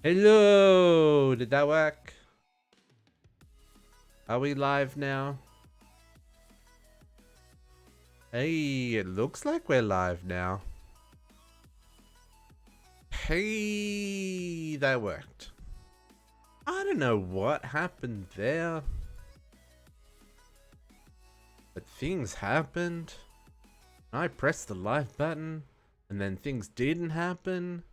Hello! Did that work? Are we live now? Hey, it looks like we're live now. Hey, that worked. I don't know what happened there, but things happened. I pressed the live button, and then things didn't happen,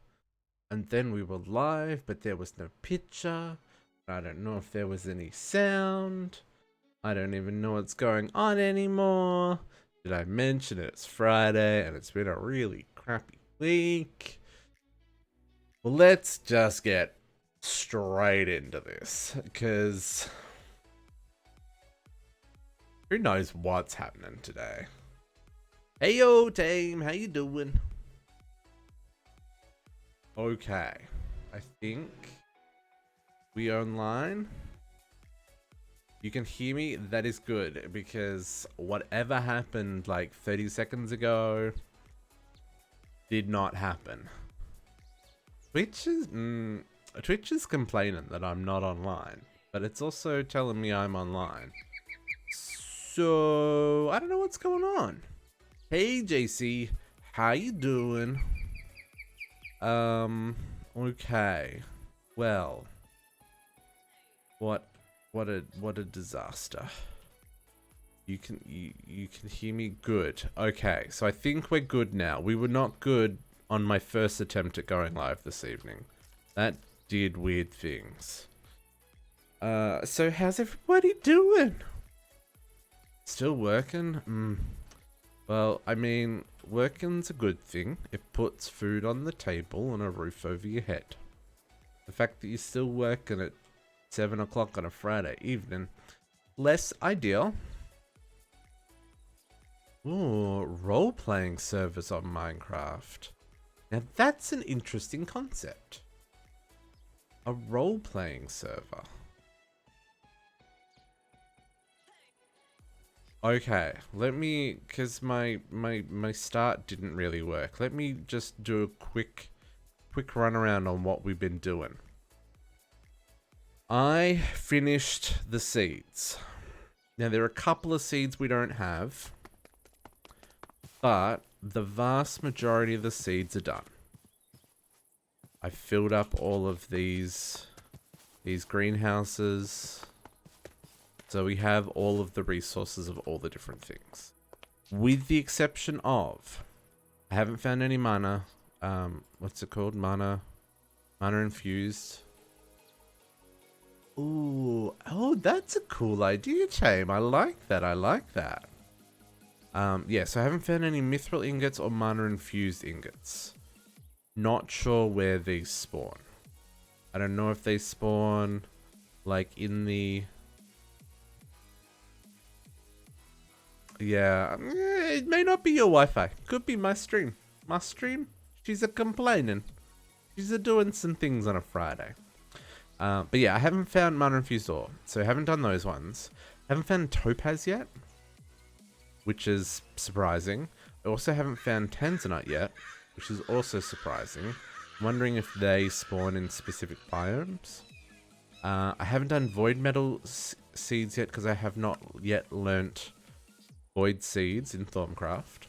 and then we were live, but there was no picture. I don't know if there was any sound. I don't even know what's going on anymore. Did I mention it's Friday and it's been a really crappy week? Well, let's just get straight into this, because who knows what's happening today. Hey yo team, how you doing? Okay, I think we online. You can hear me, that is good, because whatever happened like 30 seconds ago did not happen. Twitch is complaining that I'm not online, but it's also telling me I'm online. So I don't know what's going on. Hey JC, how you doing? Okay. Well, what a disaster. You can hear me good. Okay, so I think we're good now. We were not good on my first attempt at going live this evening. That did weird things. So how's everybody doing? Still working? Well, I mean, working's a good thing. It puts food on the table and a roof over your head. The fact that you're still working at 7 o'clock on a Friday evening, less ideal. Ooh, role-playing servers on Minecraft. Now that's an interesting concept. A role-playing server. Okay, let me, because my start didn't really work. Let me just do a quick run around on what we've been doing. I finished the seeds. Now there are a couple of seeds we don't have, but the vast majority of the seeds are done. I filled up all of these greenhouses. So we have all of the resources of all the different things. With the exception of, I haven't found any mana. What's it called? Mana infused. Ooh, oh, that's a cool idea, Chame. I like that. Yeah, so I haven't found any mithril ingots or mana infused ingots. Not sure where these spawn. I don't know if they spawn like in the... Yeah, it may not be your Wi-Fi. Could be my stream. My stream? She's a complaining. She's a doing some things on a Friday. But yeah, I haven't found mana infused ore, so I haven't done those ones. I haven't found topaz yet, which is surprising. I also haven't found tanzanite yet, which is also surprising. I'm wondering if they spawn in specific biomes. I haven't done void metal seeds yet because I have not yet learnt void seeds in Thorncraft.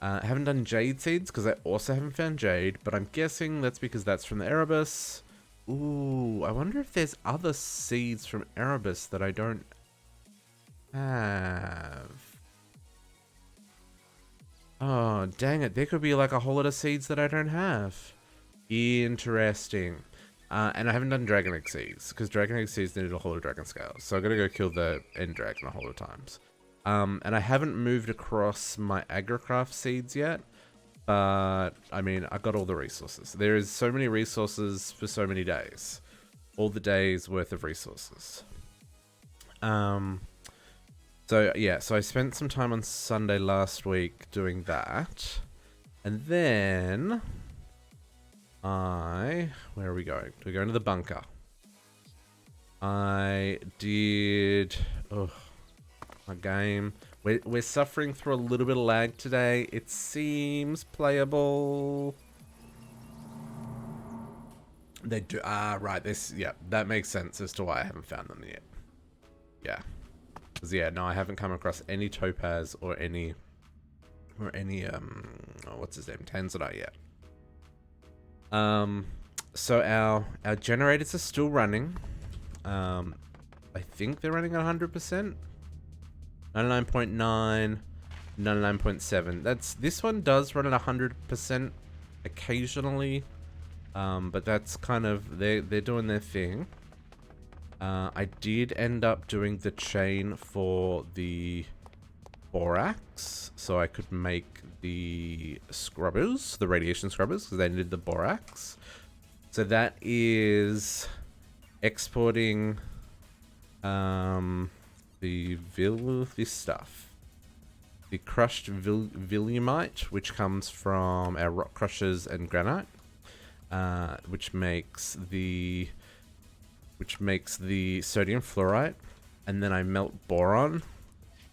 I haven't done jade seeds because I also haven't found jade, but I'm guessing that's because that's from the Erebus. Ooh, I wonder if there's other seeds from Erebus that I don't have. Oh, dang it. There could be like a whole lot of seeds that I don't have. Interesting. And I haven't done dragon egg seeds because dragon egg seeds needed a whole lot of dragon scales. So I gotta go kill the end dragon a whole lot of times. And I haven't moved across my agricraft seeds yet, but I mean, I got all the resources. There is so many resources for so many days, all the days worth of resources. So yeah, so I spent some time on Sunday last week doing that, and then where are we going? We're going to the bunker. I did, my game. We're suffering through a little bit of lag today. It seems playable. They do. Ah, right. This, yeah, that makes sense as to why I haven't found them yet. Yeah. Because, yeah, no, I haven't come across any topaz or any, oh, what's his name? Tanzanite yet. So our generators are still running. I think they're running at 100%. 99.9, 99.7. This one does run at 100% occasionally. But that's kind of, they're doing their thing. I did end up doing the chain for the borax, so I could make the scrubbers, the radiation scrubbers, because they needed the borax. So that is exporting this stuff. The crushed Villiumite, which comes from our rock crushers and granite, which makes the sodium fluorite, and then I melt boron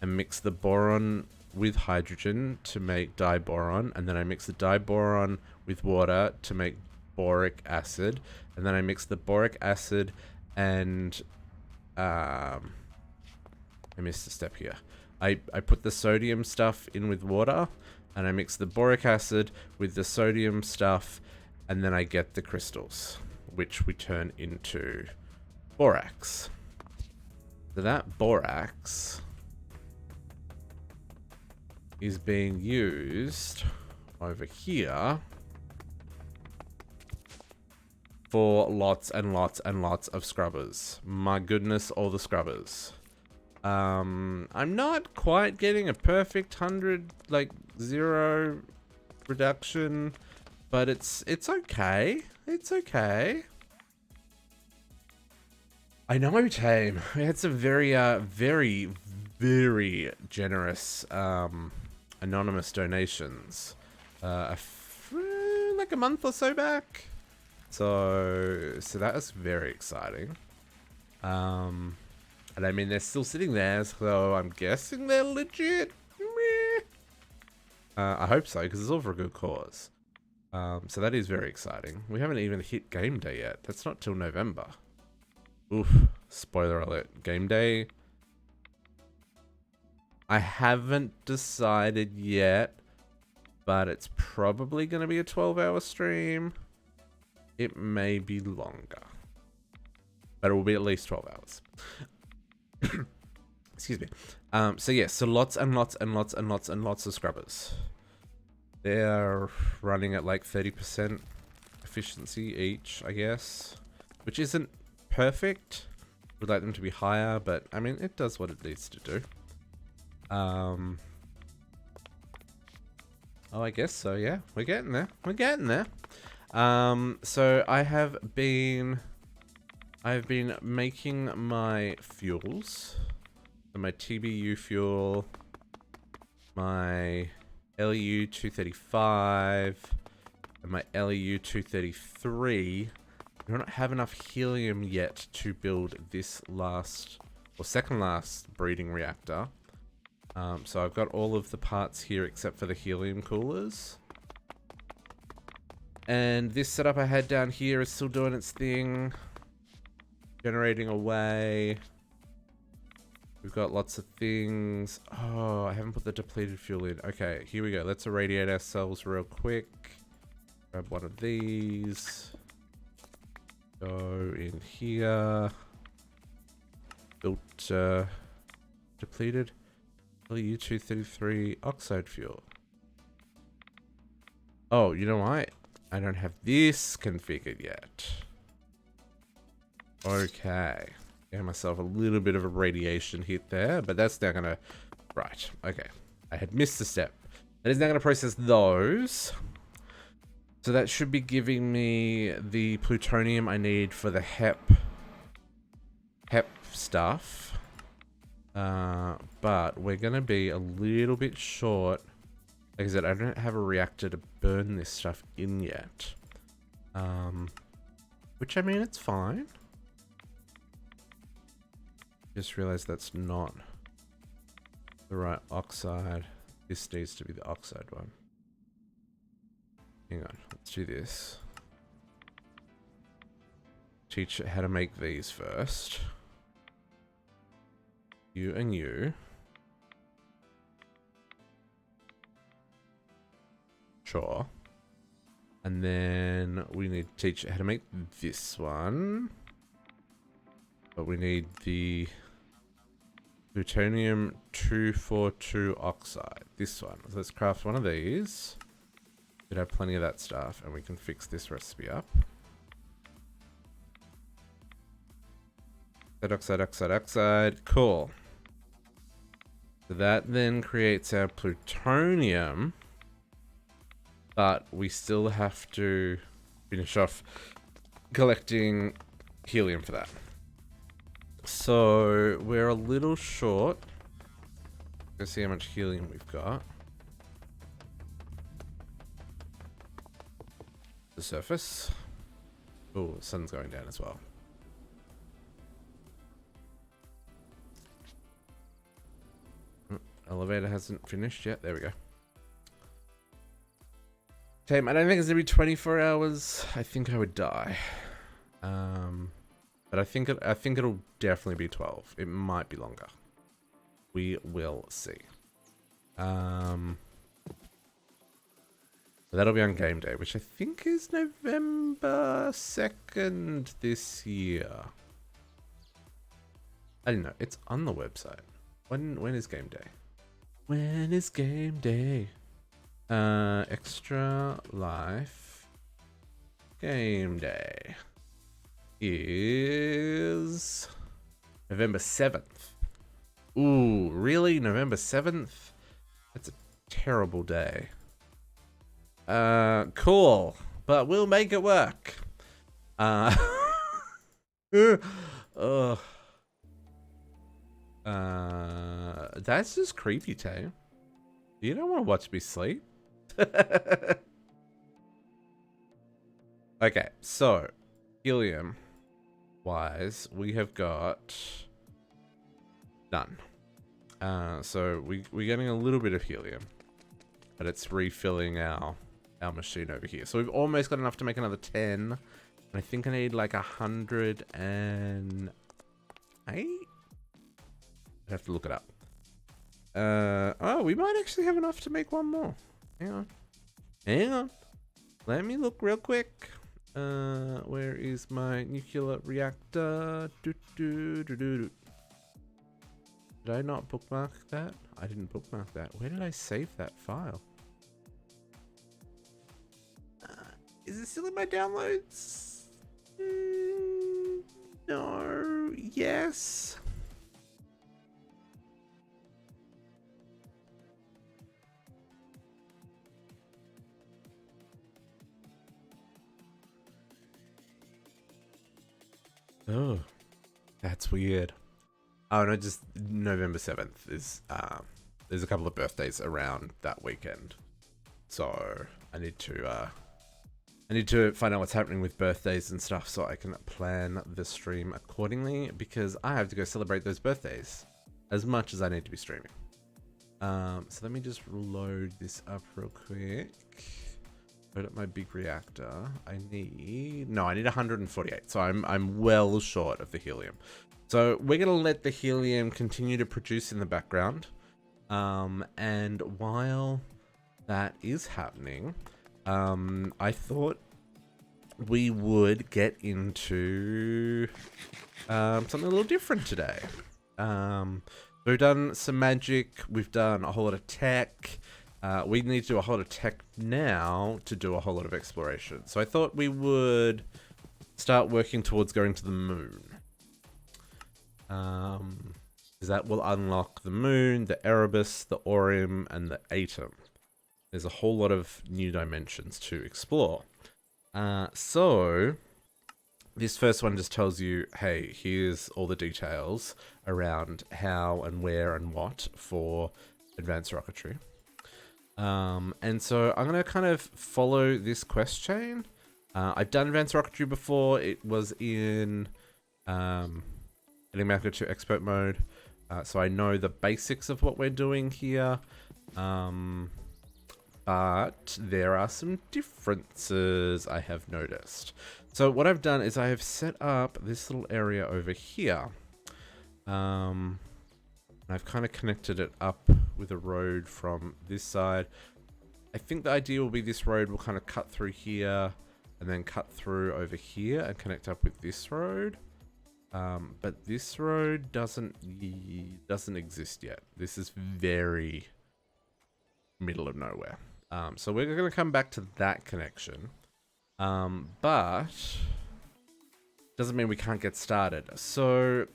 and mix the boron with hydrogen to make diboron, and then I mix the diboron with water to make boric acid, and then I mix the boric acid and I missed a step here. I put the sodium stuff in with water, and I mix the boric acid with the sodium stuff, and then I get the crystals, which we turn into borax. So that borax is being used over here for lots and lots and lots of scrubbers. My goodness, all the scrubbers. I'm not quite getting a perfect 100, like 0 reduction, but it's okay. It's okay. I know, Tame. We had some very, very, very generous anonymous donations like a month or so back. So that was very exciting. And I mean, they're still sitting there, so I'm guessing they're legit. Meh. I hope so, because it's all for a good cause. So that is very exciting. We haven't even hit game day yet. That's not till November. Oof. Spoiler alert. Game day. I haven't decided yet, but it's probably going to be a 12-hour stream. It may be longer, but it will be at least 12 hours. Excuse me. So yeah, so lots and lots and lots and lots and lots of scrubbers. They're running at like 30% efficiency each, I guess, which isn't perfect. Would like them to be higher, but I mean, it does what it needs to do. Oh, I guess so. Yeah, we're getting there. We're getting there. So I've been making my fuels. So my TBU fuel, my LEU 235, and my LEU 233. I don't have enough helium yet to build this last, or second last breeding reactor. So I've got all of the parts here except for the helium coolers. And this setup I had down here is still doing its thing. Generating away. We've got lots of things. Oh, I haven't put the depleted fuel in. Okay, here we go. Let's irradiate ourselves real quick. Grab one of these. Go in here. Built depleted LU-233 oxide fuel. Oh, you know what? I don't have this configured yet. Okay. Gave myself a little bit of a radiation hit there, but that's now gonna... Right, okay. I had missed a step. That is now gonna process those. So that should be giving me the plutonium I need for the HEP stuff. But we're gonna be a little bit short. Like I said, I don't have a reactor to burn this stuff in yet. Which, I mean, it's fine. Just realized that's not the right oxide. This needs to be the oxide one. Hang on, let's do this. teach it how to make these first. You and you. Sure. And then we need to teach it how to make this one. But we need the plutonium 242 oxide. This one. So let's craft one of these. We'd have plenty of that stuff, and we can fix this recipe up. Oxide, oxide, oxide. Cool. So that then creates our plutonium, but we still have to finish off collecting helium for that. So we're a little short. Let's see how much helium we've got. The surface. Oh, the sun's going down as well. Elevator hasn't finished yet. There we go. Team, I don't think it's gonna be 24 hours. I think I would die. But I think it'll definitely be 12. It might be longer. We will see. So that'll be on game day, which I think is November 2nd this year. I don't know. It's on the website. When is game day? When is game day? Extra Life game day is November 7th. Ooh, really? November 7th? That's a terrible day. Cool. But we'll make it work. That's just creepy, Tay. You don't want to watch me sleep. Okay, so helium wise, we have got none. So we're getting a little bit of helium, but it's refilling our machine over here. So we've almost got enough to make another 10. And I think I need like 108. I have to look it up. Oh, we might actually have enough to make one more. Hang on. Let me look real quick. Where is my nuclear reactor? Did I not bookmark that? I didn't bookmark that. Where did I save that file? Is it still in my downloads? No. Yes. Oh, that's weird. Oh no, just November 7th is there's a couple of birthdays around that weekend, so I need to find out what's happening with birthdays and stuff so I can plan the stream accordingly, because I have to go celebrate those birthdays as much as I need to be streaming. So let me just load this up real quick. Load up my big reactor. I need 148. So I'm well short of the helium. So we're gonna let the helium continue to produce in the background. And while that is happening, I thought we would get into something a little different today. We've done some magic. We've done a whole lot of tech. We need to do a whole lot of tech now to do a whole lot of exploration. So I thought we would start working towards going to the moon. Because that will unlock the moon, the Erebus, the Orium, and the Atom. There's a whole lot of new dimensions to explore. So this first one just tells you, hey, here's all the details around how and where and what for advanced rocketry. And so I'm going to kind of follow this quest chain. I've done advanced rocketry before. It was in getting back to expert mode. So I know the basics of what we're doing here. but there are some differences I have noticed. So what I've done is I have set up this little area over here. I've kind of connected it up with a road from this side. I think the idea will be this road will kind of cut through here and then cut through over here and connect up with this road. But this road doesn't exist yet. This is very middle of nowhere. So we're going to come back to that connection. But doesn't mean we can't get started. So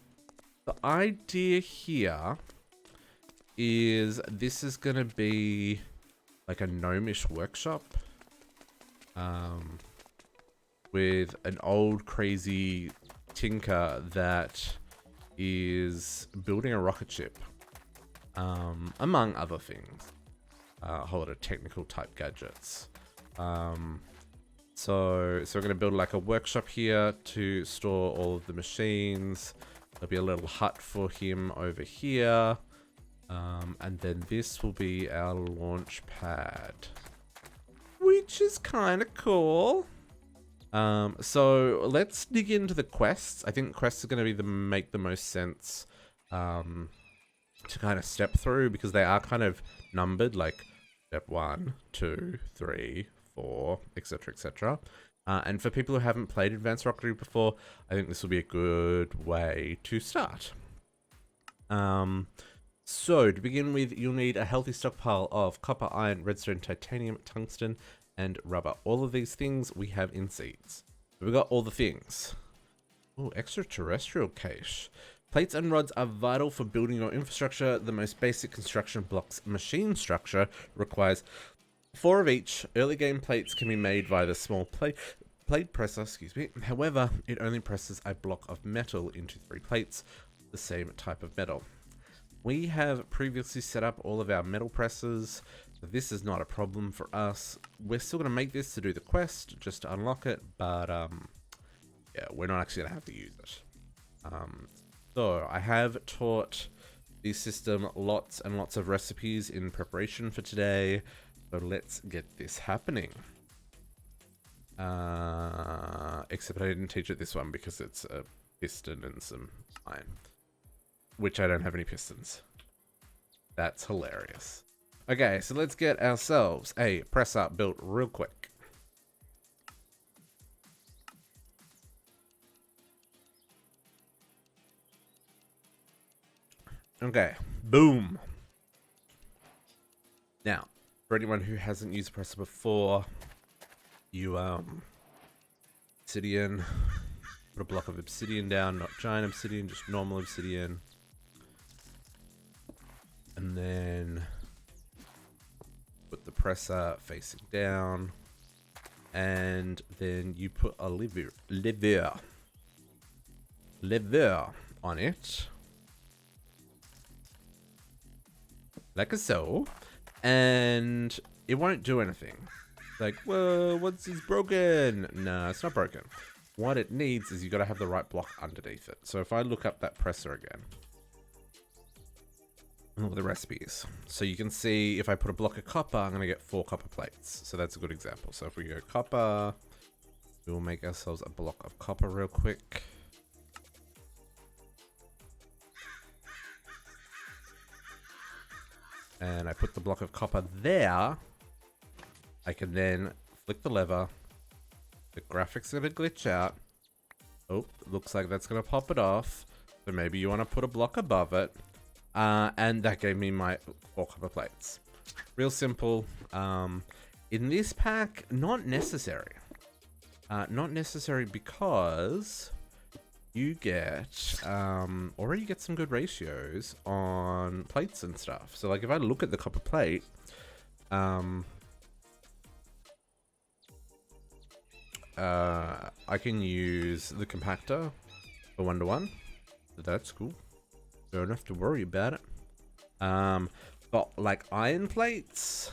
the idea here is this is going to be like a gnomish workshop with an old crazy tinker that is building a rocket ship, among other things. A whole lot of technical type gadgets. So we're going to build like a workshop here to store all of the machines. There'll be a little hut for him over here. And then this will be our launch pad, which is kind of cool. So let's dig into the quests. I think quests are going to be make the most sense to kind of step through, because they are kind of numbered, like step 1, 2, 3, 4, etc., etc. And for people who haven't played Advanced Rocketry before, I think this will be a good way to start. So to begin with, you'll need a healthy stockpile of copper, iron, redstone, titanium, tungsten, and rubber. All of these things we have in seeds. We've got all the things. Oh, extraterrestrial cache. Plates and rods are vital for building your infrastructure. The most basic construction blocks machine structure requires 4 of each. Early game plates can be made via the small plate presser, excuse me. However, it only presses a block of metal into 3 plates, the same type of metal. We have previously set up all of our metal presses, so this is not a problem for us. We're still going to make this to do the quest, just to unlock it, but yeah, we're not actually going to have to use it. So I have taught the system lots and lots of recipes in preparation for today, so let's get this happening. Except I didn't teach it this one because it's a piston and some iron, which I don't have any pistons. That's hilarious. Okay, so let's get ourselves a presser built real quick. Okay, boom. Now, for anyone who hasn't used a presser before, you obsidian, put a block of obsidian down, not giant obsidian, just normal obsidian. And then put the presser facing down, and then you put a lever on it, like so, and it won't do anything. Like, whoa, what's this broken? No, it's not broken. What it needs is you got to have the right block underneath it. So if I look up that presser again, the recipes, so you can see if I put a block of copper, I'm going to get 4 copper plates. So that's a good example. So if we go copper, we will make ourselves a block of copper real quick. And I put the block of copper there. I can then flick the lever. The graphics are going to glitch out. Oh, looks like that's going to pop it off. So maybe you want to put a block above it. And that gave me my 4 copper plates. Real simple. In this pack, not necessary. Not necessary because you get already get some good ratios on plates and stuff. So like if I look at the copper plate, I can use the compactor for 1-to-1. So that's cool. Don't have to worry about it. But like iron plates,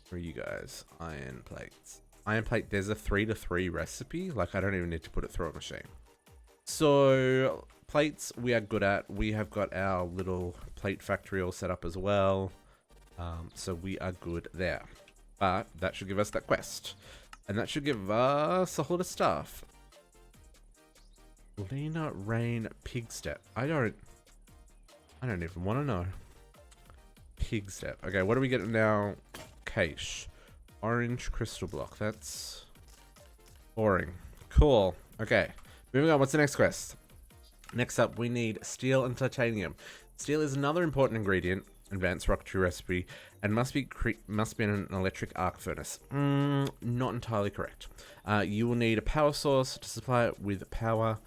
where are you guys? Iron plates. Iron plate, there's a 3-to-3 recipe. Like I don't even need to put it through a machine. So plates we are good at. We have got our little plate factory all set up as well. So we are good there. But that should give us that quest. And that should give us a whole lot of stuff. Lena Rain Pig Step. I don't even want to know. Pig Step. Okay, what do we get now? Cache. Orange crystal block. That's boring. Cool. Okay. Moving on. What's the next quest? Next up, we need steel and titanium. Steel is another important ingredient, advanced rocketry recipe, and must be in an electric arc furnace. Not entirely correct. You will need a power source to supply it with power.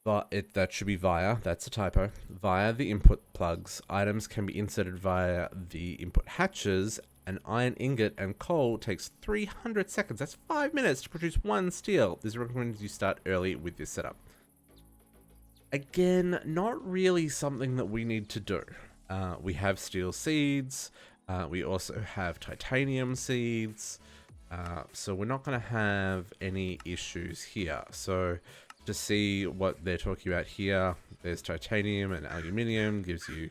But that should be via, that's a typo, via the input plugs. Items can be inserted via the input hatches. An iron ingot and coal takes 300 seconds. That's 5 minutes to produce one steel. This recommends you start early with this setup. Again, not really something that we need to do. We have steel seeds. We also have titanium seeds. So we're not going to have any issues here. So to see what they're talking about here, there's titanium and aluminium, gives you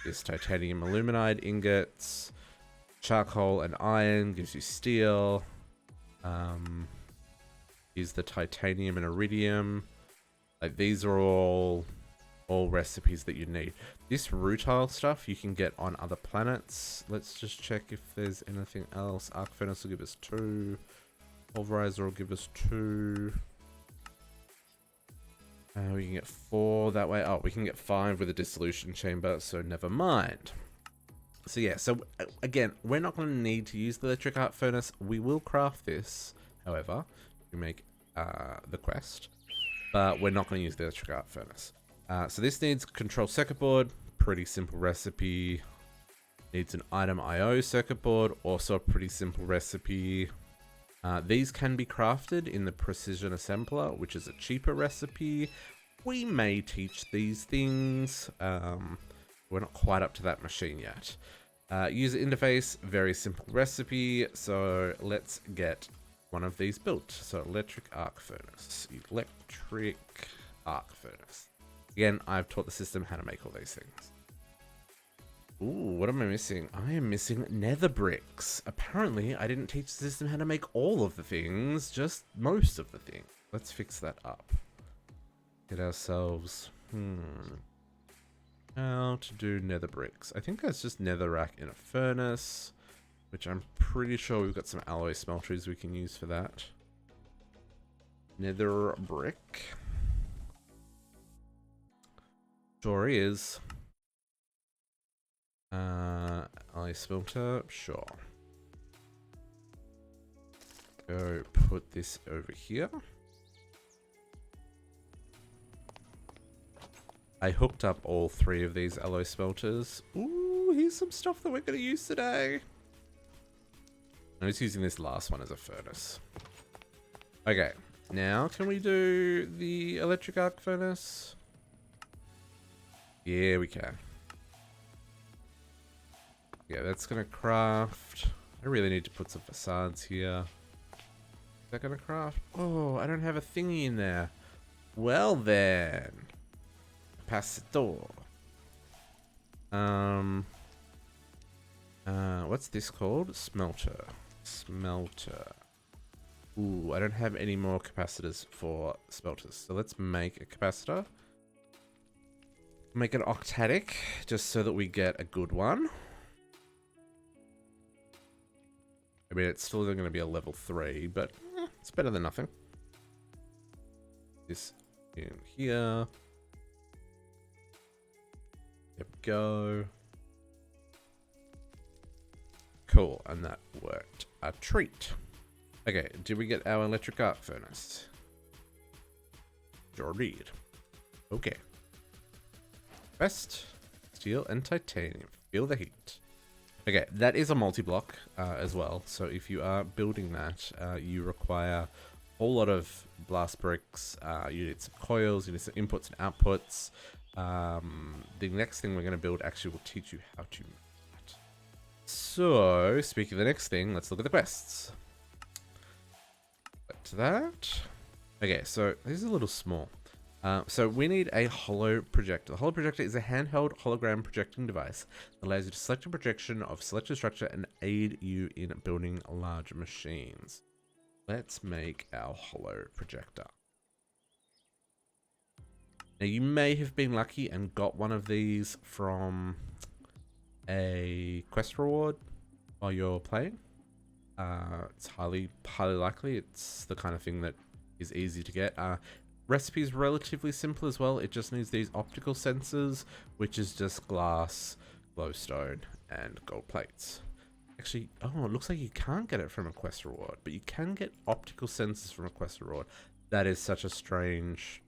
this titanium aluminide ingots. Charcoal and iron gives you steel. Here's the titanium and iridium. Like, these are all recipes that you need. This rutile stuff you can get on other planets. Let's just check if there's anything else. Arc furnace will give us 2. Pulverizer will give us 2. We can get 4 that way. Oh, we can get 5 with a dissolution chamber, so never mind. So yeah, so again, we're not going to need to use the electric arc furnace. We will craft this, however, to make the quest, but we're not going to use the electric arc furnace. So this needs control circuit board, pretty simple recipe. Needs an item IO circuit board, also a pretty simple recipe. These can be crafted in the precision assembler, which is a cheaper recipe. We may teach these things. We're not quite up to that machine yet. User interface, very simple recipe. So let's get one of these built. So electric arc furnace. Electric arc furnace. Again, I've taught the system how to make all these things. Ooh, what am I missing? I am missing nether bricks. Apparently, I didn't teach the system how to make all of the things, just most of the things. Let's fix that up. Get ourselves... How to do nether bricks. I think that's just netherrack in a furnace, which I'm pretty sure we've got some alloy smelteries we can use for that. Nether brick. Sure is. Alloy smelter, sure. Go put this over here. I hooked up all 3 of these alloy smelters. Ooh, here's some stuff that we're going to use today. I'm just using this last one as a furnace. Okay, now can we do the electric arc furnace? Yeah, we can. Yeah, that's going to craft. I really need to put some facades here. Is that going to craft? Oh, I don't have a thingy in there. Well then. Capacitor. What's this called? Smelter. Smelter. Ooh, I don't have any more capacitors for smelters. So let's make a capacitor. Make an octatic, just so that we get a good one. I mean, it's still going to be a level 3, but it's better than nothing. This in here. There we go. Cool, and that worked a treat. Okay, did we get our electric arc furnace? Sure did. Okay. Best steel and titanium. Feel the heat. Okay, that is a multi-block as well. So if you are building that, you require a whole lot of blast bricks. You need some coils, you need some inputs and outputs. The next thing we're going to build actually will teach you how to make that. So, speaking of the next thing, let's look at the quests. Back to that. Okay, so this is a little small. So we need a holo projector. The holo projector is a handheld hologram projecting device that allows you to select a projection of selected structure and aid you in building large machines. Let's make our holo projector. Now you may have been lucky and got one of these from a quest reward while you're playing. It's highly likely. It's the kind of thing that is easy to get. Recipe is relatively simple as well. It just needs these optical sensors, which is just glass, glowstone, and gold plates. Actually, oh, it looks like you can't get it from a quest reward, but you can get optical sensors from a quest reward. That is such a strange...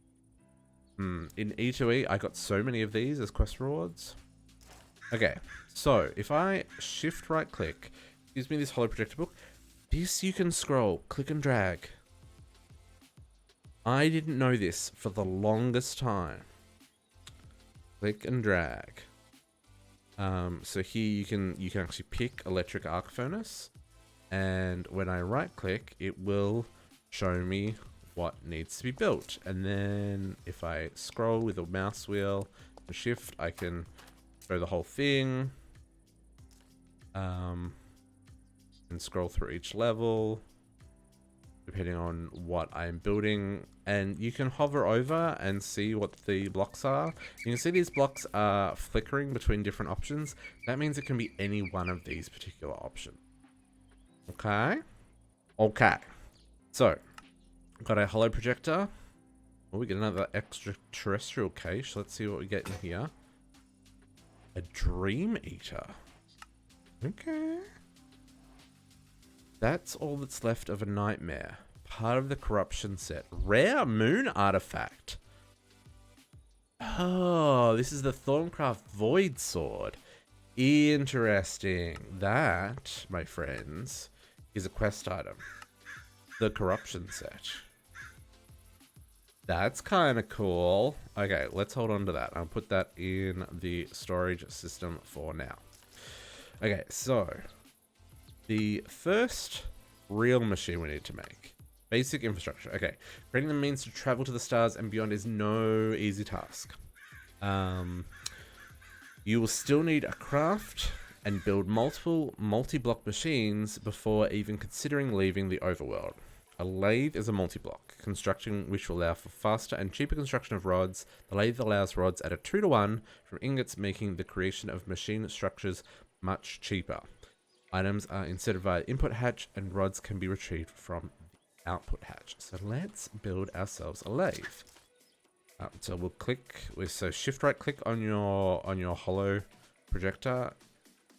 In E2E, I got so many of these as quest rewards. Okay, so if I shift right click, gives me this holo projector book. This you can scroll, click and drag. I didn't know this for the longest time. Click and drag. So here you can actually pick electric arc furnace, and when I right click, it will show me what needs to be built. And then if I scroll with a mouse wheel and shift, I can show the whole thing. And scroll through each level depending on what I'm building, and you can hover over and see what the blocks are. You can see these blocks are flickering between different options. That means it can be any one of these particular options. Okay. So got a holo projector. Oh, we get another extraterrestrial cache. Let's see what we get in here. A dream eater. Okay. That's all that's left of a nightmare. Part of the corruption set. Rare moon artifact. Oh, this is the Thorncraft Void Sword. Interesting. That, my friends, is a quest item. The corruption set. That's kind of cool. Okay, let's hold on to that. I'll put that in the storage system for now. Okay, so the first real machine we need to make. Basic infrastructure. Okay, creating the means to travel to the stars and beyond is no easy task. You will still need a craft and build multiple multi-block machines before even considering leaving the overworld. A lathe is a multi-block construction which will allow for faster and cheaper construction of rods. The lathe allows rods at a 2-to-1 from ingots, making the creation of machine structures much cheaper. Items are inserted via the input hatch and rods can be retrieved from the output hatch. So let's build ourselves a lathe. So we'll shift right click on your holo projector,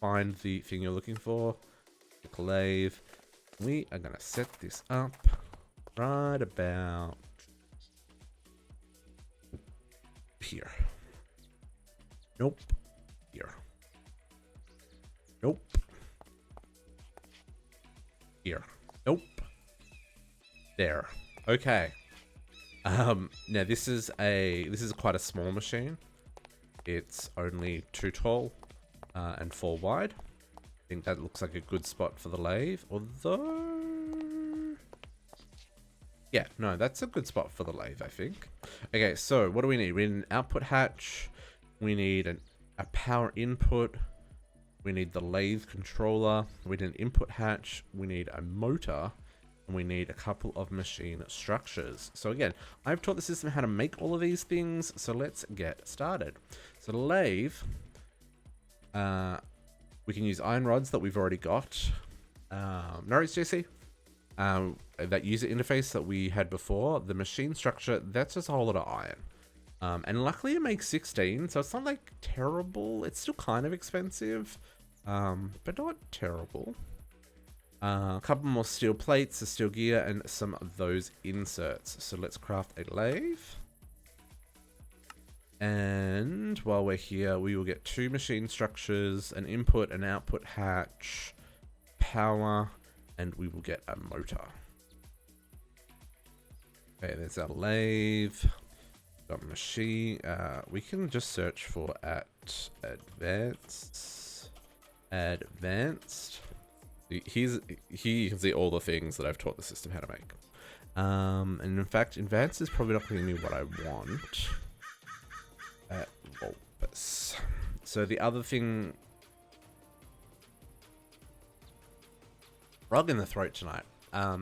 find the thing you're looking for, click lathe. We are gonna set this up right about here. Nope. Here. Nope. Here. Nope. There. Okay. Now this is quite a small machine. It's only 2 tall and 4 wide. I think that looks like a good spot for the lathe, although... Yeah, no, that's a good spot for the lathe, I think. Okay, so what do we need? We need an output hatch. We need a power input. We need the lathe controller. We need an input hatch. We need a motor. And we need a couple of machine structures. So again, I've taught the system how to make all of these things, so let's get started. So the lathe, we can use iron rods that we've already got. No worries, JC. That user interface that we had before, the machine structure, that's just a whole lot of iron. And luckily it makes 16, so it's not like terrible. It's still kind of expensive, but not terrible. A couple more steel plates, a steel gear, and some of those inserts. So let's craft a lathe. And while we're here, we will get 2 machine structures, an input and output hatch, power, and we will get a motor. Okay, there's our lathe. Got machine. We can just search for at advanced. Here you can see all the things that I've taught the system how to make. And in fact, advanced is probably not going to be what I want at Vulpus. So the other thing, frog in the throat tonight. I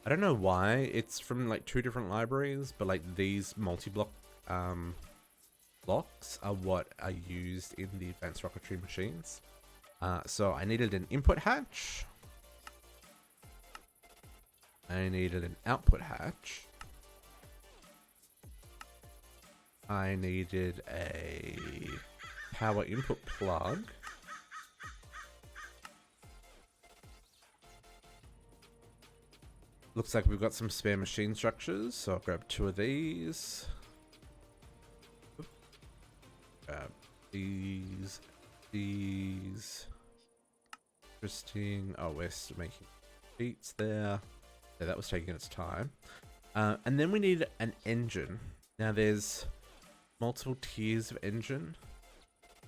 don't know why it's from like 2 different libraries, but like these multi-block blocks are what are used in the advanced rocketry machines. So I needed an input hatch. I needed an output hatch. I needed a power input plug. Looks like we've got some spare machine structures, so I'll grab 2 of these. Grab these. Interesting. Oh, we're still making beats there. Yeah, that was taking its time. And then we need an engine. Now there's multiple tiers of engine.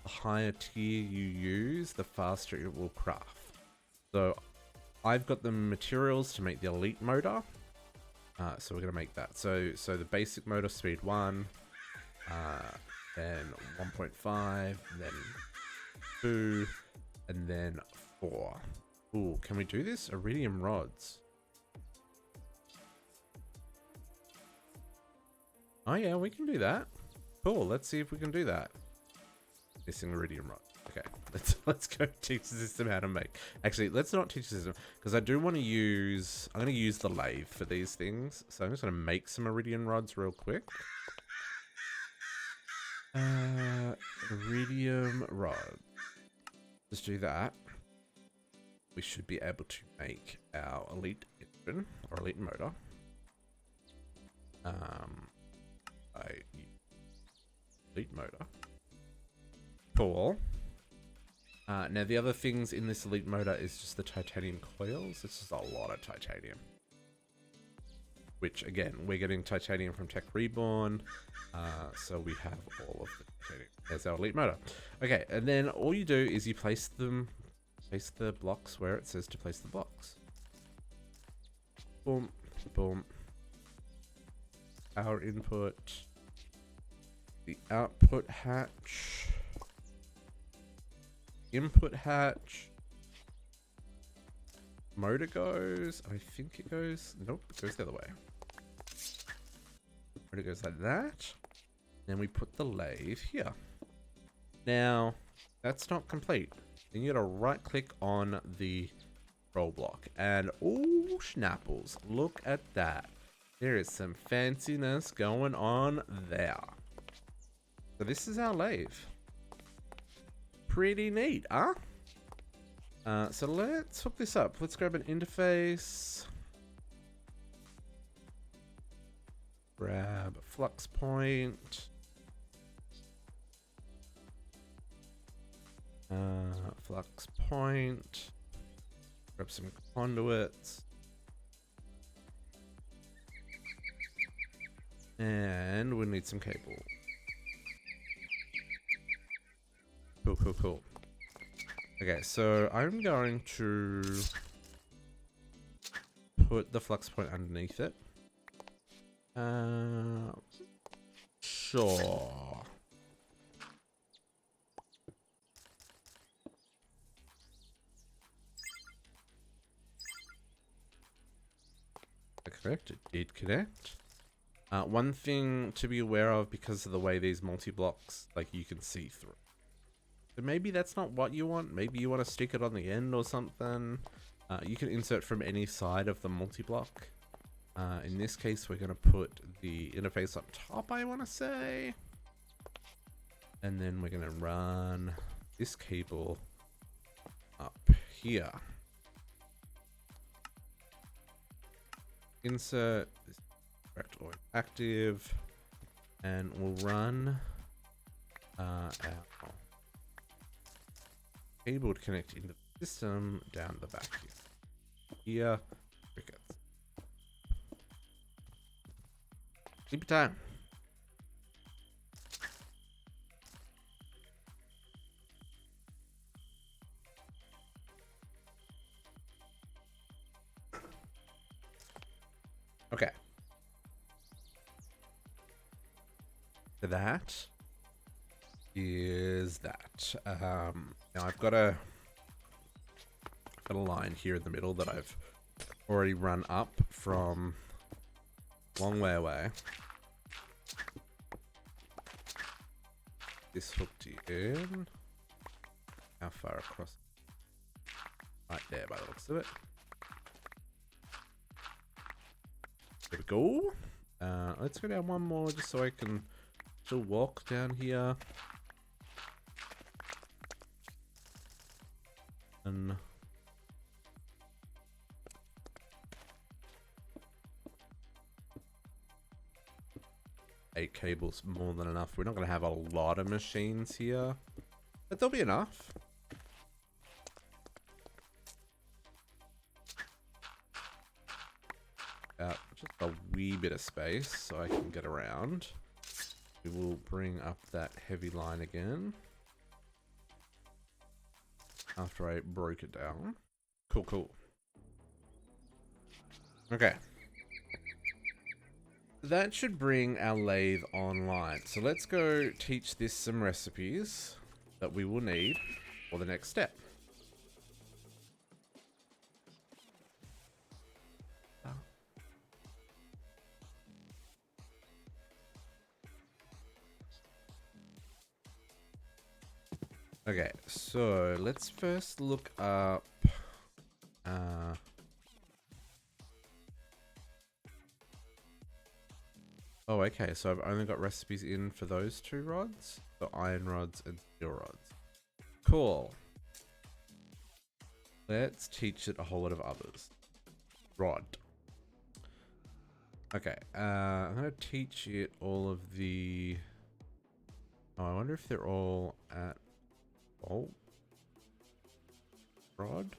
The higher tier you use, the faster it will craft. So I've got the materials to make the elite motor. So we're going to make that. So the basic motor, speed 1, then 1.5, then 2, and then 4. Ooh, can we do this? Iridium rods. Oh yeah, we can do that. Cool, let's see if we can do that. Missing iridium rod. Okay, let's go teach the system how to make. Actually, let's not teach the system, because I do want to use, I'm going to use the lathe for these things. So I'm just going to make some iridium rods real quick. Iridium rod. Let's do that. We should be able to make our elite engine, or elite motor. Elite motor. Cool. Now the other things in this elite motor is just the titanium coils. This is a lot of titanium. Which again, we're getting titanium from Tech Reborn. So we have all of the titanium. There's our elite motor. Okay, and then all you do is you place the blocks where it says to place the blocks. Boom, boom. Power input. The output hatch. Input hatch. Motor goes. I think it goes. Nope, it goes the other way. Motor goes like that. Then we put the lathe here. Now, that's not complete. Then you gotta right click on the roll block. And oh, schnapples. Look at that. There is some fanciness going on there. So this is our lathe. Pretty neat, huh? So let's hook this up. Let's grab an interface. Grab a flux point. Flux point. Grab some conduits. And we need some cable. Cool, cool, cool. Okay, so I'm going to put the flux point underneath it. Sure. Correct, it did connect. One thing to be aware of, because of the way these multi-blocks, like, you can see through. So maybe that's not what you want. Maybe you want to stick it on the end or something. You can insert from any side of the multi-block. In this case, we're going to put the interface up top, I want to say. And then we're going to run this cable up here. Insert this direct or active, and we'll run our cable to connect into the system down the back here. Crickets. Sleepy time. Okay. That is that. Now I've got a line here in the middle that I've already run up from a long way away. This hooked in. How far across? Right there by the looks of it. There we go. Let's go down one more just so I can still walk down here. And 8 cables more than enough. We're not going to have a lot of machines here, but there'll be enough. Just a wee bit of space so I can get around. We will bring up that heavy line again after I broke it down. Cool, cool. Okay. That should bring our lathe online. So let's go teach this some recipes that we will need for the next step. Okay, so let's first look up oh, okay, so I've only got recipes in for those 2 rods, the iron rods and steel rods. Cool. Let's teach it a whole lot of others. Rod. Okay, I'm gonna teach it all of the... Oh, I wonder if they're all at... Oh. Rod?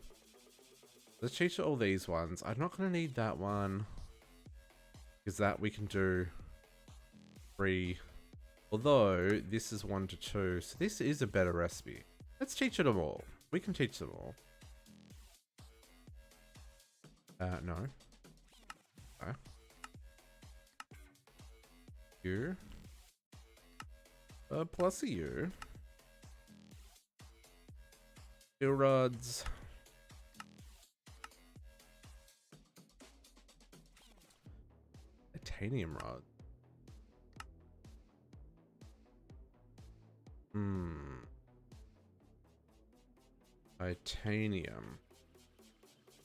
Let's teach it all these ones. I'm not gonna need that one, because that we can do 3. Although, this is 1 to 2, so this is a better recipe. Let's teach it them all. We can teach them all. No. Okay. You. Plus a you. Steel rods. Titanium rod. Titanium.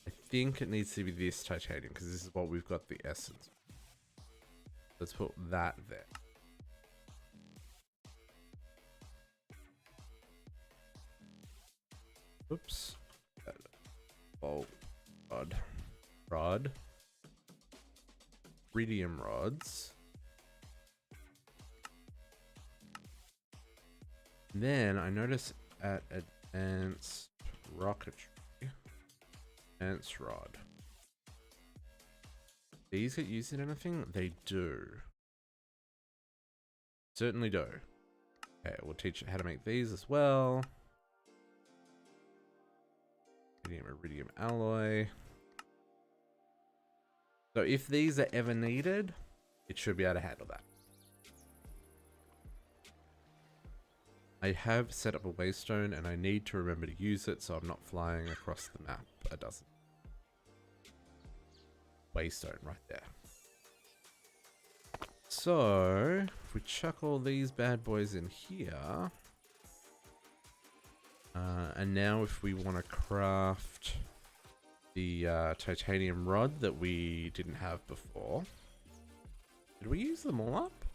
I think it needs to be this titanium because this is what we've got the essence. Let's put that there. Oops. Bolt rod. Rhodium rods. And then I notice at advanced rocketry, advanced rod. These get used in anything? They do. Certainly do. Okay, we'll teach you how to make these as well. Iridium alloy. So if these are ever needed, it should be able to handle that. I have set up a waystone and I need to remember to use it so I'm not flying across the map a dozen. Waystone right there. So if we chuck all these bad boys in here, and now if we want to craft the titanium rod that we didn't have before, did we use them all up?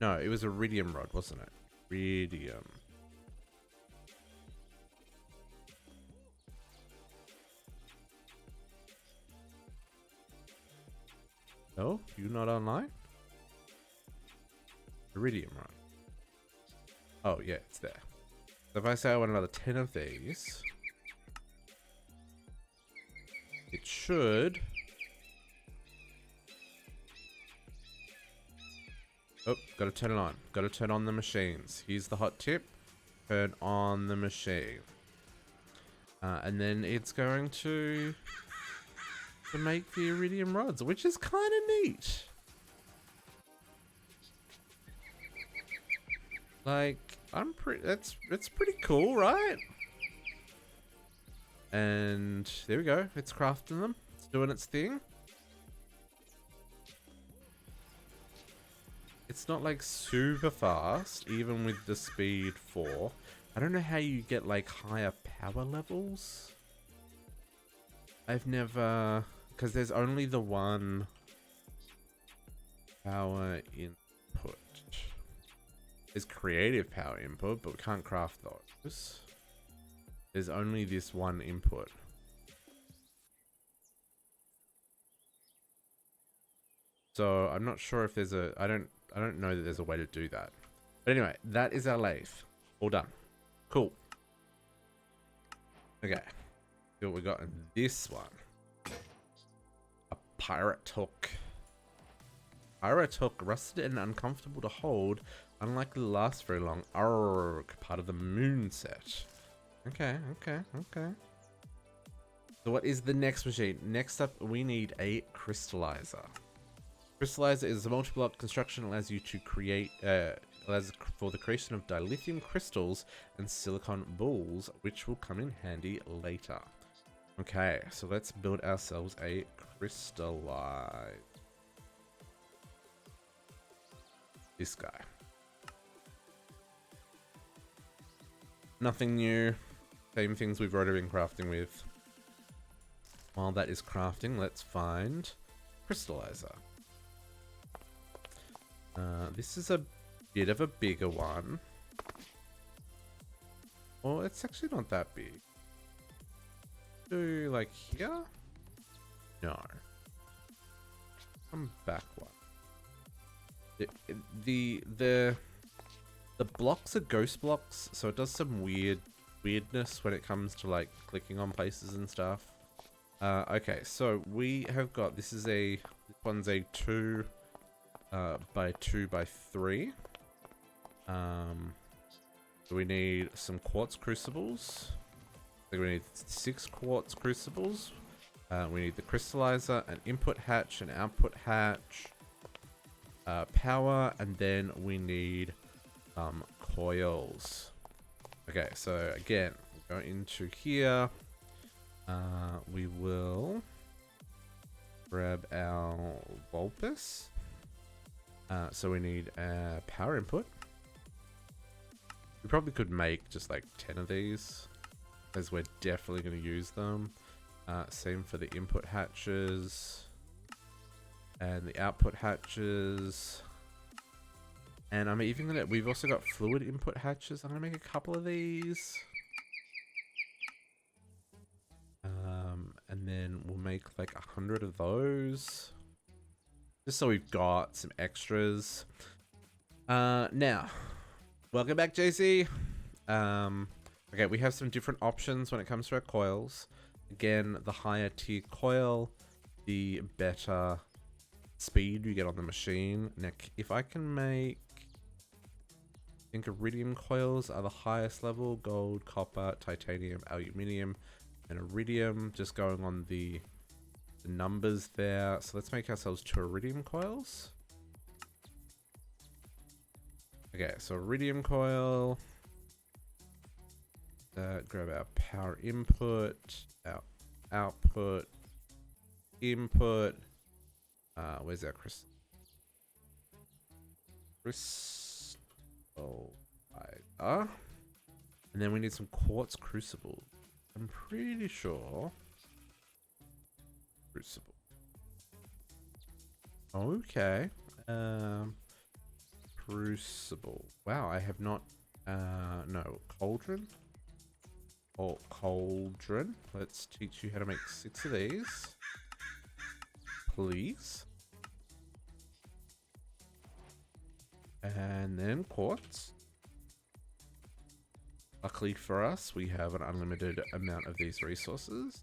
No, it was a iridium rod, wasn't it? Iridium. No, you not online? Iridium rod. Oh yeah, it's there. So if I say I want another 10 of these, it should. Oh, gotta turn it on. Gotta turn on the machines. Here's the hot tip. Turn on the machine. And then it's going to to make the iridium rods, which is kind of neat. Like, it's pretty cool, right? And there we go. It's crafting them. It's doing its thing. It's not like super fast, even with the speed 4. I don't know how you get like higher power levels. I've never, because there's only the one power input. There's creative power input, but we can't craft those. There's only this one input. So I'm not sure if there's a, I don't know that there's a way to do that. But anyway, that is our lathe. All done. Cool. Okay. See what we got in this one. A pirate hook. Pirate hook, rusted and uncomfortable to hold, unlikely to last very long. Arrgh, part of the moon set. Okay. So what is the next machine? Next up, we need a crystallizer. Crystallizer is a multi-block construction, allows you to create, allows for the creation of dilithium crystals and silicon balls, which will come in handy later. Okay, so let's build ourselves a crystallizer. This guy. Nothing new. Same things we've already been crafting with. While that is crafting, let's find crystallizer. This is a bit of a bigger one. Well, it's actually not that big. Do like here? No. Come back one. The blocks are ghost blocks, so it does some weirdness when it comes to like clicking on places and stuff. Okay, so we have got, this one's a 2 by 2 by 3. So we need some quartz crucibles. I think we need 6 quartz crucibles. We need the crystallizer, an input hatch, an output hatch, power, and then we need coils. Okay, so again, go into here. We will grab our Vulpus. So we need a power input. We probably could make just like 10 of these, as we're definitely going to use them. Same for the input hatches and the output hatches. And I'm even gonna, we've also got fluid input hatches. I'm gonna make a couple of these. And then we'll make like 100 of those. Just so we've got some extras. Now, welcome back, JC. Okay, we have some different options when it comes to our coils. Again, the higher tier coil, the better speed you get on the machine. Now, if I can make, I think iridium coils are the highest level. Gold, copper, titanium, aluminium, and iridium. Just going on the numbers there. So let's make ourselves 2 iridium coils. Okay, so iridium coil. Grab our power input, our output, input. Where's our crystal? And then we need some quartz crucible. I'm pretty sure. Crucible. Okay. Crucible. Wow, I have not. No, cauldron. Oh, cauldron. Let's teach you how to make 6 of these. Please. And then quartz. Luckily for us, we have an unlimited amount of these resources.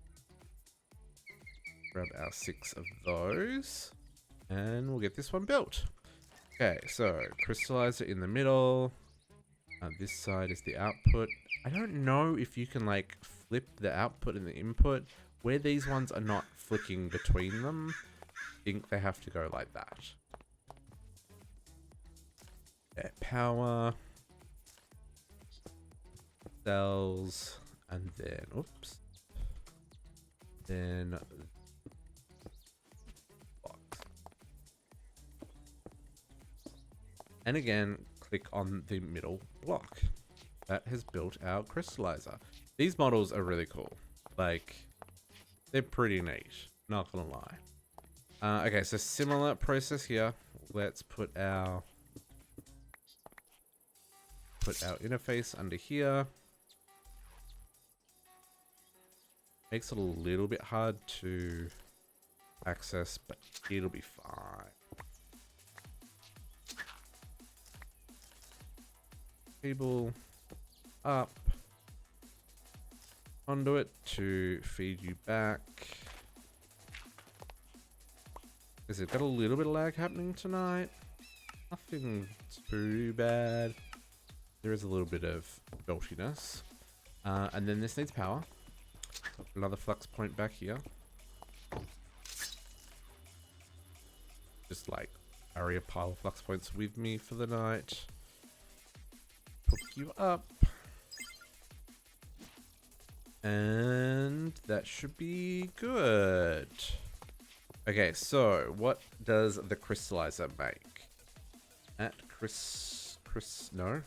Grab our 6 of those. And we'll get this one built. Okay, so crystallizer in the middle. This side is the output. I don't know if you can like flip the output and the input. Where these ones are not flicking between them, I think they have to go like that. Yeah, power, cells, and then, oops, then box. And again, click on the middle block. That has built our crystallizer. These models are really cool. Like, they're pretty neat, not gonna lie. Okay, so similar process here. Let's put our interface under here. Makes it a little bit hard to access, but it'll be fine. Cable up. Conduit to feed you back. Is it got a little bit of lag happening tonight? Nothing too bad. There is a little bit of joltiness. And then this needs power. Another flux point back here. Just like carry a pile of flux points with me for the night. Hook you up. And that should be good. Okay, so what does the crystallizer make? Crystallizer.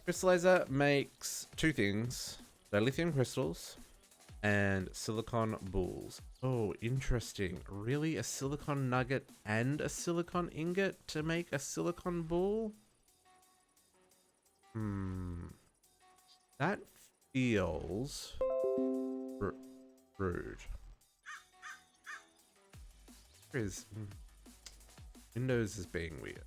Crystallizer makes two things: dilithium crystals and silicon balls. Oh, interesting. Really? A silicon nugget and a silicon ingot to make a silicon ball? That feels rude. Windows is being weird.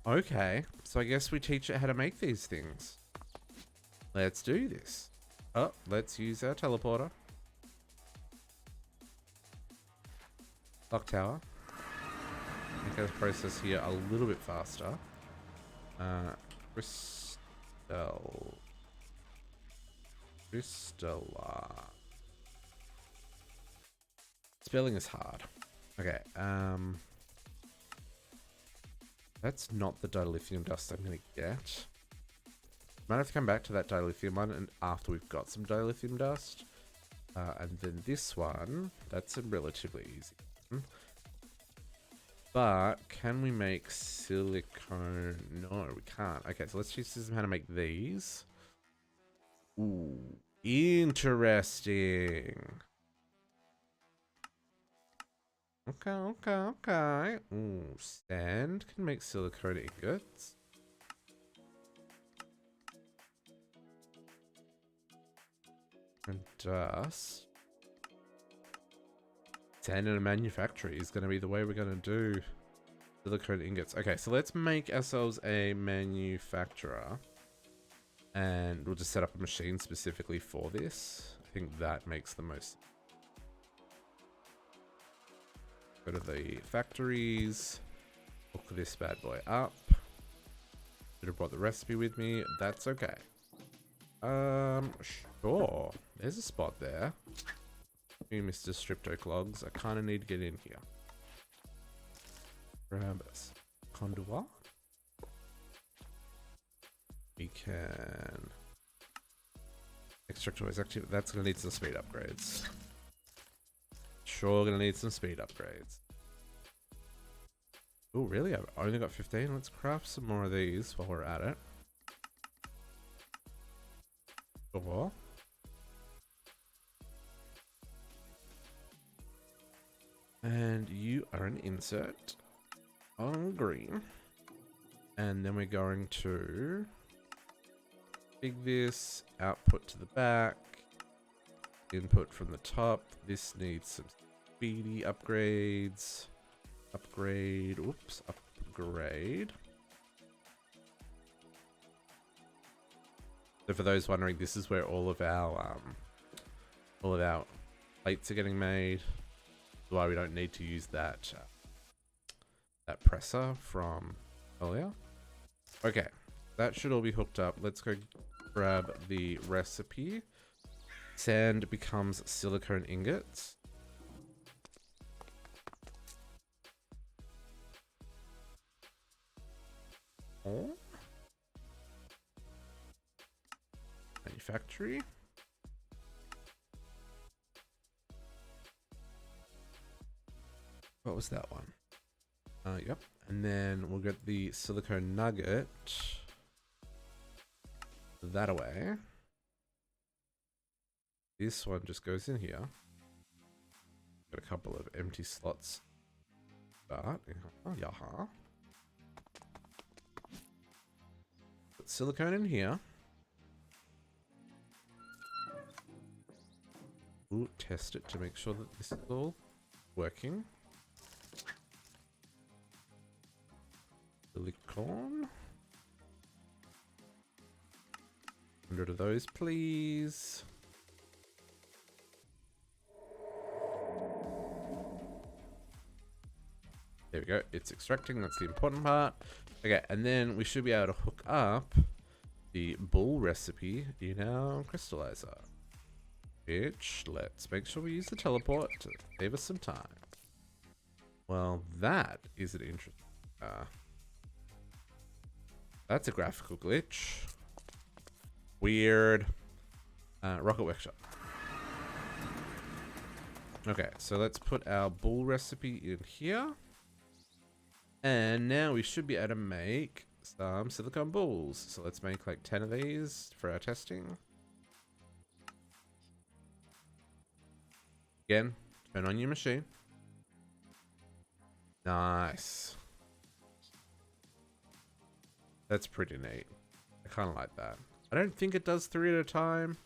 Okay, so I guess we teach it how to make these things. Let's do this. Oh, let's use our teleporter. Clock tower. Make our process here a little bit faster. Crystallar. Spelling is hard. Okay, that's not the dilithium dust I'm gonna get. Might have to come back to that dilithium one and after we've got some dilithium dust. And then this one, that's a relatively easy one. But can we make silicone? No, we can't. Okay, so let's teach them how to make these. Ooh, interesting. Okay. Ooh, sand can make silicone ingots. And dust. Sand in a manufactory is going to be the way we're going to do silicone ingots. Okay, so let's make ourselves a manufacturer. And we'll just set up a machine specifically for this. I think that makes the most. Go to the factories. Hook this bad boy up. Should have brought the recipe with me. That's okay. Sure. There's a spot there. Hey, Mr. Stripto Clogs. I kind of need to get in here. Grab a conduit. We can extract always active. That's gonna need some speed upgrades. Sure, gonna need some speed upgrades. Oh, really? I've only got 15. Let's craft some more of these while we're at it. Sure. And you are an insert on green. And then we're going to big this, output to the back, input from the top. This needs some speedy upgrades. Upgrade. So for those wondering, this is where all of our plates are getting made. Why we don't need to use that that presser from earlier. Okay, That should all be hooked up. Let's go grab the recipe. Sand becomes silicone ingots. Oh. Manufactory. What was that one? Yep. And then we'll get the silicone nugget. That away. This one just goes in here. Got a couple of empty slots. Start. Yaha. Put silicone in here. Ooh, test it to make sure that this is all working. Silicone. 100 of those, please. There we go. It's extracting. That's the important part. Okay, and then we should be able to hook up the bull recipe in our crystallizer. Which, let's make sure we use the teleport to save us some time. Well, that is an interesting... that's a graphical glitch. Weird. Rocket Workshop. Okay, so let's put our bull recipe in here. And now we should be able to make some silicone bulls. So let's make like 10 of these for our testing. Again, turn on your machine. Nice. That's pretty neat. I kind of like that. I don't think it does 3 at a time.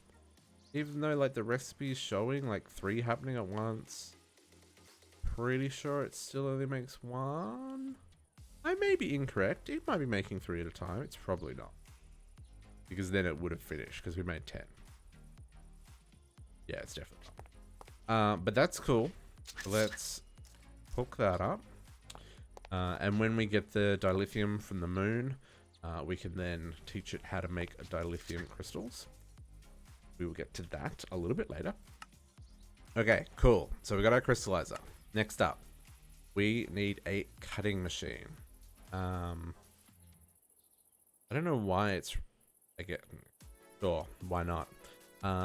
Even though like the recipe is showing like 3 happening at once. Pretty sure it still only makes 1. I may be incorrect. It might be making 3 at a time. It's probably not. Because then it would have finished because we made 10. Yeah, it's definitely not. But that's cool. Let's hook that up. And when we get the dilithium from the moon, we can then teach it how to make dilithium crystals. We will get to that a little bit later. Okay, cool. So we got our crystallizer. Next up, we need a cutting machine. I don't know why it's... Sure, why not?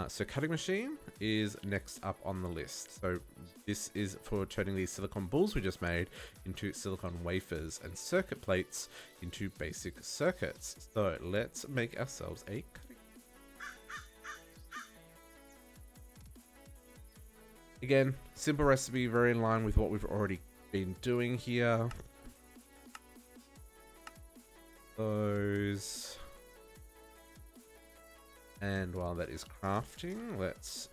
So cutting machine is next up on the list. So this is for turning these silicon balls we just made into silicon wafers and circuit plates into basic circuits. So let's make ourselves a cutting. Again, simple recipe, very in line with what we've already been doing here. Those. And while that is crafting, let's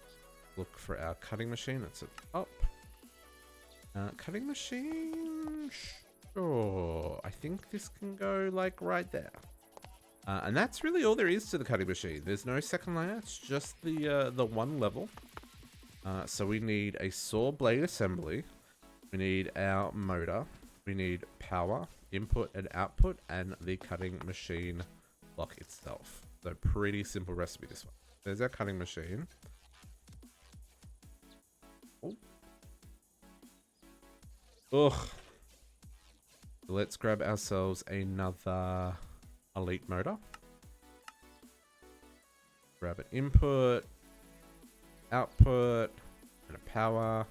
look for our cutting machine. That's up. Cutting machine. Sure. I think this can go like right there. And that's really all there is to the cutting machine. There's no second layer. It's just the one level. So we need a saw blade assembly. We need our motor. We need power, input and output, and the cutting machine block itself. So pretty simple recipe, this one. There's our cutting machine. Oh. Ugh. Let's grab ourselves another elite motor. Grab an input, output, and a power.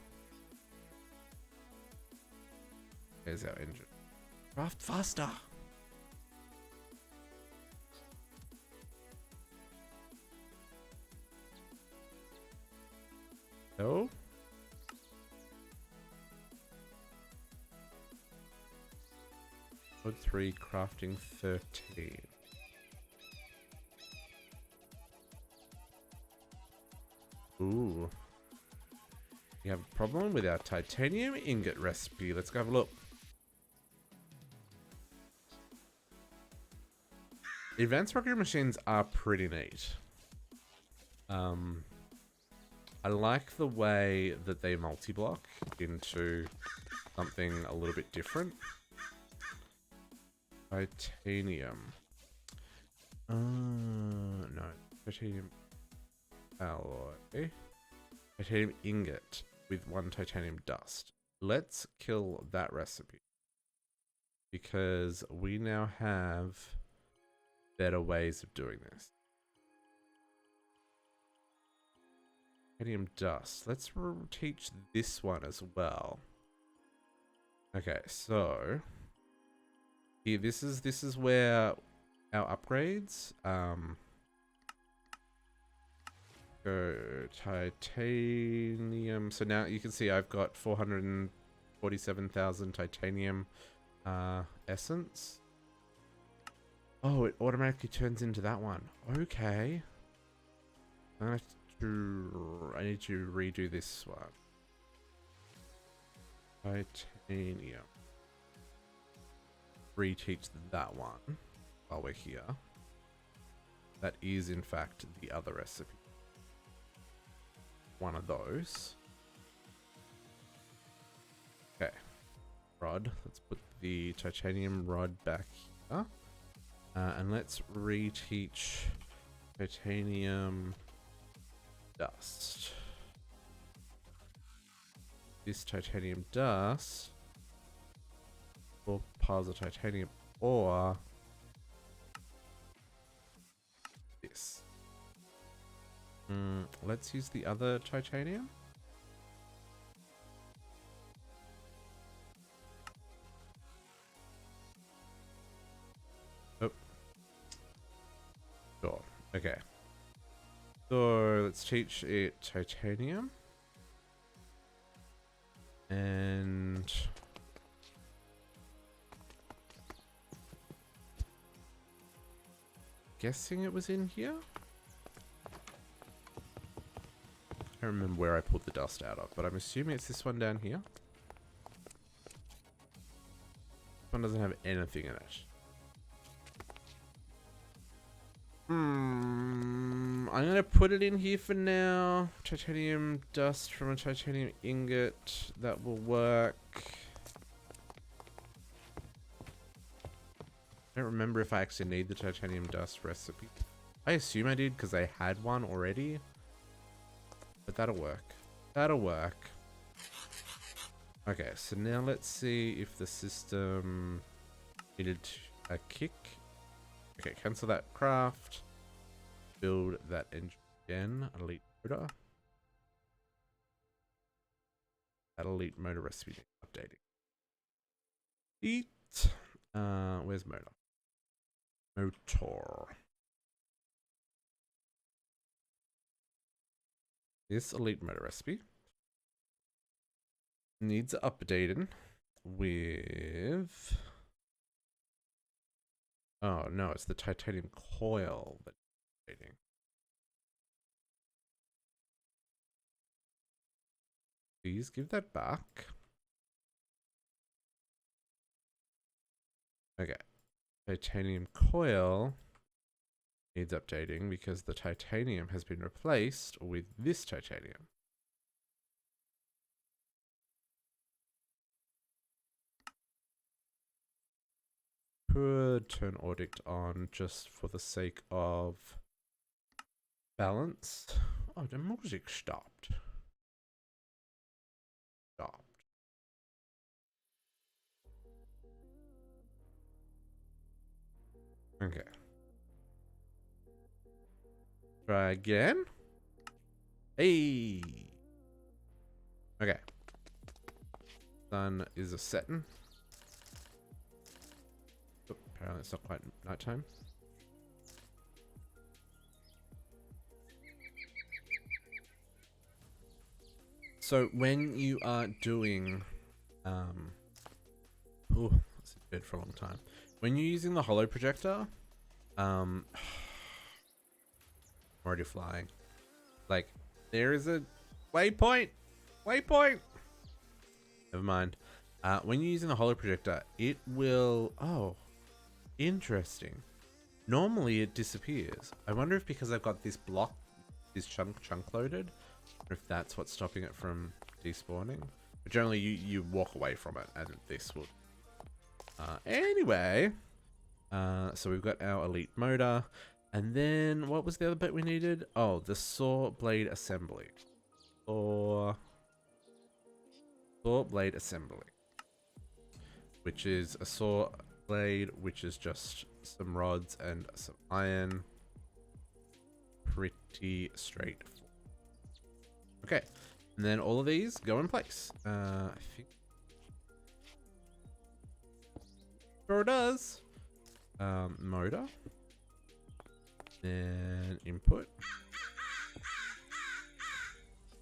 There's our engine. Craft faster. No. Code 3, crafting 13. Ooh. We have a problem with our titanium ingot recipe. Let's go have a look. Advanced rocket machines are pretty neat. I like the way that they multi-block into something a little bit different. Titanium. No. Titanium alloy. Titanium ingot with 1 titanium dust. Let's kill that recipe. Because we now have better ways of doing this. Titanium dust. Let's teach this one as well. Okay, so here, this is where our upgrades go. Titanium. So now you can see I've got 447,000 titanium essence. Oh, it automatically turns into that one. Okay. I need to redo this one. Titanium. Reteach that one while we're here. That is in fact the other recipe. One of those. Okay. Rod. Let's put the titanium rod back here. And let's reteach titanium dust. This titanium dust. 4 piles of titanium ore. This. Let's use the other titanium. Oh. Sure. Okay. So let's teach it titanium. And guessing it was in here. I don't remember where I pulled the dust out of, but I'm assuming it's this one down here. This one doesn't have anything in it. I'm gonna put it in here for now. Titanium dust from a titanium ingot. That will work. I don't remember if I actually need the titanium dust recipe. I assume I did because I had one already. But that'll work. That'll work. Okay, so now let's see if the system needed a kick. Okay, cancel that craft. Build that engine again. Elite motor. That elite motor recipe updating. Eat. Where's motor? Motor. This elite motor recipe needs updating with. Oh no, it's the titanium coil that's updating. Please give that back. Okay. Titanium coil needs updating because the titanium has been replaced with this titanium. Could turn Audict on just for the sake of balance. Oh, the music stopped. Stopped. Okay. Try again. Hey. Okay. Sun is a setting. Oh, apparently it's not quite nighttime. So when you are doing, oh, that's in bed for a long time. When you're using the holo projector, I'm already flying. Like, there is a waypoint. Waypoint. Never mind. When you're using the holo projector, it will. Oh, interesting. Normally it disappears. I wonder if because I've got this block, this chunk loaded, or if that's what's stopping it from despawning. But generally, you walk away from it, and this will. Anyway, so we've got our elite motor. And then what was the other bit we needed? Oh, the saw blade assembly. Saw blade assembly. Which is a saw blade, which is just some rods and some iron. Pretty straightforward. Okay. And then all of these go in place. I think sure it does. Motor. Then input.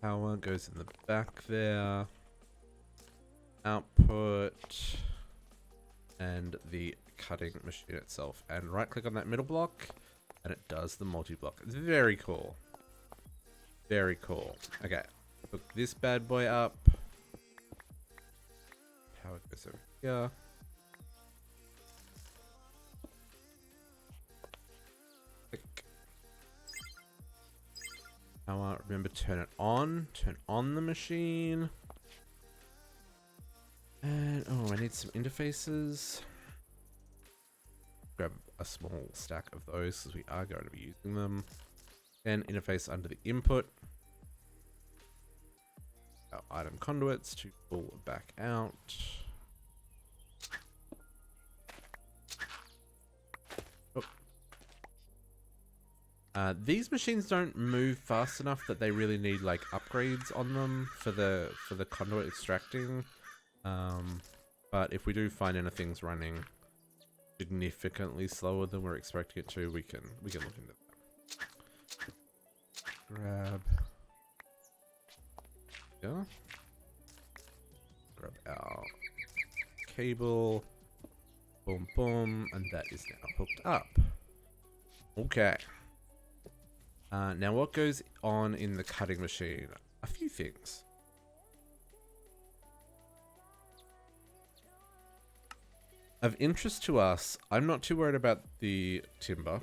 Power goes in the back there. Output. And the cutting machine itself. And right click on that middle block. And it does the multi-block. It's very cool. Very cool. Okay. Hook this bad boy up. Power goes over here. Click. Power, remember, turn it on. Turn on the machine. And, oh, I need some interfaces. Grab a small stack of those because we are going to be using them. And interface under the input. Our item conduits to pull back out. Oh. These machines don't move fast enough that they really need like upgrades on them for the conduit extracting. But if we do find anything's running significantly slower than we're expecting it to, we can look into that. Grab. Yeah. Grab our cable. Boom, boom, and that is now hooked up. Okay. Now what goes on in the cutting machine? A few things. Of interest to us, I'm not too worried about the timber.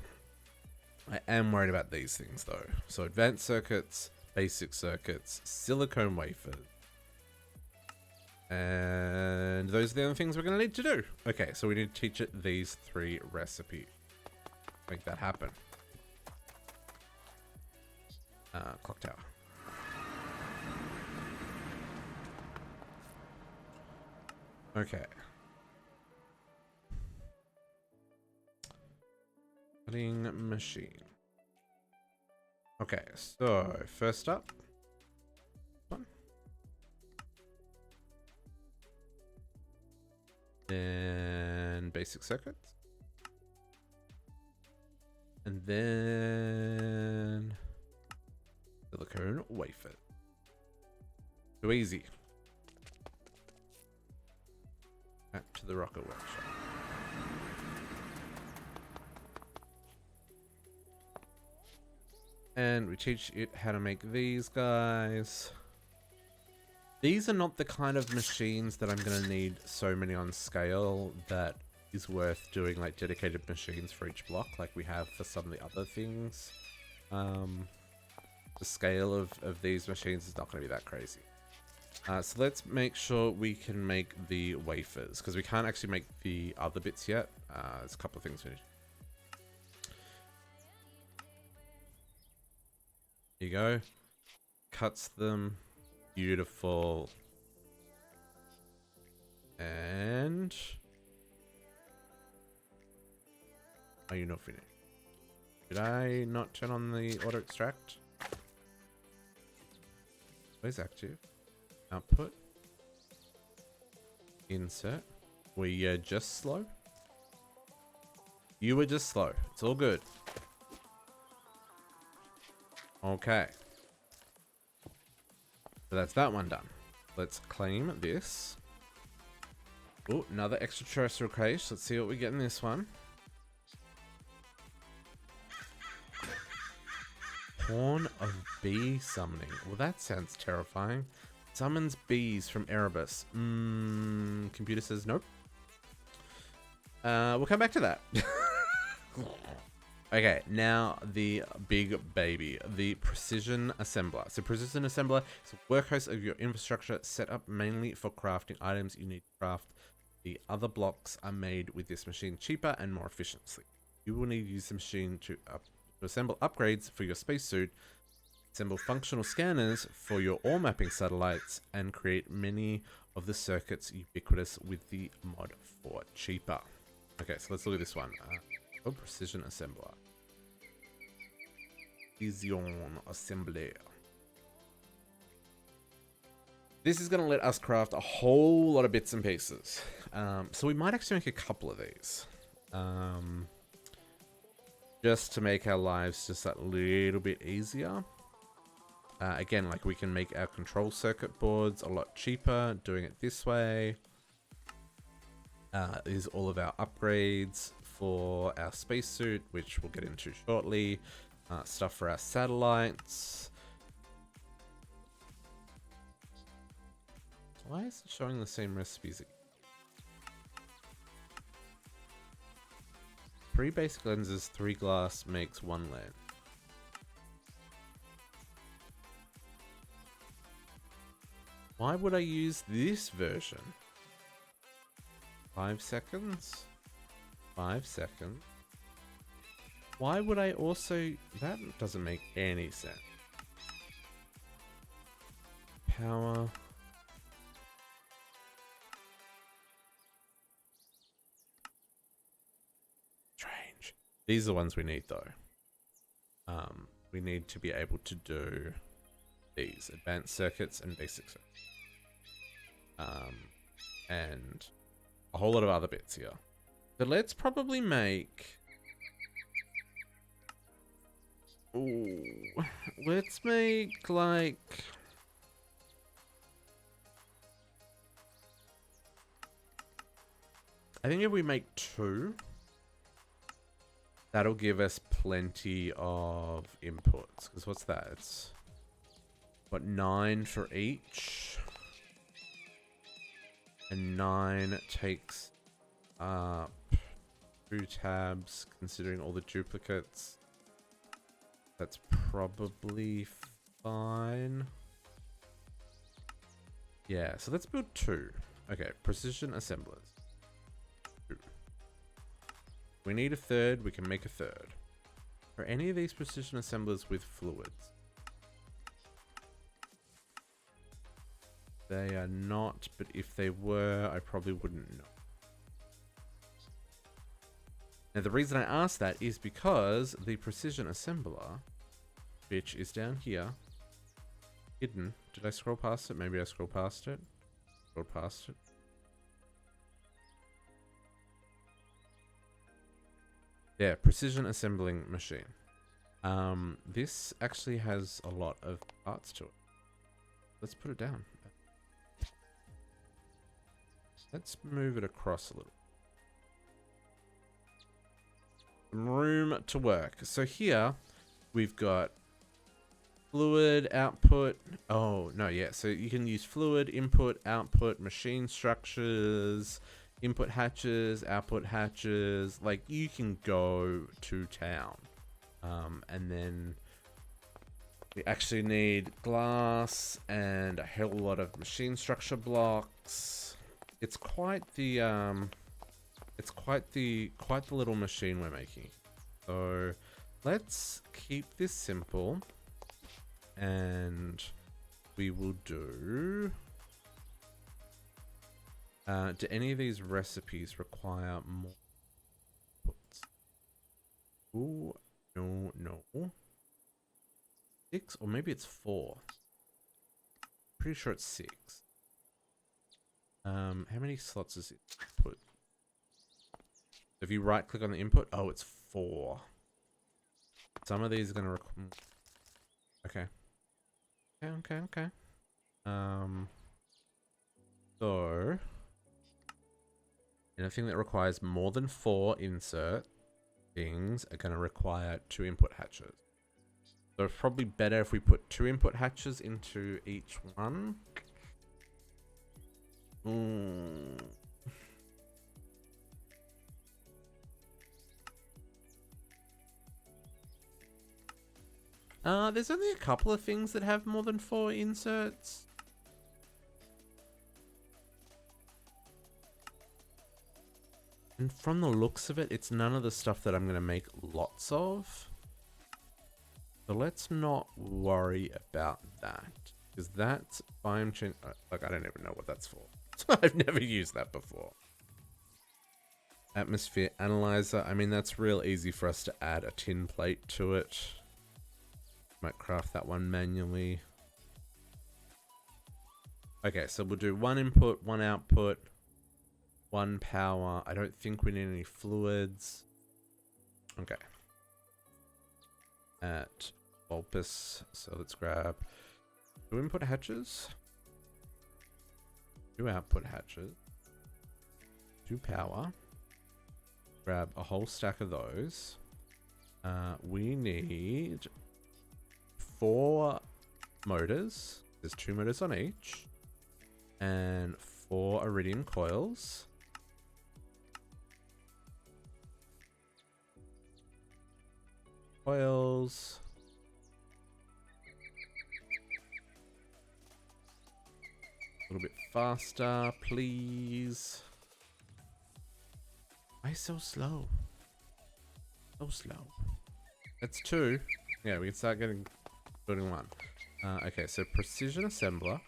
I am worried about these things though. So advanced circuits, basic circuits, silicone wafers. And those are the only things we're going to need to do. Okay, so we need to teach it these 3 recipes. Make that happen. Clock tower. Okay. Cutting machine. Okay, so first up. Then basic circuits. And then silicone wafer. Too easy. Back to the rocket workshop. And we teach it how to make these guys. These are not the kind of machines that I'm going to need so many on scale that is worth doing like dedicated machines for each block like we have for some of the other things. The scale of these machines is not going to be that crazy. So let's make sure we can make the wafers because we can't actually make the other bits yet. There's a couple of things we need. Here you go. Cuts them. Beautiful. And are you not finished? Did I not turn on the auto extract? Where's active? Output. Insert. Were you just slow? You were just slow. It's all good. Okay. So that's that one done. Let's claim this. Oh, another extraterrestrial case. Let's see what we get in this one. Horn of bee summoning. Well, that sounds terrifying. Summons bees from Erebus. Computer says nope. We'll come back to that. Okay, now the big baby, the precision assembler. So precision assembler is a workhorse of your infrastructure set up mainly for crafting items you need to craft. The other blocks are made with this machine cheaper and more efficiently. You will need to use the machine to To assemble upgrades for your spacesuit, assemble functional scanners for your ore mapping satellites, and create many of the circuits ubiquitous with the mod for cheaper. Okay, so let's look at this one. Precision assembler. Precision assembler. This is going to let us craft a whole lot of bits and pieces. So we might actually make a couple of these. Just to make our lives just a little bit easier. Again, like we can make our control circuit boards a lot cheaper doing it this way. Is all of our upgrades for our spacesuit, which we'll get into shortly. Stuff for our satellites. Why is it showing the same recipes again? 3 basic lenses, 3 glass makes 1 lens. Why would I use this version? 5 seconds? 5 seconds? Why would I also... That doesn't make any sense. Power... Strange. These are the ones we need though. We need to be able to do these advanced circuits and basic circuits. And a whole lot of other bits here. But let's probably make... Ooh, let's make like... I think if we make 2, that'll give us plenty of inputs. Because what's that? It's what, 9 for each. And 9 takes up 2 tabs, considering all the duplicates. That's probably fine. Yeah, so let's build 2. Okay, precision assemblers. 2. We need a 3rd, we can make a 3rd. Are any of these precision assemblers with fluids? They are not, but if they were, I probably wouldn't know. Now the reason I asked that is because the precision assembler, which is down here, hidden. Did I scroll past it? Maybe I scrolled past it. Scrolled past it. Yeah, precision assembling machine. This actually has a lot of parts to it. Let's put it down. Let's move it across a little. Some room to work. So here we've got fluid output. Oh, no, yeah. So you can use fluid, input, output, machine structures, input hatches, output hatches. Like you can go to town. And then we actually need glass and a hell of a lot of machine structure blocks. It's quite the little machine we're making. So let's keep this simple, and we will do. Do any of these recipes require more inputs? Ooh, no. 6, or maybe it's 4. Pretty sure it's 6. How many slots is it put? If you right click on the input, oh, it's 4. Some of these are gonna require. Okay. So anything that requires more than 4 insert things are gonna require 2 input hatches. So it's probably better if we put 2 input hatches into each one. There's only a couple of things that have more than 4 inserts. And from the looks of it, it's none of the stuff that I'm going to make lots of. So let's not worry about that. Because that's biome change. Like, I don't even know what that's for. I've never used that before. Atmosphere analyzer. I mean, that's real easy for us to add a tin plate to it. Might craft that one manually. Okay, so we'll do one input, one output, one power. I don't think we need any fluids. Okay. At Vulpus. So let's grab 2 input hatches, 2 output hatches, 2 power. Grab a whole stack of those. We need 4 motors. There's 2 motors on each. And 4 iridium coils. Coils. A little bit faster, please. Why so slow? So slow. That's 2. Yeah, we can start building 1. Okay, so precision assembler.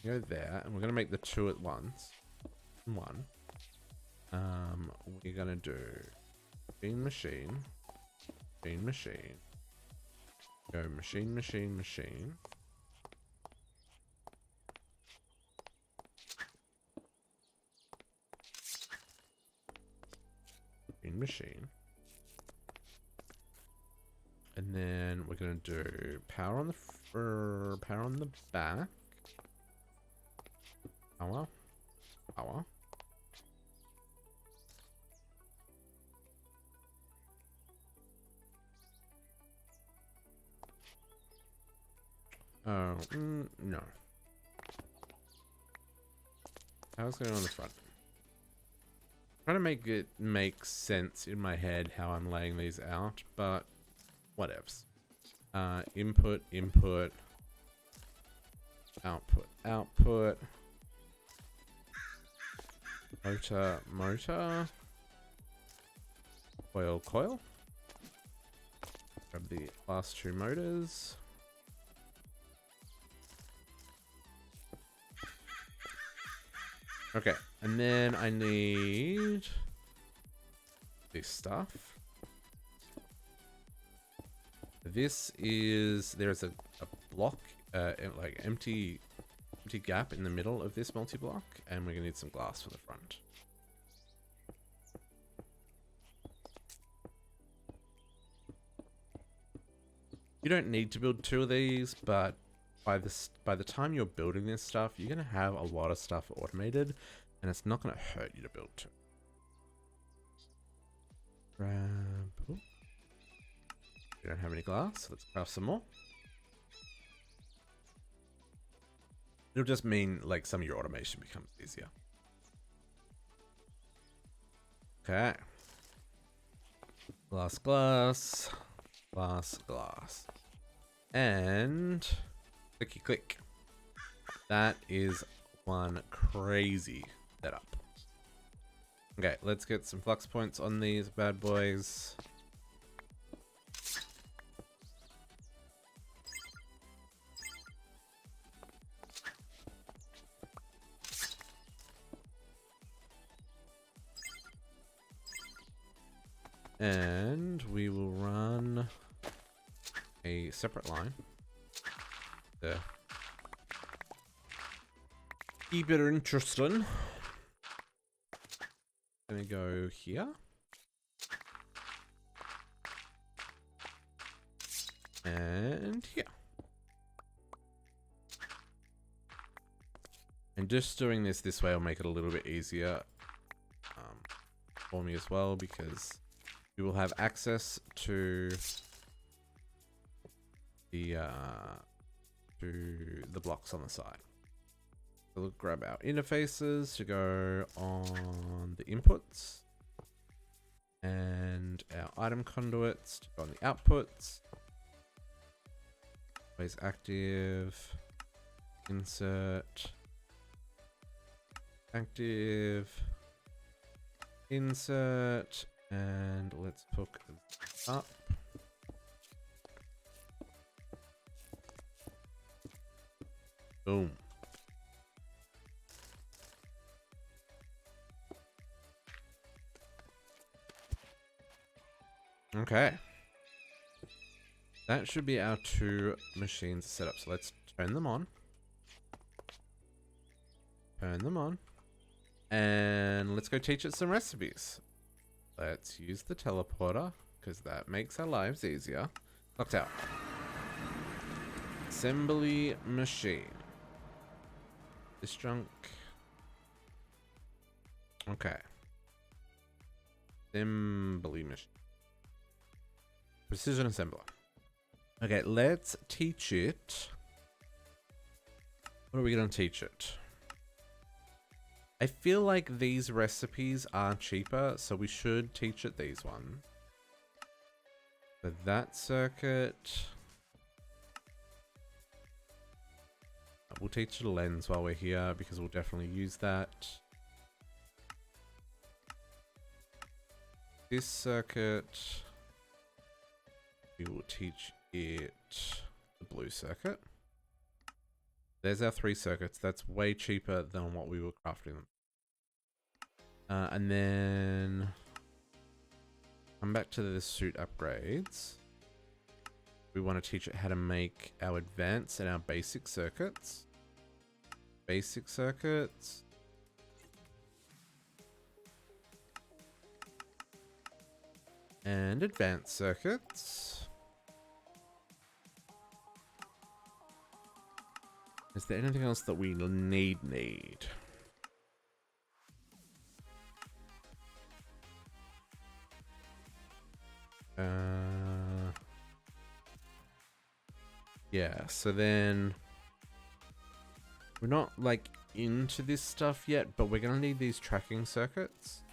Go there, and we're gonna make the 2 at once. 1. We're gonna do machine. Go machine. Machine. And then we're gonna do power on the back. Power. Oh, no. Power's going on the front. Trying to make it make sense in my head how I'm laying these out, but whatevs. Input, output, motor, coil. Grab the last 2 motors. Okay, and then I need this stuff. This is, there's a block, like empty gap in the middle of this multi-block, and we're gonna need some glass for the front. You don't need to build 2 of these, but by the time you're building this stuff, you're gonna have a lot of stuff automated, and it's not gonna hurt you to build 2. Grab. Ooh. We don't have any glass, so let's craft some more. It'll just mean like some of your automation becomes easier. Okay. Glass. And clicky click. That is one crazy setup. Okay, let's get some flux points on these bad boys. And we will run a separate line. There. Keep it interesting. Gonna go here. And here. And just doing this way will make it a little bit easier for me as well, because we will have access to the blocks on the side. So we'll grab our interfaces to go on the inputs, and our item conduits to go on the outputs. Always active, insert, active, insert, and let's hook up. Boom. Okay. That should be our 2 machines set up. So let's turn them on. Turn them on. And let's go teach it some recipes. Let's use the teleporter, because that makes our lives easier. Locked out. Assembly machine. This junk. Okay. Assembly machine. Precision assembler. Okay, let's teach it. What are we going to teach it? I feel like these recipes are cheaper, so we should teach it these ones. So that circuit. We'll teach it a lens while we're here, because we'll definitely use that. This circuit. We will teach it the blue circuit. There's our 3 circuits. That's way cheaper than what we were crafting them. And then come back to the suit upgrades. We want to teach it how to make our advanced and our basic circuits. Basic circuits. And advanced circuits. Is there anything else that we need? Yeah, so then we're not like into this stuff yet, but we're gonna need these tracking circuits.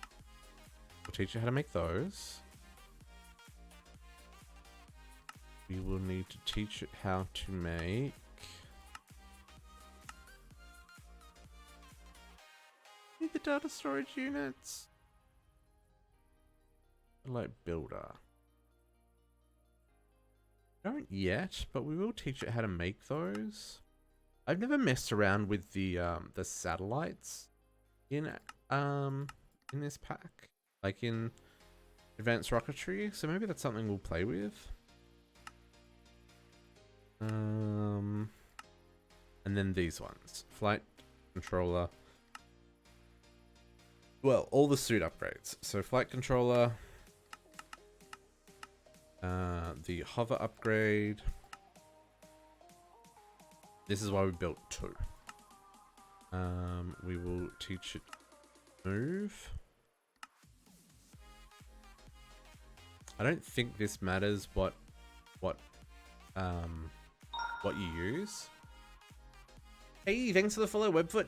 We'll teach you how to make those. We will need to teach it how to make the data storage units. Like builder. Don't yet, but we will teach it how to make those. I've never messed around with the satellites in this pack, like in advanced rocketry. So maybe that's something we'll play with. And then these ones, flight controller. Well, all the suit upgrades. So flight controller. The hover upgrade. This is why we built 2. We will teach it move. I don't think this matters what you use. Hey, thanks for the follow, Webfoot.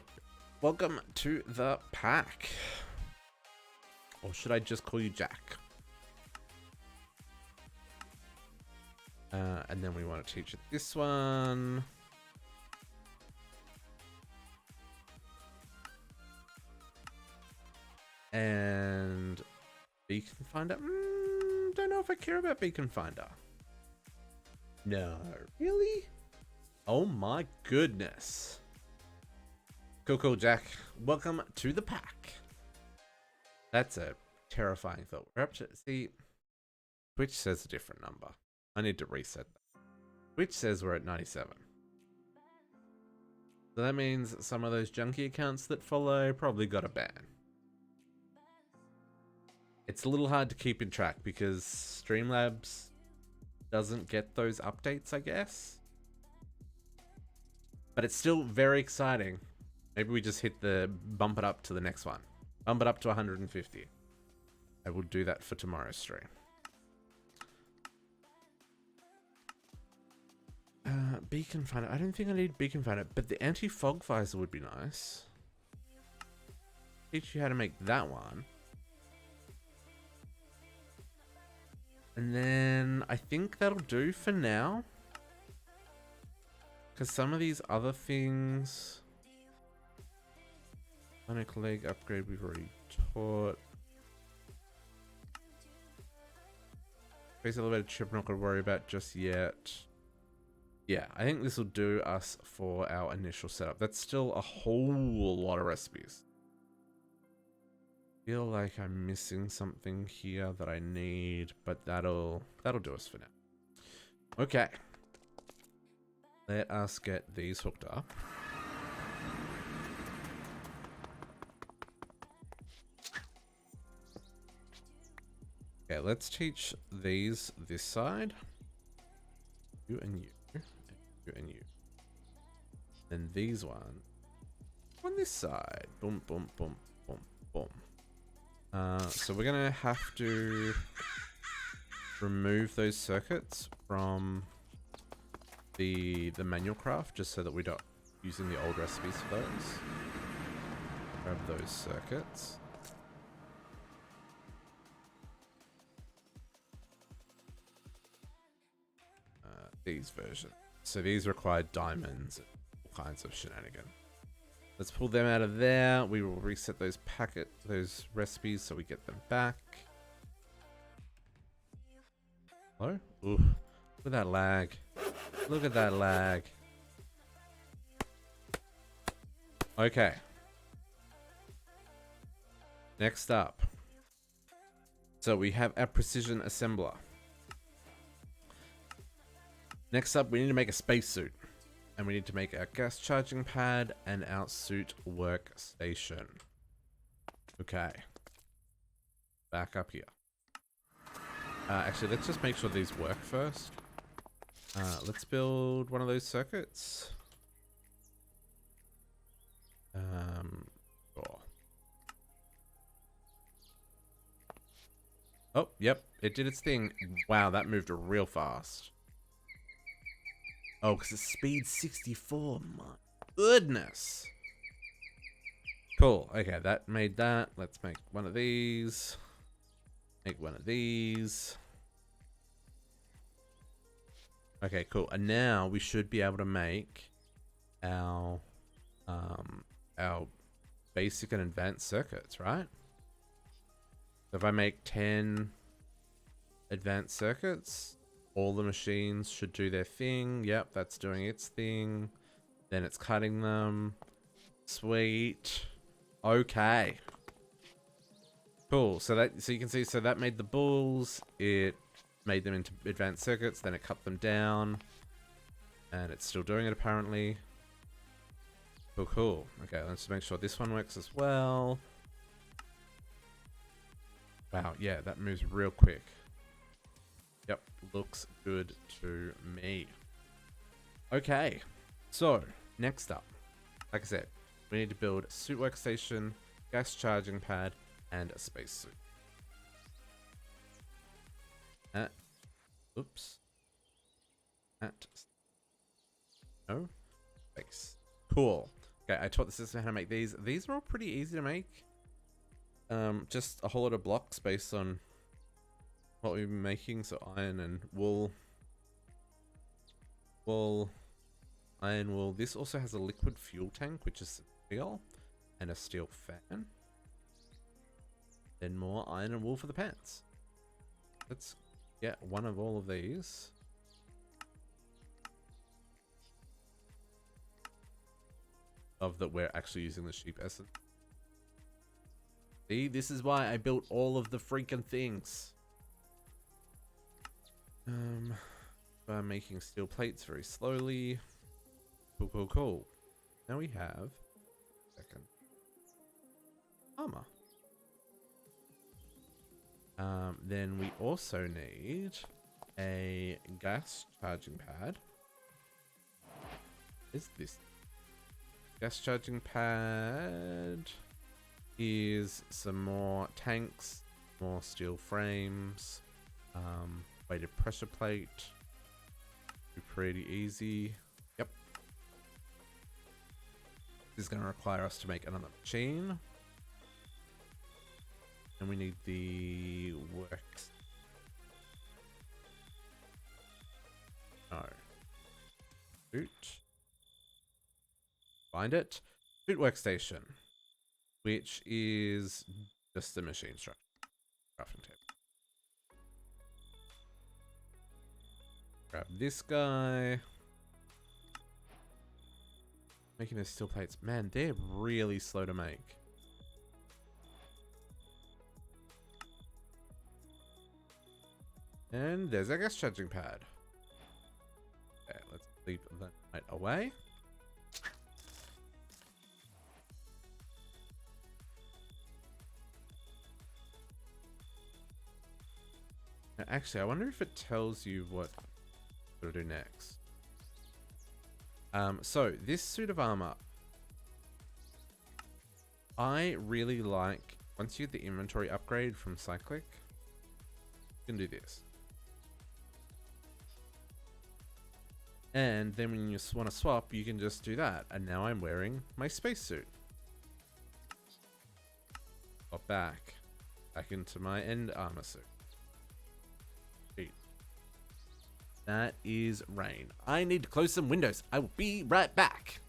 Welcome to the pack. Or should I just call you Jack? And then we want to teach it this one. And Beacon Finder. Don't know if I care about Beacon Finder. No, really? Oh my goodness. Cool, Jack. Welcome to the pack. That's a terrifying thought. We're up to, see, Twitch says a different number. I need to reset that. Twitch says we're at 97. So that means some of those junky accounts that follow probably got a ban. It's a little hard to keep in track because Streamlabs doesn't get those updates, I guess. But it's still very exciting. Maybe we just hit the bump it up to the next one. Bump it up to 150. I will do that for tomorrow's stream. Beacon Finder. I don't think I need Beacon Finder, but the anti-fog visor would be nice. Teach you how to make that one. And then I think that'll do for now. Because some of these other things... Sonic leg upgrade we've already taught. Space elevator chip I'm not going to worry about just yet. Yeah, I think this will do us for our initial setup. That's still a whole lot of recipes. Feel like I'm missing something here that I need, but that'll do us for now. Okay. Let us get these hooked up. Okay, let's teach these this side. You and you. And you and you. Then these one on this side. Boom, boom, boom, boom, boom. So we're gonna have to remove those circuits from the manual craft just so that we're not using the old recipes for those. Grab those circuits. These versions. So these require diamonds and all kinds of shenanigans. Let's pull them out of there. We will reset those those recipes so we get them back. Hello? Ooh, look at that lag. Look at that lag. Okay. Next up. So we have our precision assembler. Next up, we need to make a spacesuit. And we need to make our gas charging pad and our suit workstation. Okay. Back up here. Actually, let's just make sure these work first. Let's build one of those circuits. Oh. Oh, yep, it did its thing. Wow, that moved real fast. Oh, because it's speed 64. My goodness. Cool. Okay, that made that. Let's make one of these. Make one of these. Okay, cool. And now we should be able to make our basic and advanced circuits, right? So if I make 10 advanced circuits, all the machines should do their thing. Yep, that's doing its thing. Then it's cutting them. Sweet. Okay. Cool. So you can see, so that made the balls. It made them into advanced circuits. Then it cut them down. And it's still doing it apparently. Cool, cool. Okay, let's just make sure this one works as well. Wow, yeah, that moves real quick. Yep, looks good to me. Okay, so next up, like I said, we need to build a suit workstation, gas charging pad, and a spacesuit. Oops. No, space. Cool. Okay, I taught the system how to make these. These are all pretty easy to make. Just a whole lot of blocks based on what we've been making. So iron and wool. Iron wool. This also has a liquid fuel tank, which is steel, and a steel fan. Then more iron and wool for the pants. Let's get one of all of these. Of that we're actually using the sheep essence. See, this is why I built all of the freaking things. By making steel plates very slowly. Cool, cool, cool. Now we have second armor. Then we also need a gas charging pad. Is this gas charging pad? Is some more tanks, more steel frames, weighted pressure plate. Be pretty easy. Yep. This is going to require us to make another machine. And we need the works. No. Boot. Find it. Boot workstation. Which is just the machine structure. Crafting table. Grab this guy. Making those steel plates. Man, they're really slow to make. And there's our gas charging pad. Okay, let's leave that right away. Now, actually, I wonder if it tells you what to do next. So this suit of armor, I really like. Once you get the inventory upgrade from Cyclic, you can do this. And then when you want to swap, you can just do that. And now I'm wearing my spacesuit. Swap back into my end armor suit. That is rain. I need to close some windows. I will be right back.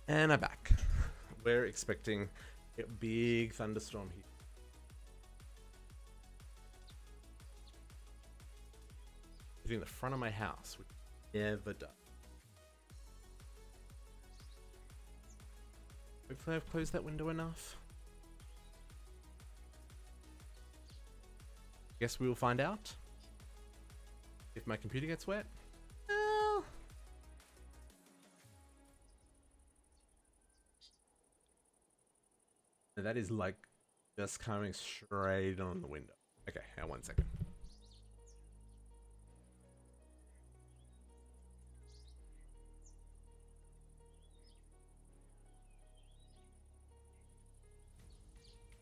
And I'm back. We're expecting a big thunderstorm here. Hitting the front of my house, which never does. Hopefully I've closed that window enough. Guess we will find out. If my computer gets wet. Well, that is like just coming straight on the window. Okay, now 1 second.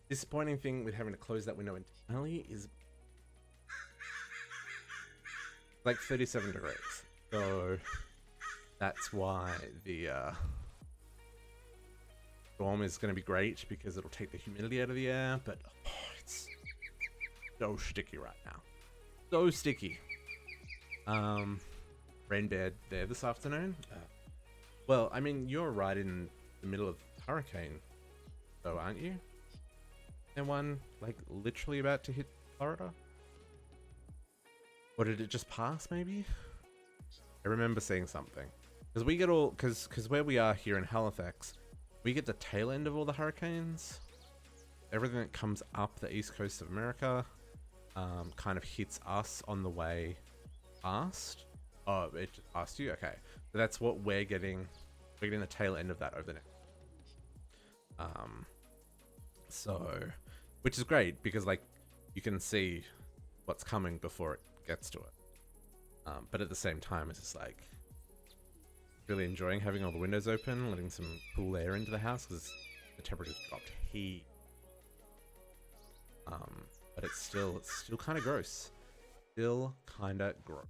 Disappointing thing with having to close that window entirely is like 37 degrees. So that's why the storm is going to be great, because it'll take the humidity out of the air, but it's so sticky right now. So sticky. Rain bed there this afternoon. Well, I mean, you're right in the middle of hurricane, though, aren't you? And one, like, literally about to hit Florida? Or did it just pass, maybe? I remember seeing something. Because we get all... Because where we are here in Halifax, we get the tail end of all the hurricanes. Everything that comes up the east coast of America kind of hits us on the way past. Oh, it just passed you? Okay. So that's what we're getting. We're getting the tail end of that over the next. So, which is great, because like you can see what's coming before it gets to it. But at the same time, it's just like really enjoying having all the windows open, letting some cool air into the house, because the temperature's dropped heat. But it's still kind of gross. Still kind of gross.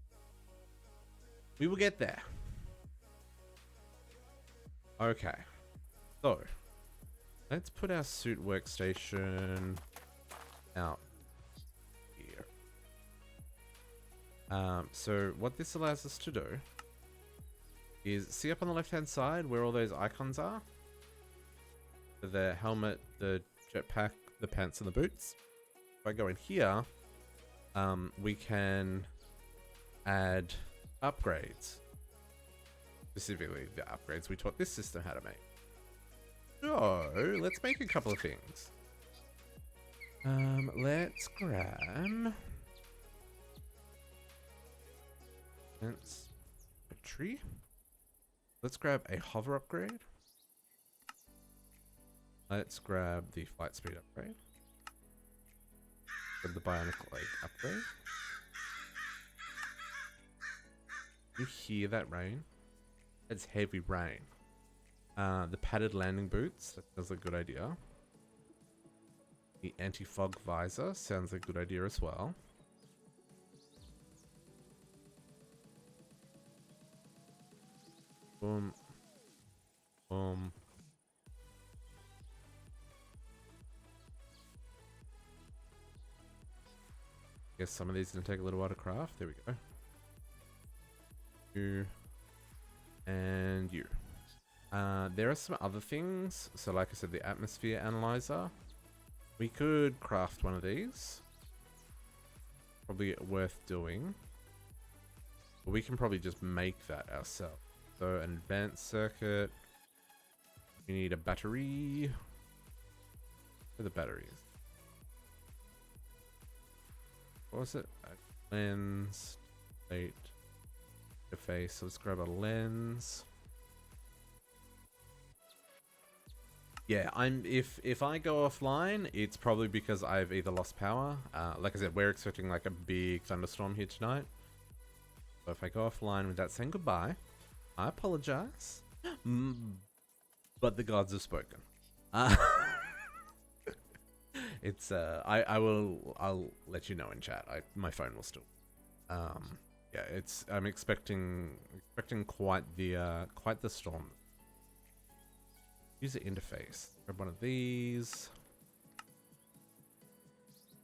We will get there. Okay. So, let's put our suit workstation out here. So what this allows us to do is see up on the left hand side where all those icons are. The helmet, the jetpack, the pants, and the boots. If I go in here, we can add upgrades. Specifically, the upgrades we taught this system how to make. So, let's make a couple of things. Let's grab... Rocketry. Let's grab a hover upgrade. Let's grab the flight speed upgrade. Grab the bionic leg upgrade. You hear that rain? It's heavy rain. The padded landing boots, that was a good idea. The anti-fog visor sounds like a good idea as well. Boom. Boom. Guess some of these are going to take a little while to craft. There we go. You. And you. There are some other things. So like I said, the atmosphere analyzer. We could craft one of these. Probably worth doing. But we can probably just make that ourselves. So an advanced circuit. We need a battery. Where are the batteries? What was it? A lens. Plate. Interface. So let's grab a lens. Yeah, if I go offline, it's probably because I've either lost power. Like I said, we're expecting like a big thunderstorm here tonight. So if I go offline without saying goodbye, I apologize. But the gods have spoken. I'll let you know in chat. My phone will still. Yeah, I'm expecting quite the storm. User interface. Grab one of these.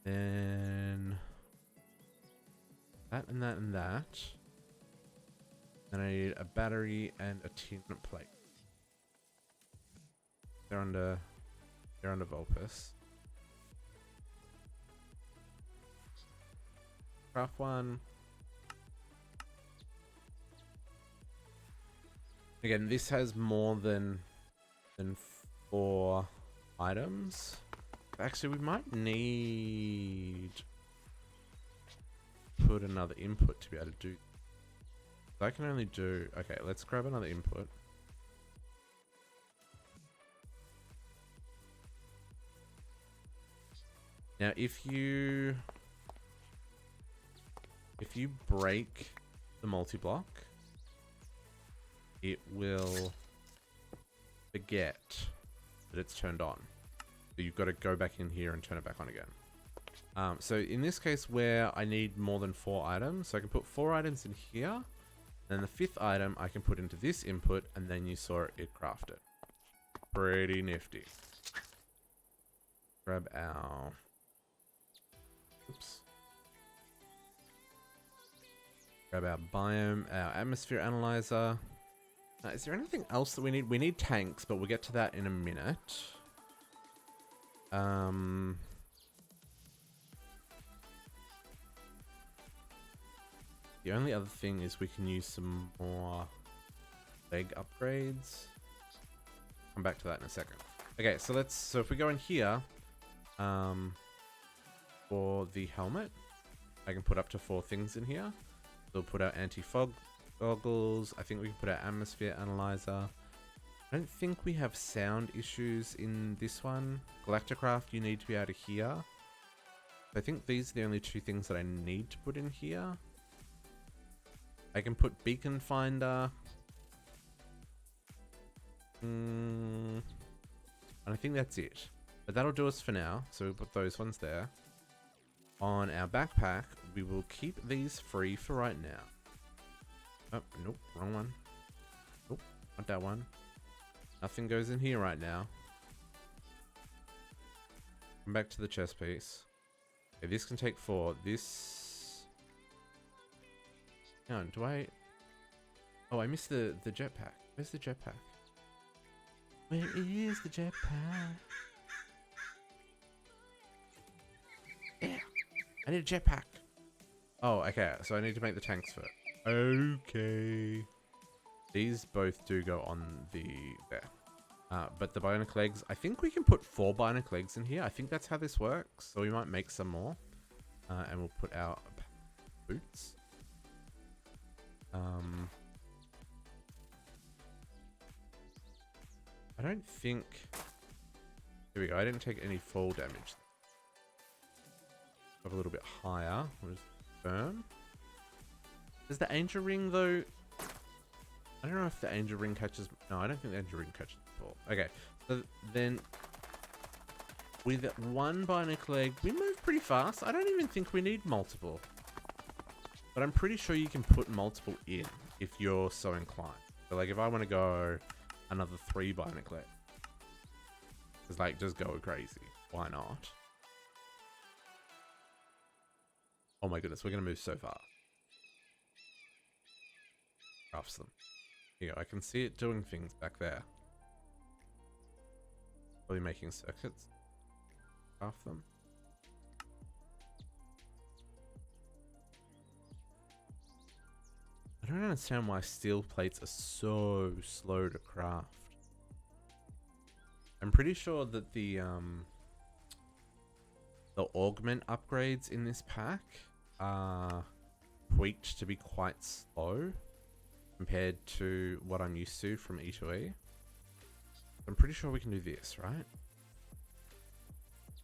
Then that and that and that. Then I need a battery and a tin plate. They're under Volpus. Craft one. Again, this has more than 4 items. Actually, we might need to put another input to be able to do. So I can only do. Okay, let's grab another input. Now, if you break the multi-block, it will forget that it's turned on. So you've got to go back in here and turn it back on again. So in this case where I need more than 4 items, so I can put 4 items in here, and the 5th item I can put into this input, and then you saw it craft it. Pretty nifty. Grab our... Oops. Grab our biome, our atmosphere analyzer. Is there anything else that we need? We need tanks, but we'll get to that in a minute. The only other thing is we can use some more leg upgrades. Come back to that in a second. Okay, so if we go in here, for the helmet, I can put up to 4 things in here. We'll put our anti-fog goggles. I think we can put our atmosphere analyzer. I don't think we have sound issues in this one. Galacticraft, you need to be able to hear. I think these are the only 2 things that I need to put in here. I can put beacon finder. And I think that's it. But that'll do us for now. So we'll put those ones there. On our backpack, we will keep these free for right now. Oh, nope, wrong one. Nope, not that one. Nothing goes in here right now. Come back to the chest piece. Okay, this can take 4. This... Hang on, do I... Oh, I missed the jetpack. Where's the jetpack? Where is the jetpack? Yeah. I need a jetpack. Oh, okay. So I need to make the tanks first. Okay. These both do go on the there. But the bionic legs, I think we can put 4 bionic legs in here. I think that's how this works. So we might make some more. And we'll put our boots. I don't think... Here we go. I didn't take any fall damage. Up a little bit higher. What is firm? Does the angel ring though? I don't know if the angel ring catches. No, I don't think the angel ring catches the ball. Okay, so then With one bionic leg, we move pretty fast. I don't even think we need multiple. But I'm pretty sure you can put multiple in if you're so inclined. So like if I want to go another 3 bionic legs, it's like just go crazy. Why not? Oh my goodness, we're going to move so far. Crafts them. Here you go, I can see it doing things back there. Probably making circuits. Craft them. I don't understand why steel plates are so slow to craft. I'm pretty sure that the augment upgrades in this pack are tweaked to be quite slow compared to what I'm used to from E2E. I'm pretty sure we can do this, right?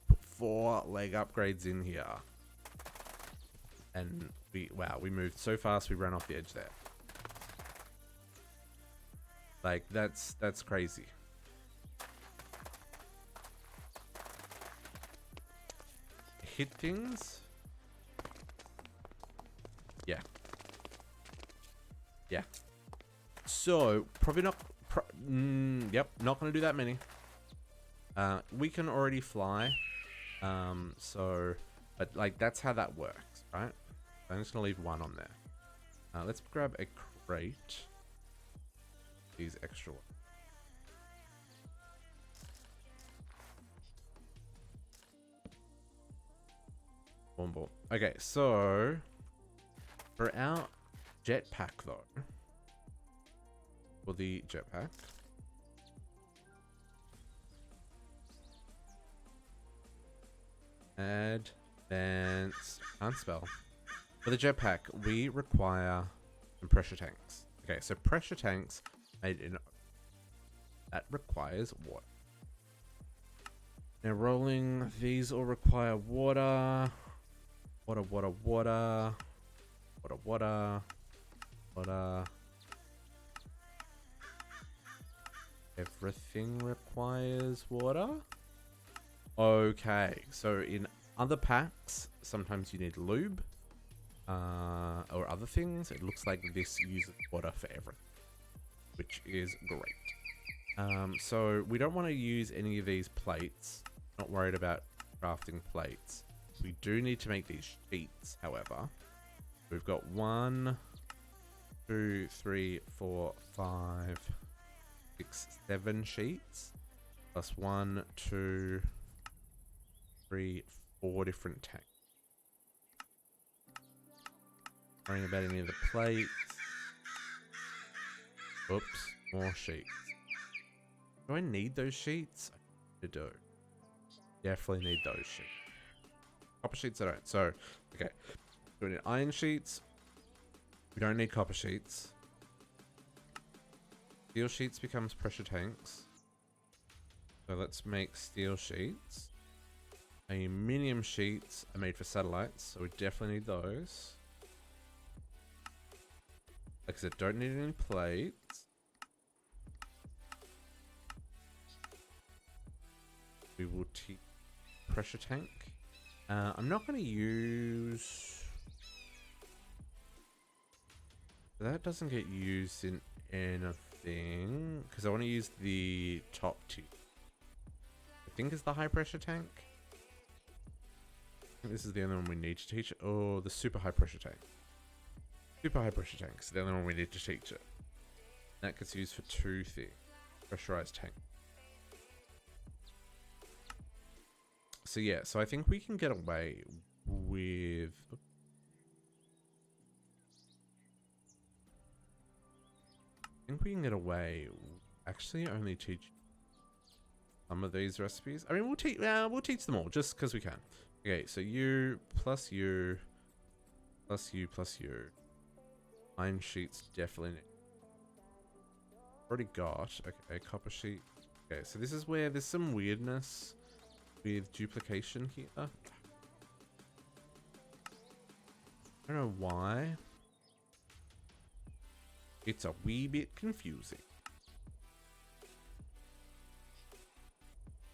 Put 4 leg upgrades in here. And wow, we moved so fast we ran off the edge there. Like, that's crazy. Hit things. Yeah. Yeah. So, probably not... yep, not going to do that many. We can already fly. So... But, like, that's how that works, right? I'm just going to leave 1 on there. Let's grab a crate. These extra ones. Boom. Okay, so... For our jetpack, though. For the jetpack. Advance. Can't spell. For the jetpack, we require some pressure tanks. Okay, so pressure tanks made in... That requires water. Now rolling, these all require water. Water. Everything requires water. Okay, so in other packs, sometimes you need lube or other things. It looks like this uses water for everything, which is great. So we don't want to use any of these plates. Not worried about crafting plates. We do need to make these sheets, however. We've got 1, 2, 3, 4, 5, 6, 7 sheets. Plus 1, 2, 3, 4 different tanks. Worrying about any of the plates. Oops, more sheets. Do I need those sheets? I do. Definitely need those sheets. Copper sheets I don't. So, okay. We need iron sheets. We don't need copper sheets. Steel sheets becomes pressure tanks. So let's make steel sheets. Aluminium sheets are made for satellites, so we definitely need those. Like I said, don't need any plates. We will teach pressure tank. I'm not going to use... That doesn't get used in anything, because I want to use the top 2. I think it's the high pressure tank. I think this is the only one we need to teach. Oh, the super high pressure tank. Super high pressure tank is the only one we need to teach it. That gets used for 2 things. Pressurized tank. So yeah, so I think we can get away with... I think we can get away... Actually, only teach some of these recipes. I mean, we'll teach them all, just because we can. Okay, so you plus you plus you plus you. Iron sheets definitely need. Already got. Okay, copper sheet. Okay, so this is where there's some weirdness with duplication here. I don't know why. It's a wee bit confusing.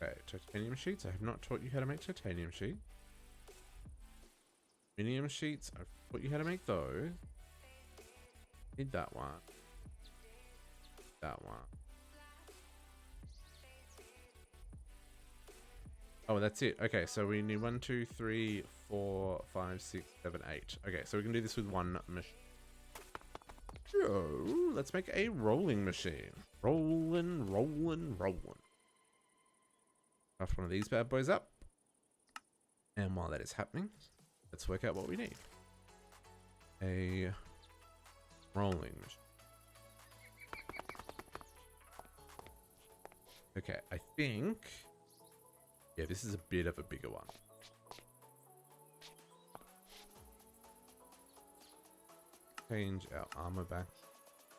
Okay, titanium sheets. I have not taught you how to make titanium sheets. Aluminium sheets. I've taught you how to make those. Need that one. That one. Oh, that's it. Okay, so we need 1, 2, 3, 4, 5, 6, 7, 8. Okay, so we can do this with one machine. So, let's make a rolling machine. Rolling, rolling, rolling. Craft one of these bad boys up. And while that is happening, let's work out what we need. A rolling machine. Okay, I think... yeah, this is a bit of a bigger one. Change our armor back.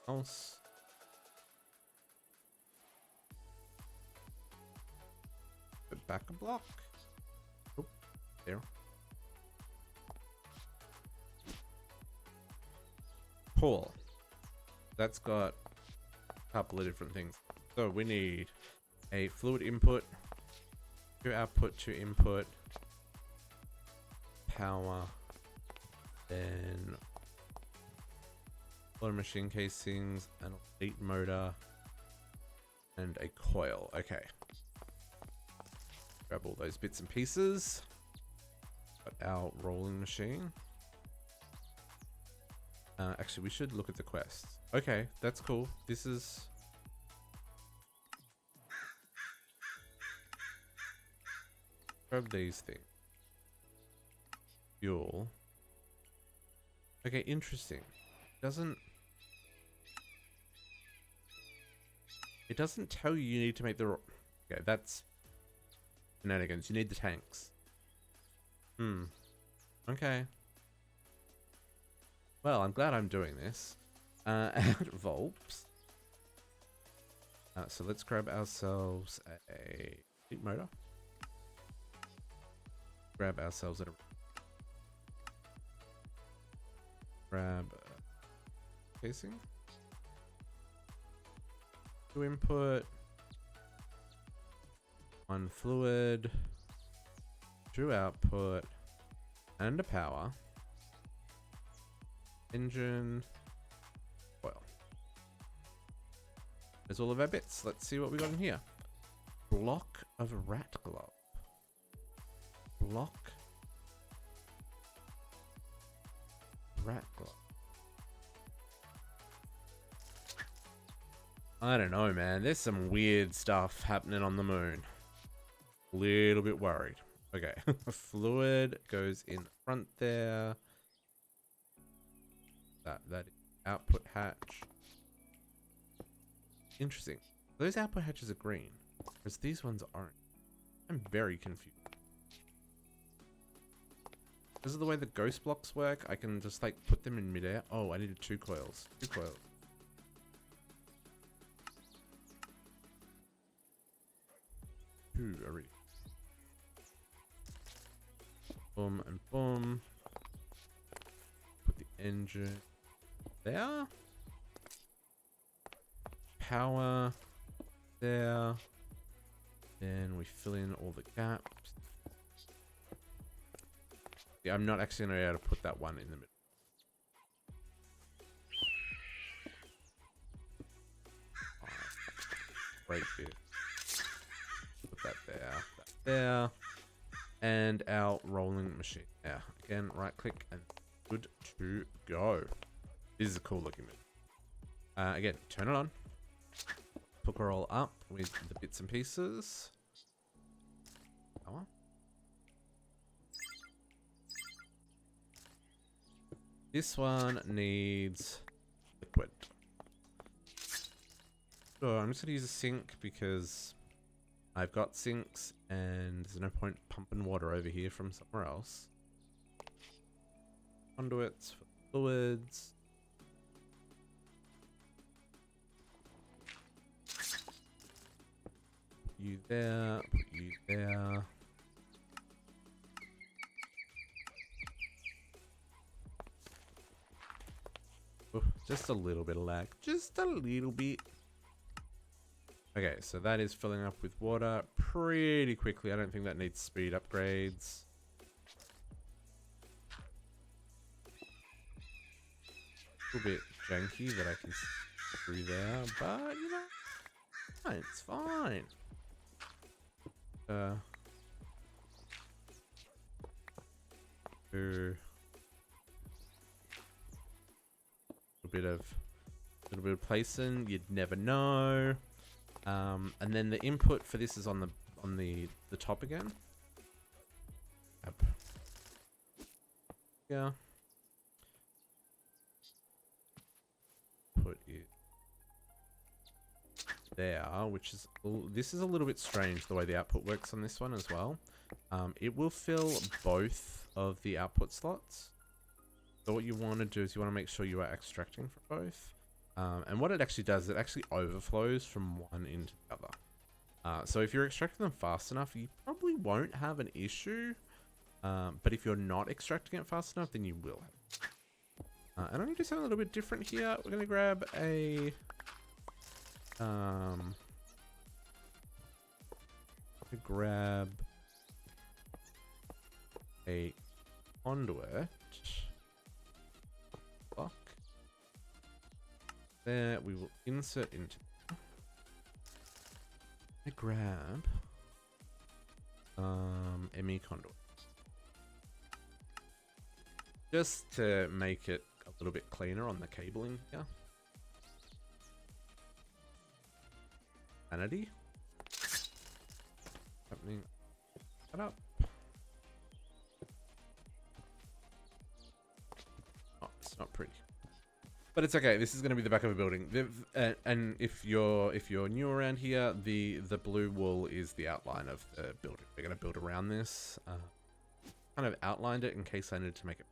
Else. Put back a block. Oh, there. Cool. That's got a couple of different things. So we need a fluid input, to output to input, power, then flow machine casings, an elite motor, and a coil. Okay. Grab all those bits and pieces. Got our rolling machine. Actually, we should look at the quests. Okay, that's cool. This is... grab these things. Fuel. Okay, interesting. It doesn't tell you need to make the... okay, that's shenanigans. You need the tanks. Okay. Well, I'm glad I'm doing this. Add Volps. So let's grab ourselves a heat motor. Grab ourselves a... grab casing. To input. One fluid. To output. And a power. Engine. Oil. There's all of our bits. Let's see what we got in here. Block of rat glove. Block. Rat glove. I don't know, man. There's some weird stuff happening on the moon. Little bit worried. Okay. Fluid goes in front there. That is output hatch. Interesting. Those output hatches are green, whereas these ones aren't. I'm very confused. Because of the way the ghost blocks work, I can just like put them in midair. Oh, I needed 2 coils. 2 coils. Already. Boom and boom. Put the engine there. Power there. Then we fill in all the gaps. Yeah, I'm not actually going to be able to put that one in the middle. Break it. Put that there, and our rolling machine. Yeah, again, right click and good to go. This is a cool looking one. Again, turn it on. Hook her all up with the bits and pieces. Power. This one needs liquid. So I'm just gonna use a sink because I've got sinks and there's no point pumping water over here from somewhere else. Conduits for fluids. Put you there, put you there. Ooh, just a little bit of lag. Just a little bit. Okay, so that is filling up with water pretty quickly. I don't think that needs speed upgrades. A little bit janky that I can see through there, but you know, it's fine. Do a little bit of placing. You'd never know. And then the input for this is on the top again. Yep. Yeah. Put it there, which is this is a little bit strange the way the output works on this one as well. It will fill both of the output slots. So what you want to do is you want to make sure you are extracting from both. And what it actually does, it actually overflows from one into the other. So if you're extracting them fast enough, you probably won't have an issue. But if you're not extracting it fast enough, then you will have. And I'm going to do something a little bit different here. We're going to grab a... conduit block. There, we will insert into. I grab ME conduit just to make it a little bit cleaner on the cabling here. Sanity. Happening. Shut up. Oh, it's not pretty. But it's okay. This is going to be the back of a building. And if you're new around here, the blue wool is the outline of the building. We're going to build around this. Kind of outlined it in case I needed to make it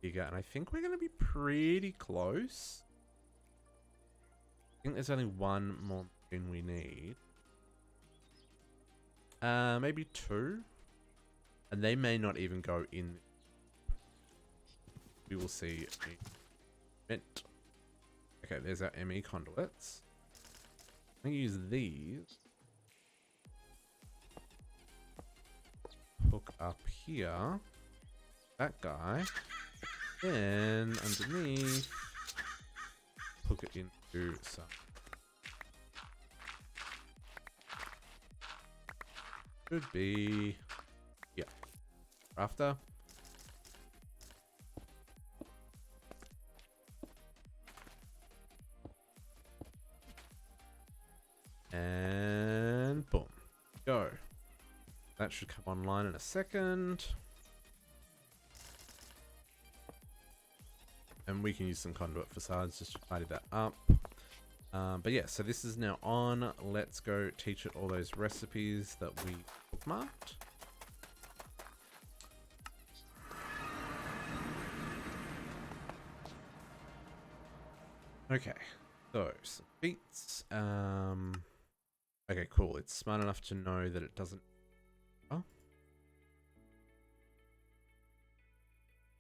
bigger. And I think we're going to be pretty close. I think there's only one more machine we need. Maybe two. And they may not even go in. We will see. Mint. Okay, there's our ME conduits. I'm going to use these. Hook up here. That guy. Then underneath, hook it into some. Should be, yeah, rafter. And boom, go. That should come online in a second. And we can use some conduit facades just to tidy that up. But yeah, so this is now on. Let's go teach it all those recipes that we bookmarked. Okay, so some beats. Okay, cool. It's smart enough to know that it doesn't. Oh,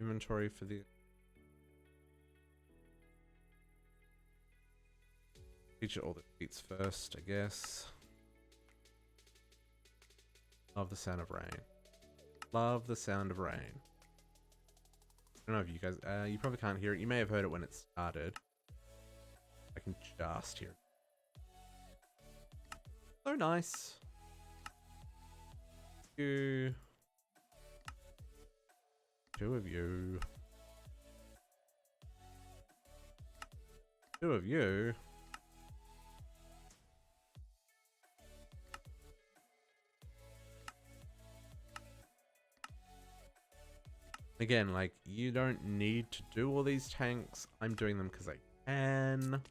inventory for the. Teach it all the beats first, I guess. Love the sound of rain. Love the sound of rain. I don't know if you guys, you probably can't hear it. You may have heard it when it started. I can just hear it. So nice. You. Two of you. Two of you. Again, like, you don't need to do all these tanks. I'm doing them because I can.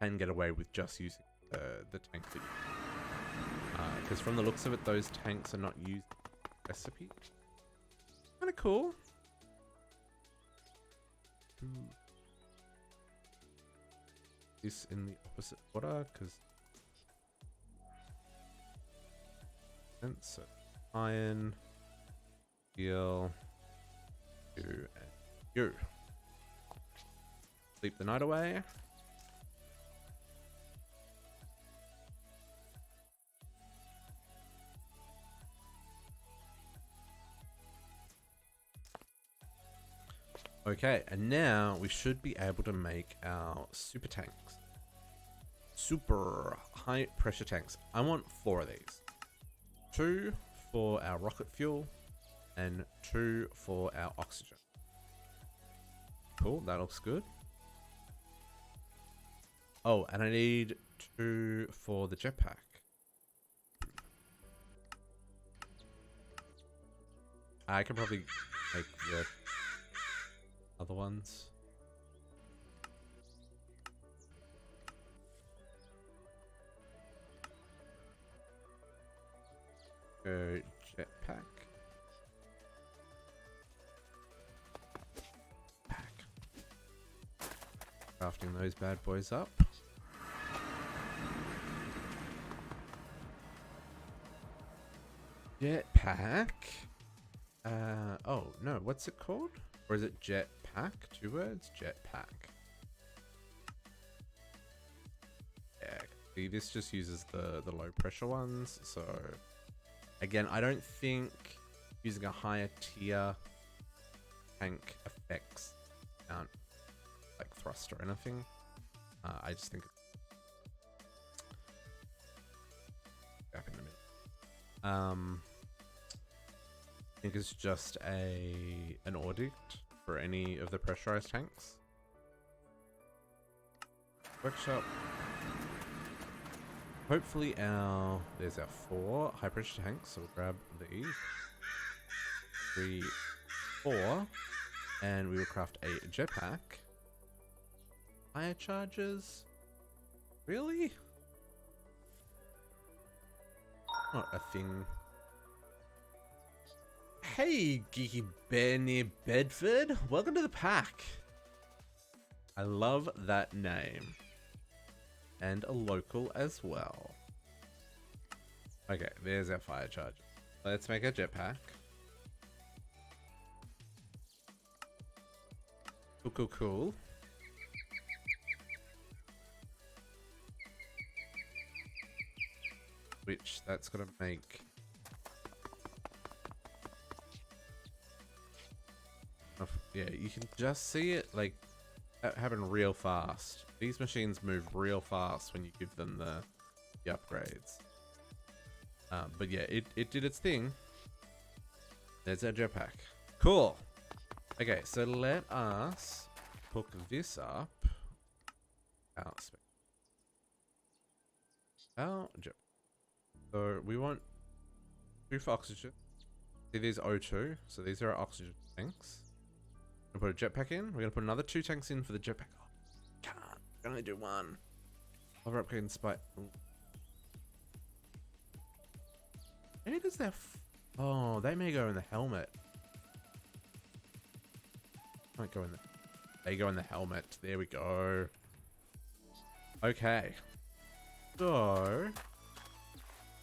Can get away with just using the tank that you... Because from the looks of it, those tanks are not used in the recipe. Kind of cool. This in the opposite order, because... So, iron... Steel, you, and you. Sleep the night away. Okay, and now we should be able to make our super tanks. Super high pressure tanks. I want 4 of these. 2 for our rocket fuel and 2 for our oxygen. Cool, that looks good. Oh, and I need 2 for the jetpack. I can probably make the other ones. Go jetpack. Crafting those bad boys up. Jetpack. Oh no, what's it called? Or is it jetpack? 2 words? Jetpack. Yeah, see, this just uses the low pressure ones. So again, I don't think using a higher tier tank affects count like thrust or anything. I just think gap in the middle. I think it's just an audit for any of the pressurized tanks. Workshop. Hopefully there's our 4 high pressure tanks, so we'll grab these. 3, 4, and we will craft a jetpack. Fire charges? Really? Not a thing. Hey, Geeky Bear near Bedford. Welcome to the pack. I love that name. And a local as well. Okay, there's our fire charge. Let's make a jetpack. Cool, cool, cool. Which that's gonna make yeah, you can just see it like happen real fast. These machines move real fast when you give them the upgrades. But yeah, it did its thing. There's our jetpack. Cool. Okay, so let us hook this up. Our jetpack. So we want 2 for oxygen. See, these O2, so these are our oxygen tanks. We're gonna put a jetpack in. We're gonna put another 2 tanks in for the jetpack. Oh, can't. I can only do 1. Hover upgrade and spike. Maybe does that? Oh, they may go in the helmet. Might go in the. They go in the helmet. There we go. Okay. So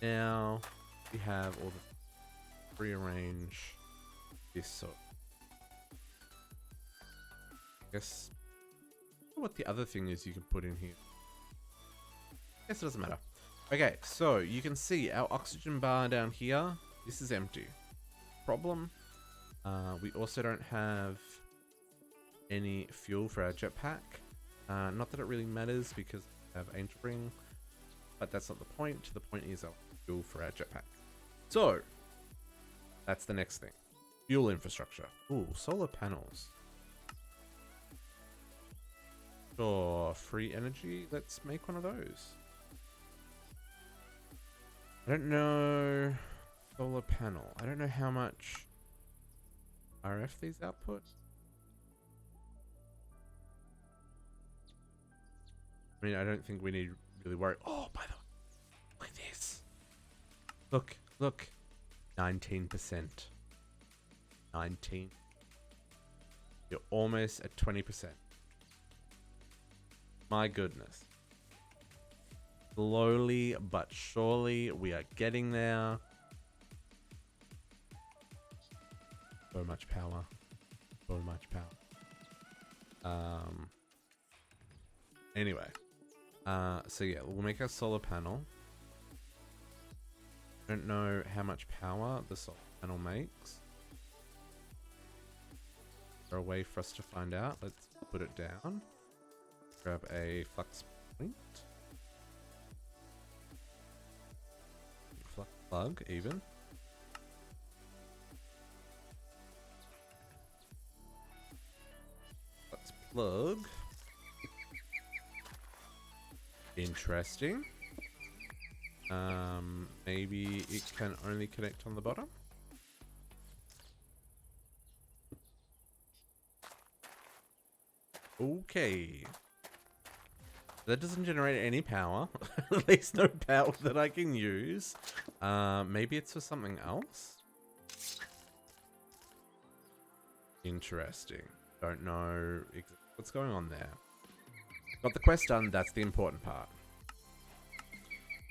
now we have all the rearrange this sort. I guess what the other thing is you can put in here. Guess it doesn't matter. Okay, so you can see our oxygen bar down here. This is empty. Problem. We also don't have any fuel for our jetpack. Not that it really matters because we have Angel Ring, but that's not the point. The point is our fuel for our jetpack. So that's the next thing. Fuel infrastructure. Ooh, solar panels. Sure, free energy. Let's make one of those. I don't know. Solar panel. I don't know how much RF these output. I mean, I don't think we need to really worry. Oh, by the way, look at this. Look, look. 19%. 19. You're almost at 20%. My goodness. Slowly but surely we are getting there. So much power. So much power. Anyway. So yeah, we'll make our solar panel. I don't know how much power the solar panel makes. there a way for us to find out? Let's put it down. Grab a flux point. Flux plug, even. Flux plug. Interesting. Maybe it can only connect on the bottom. Okay. That doesn't generate any power. At least no power that I can use. Maybe it's for something else? Interesting. Don't know what's going on there. Got the quest done, that's the important part.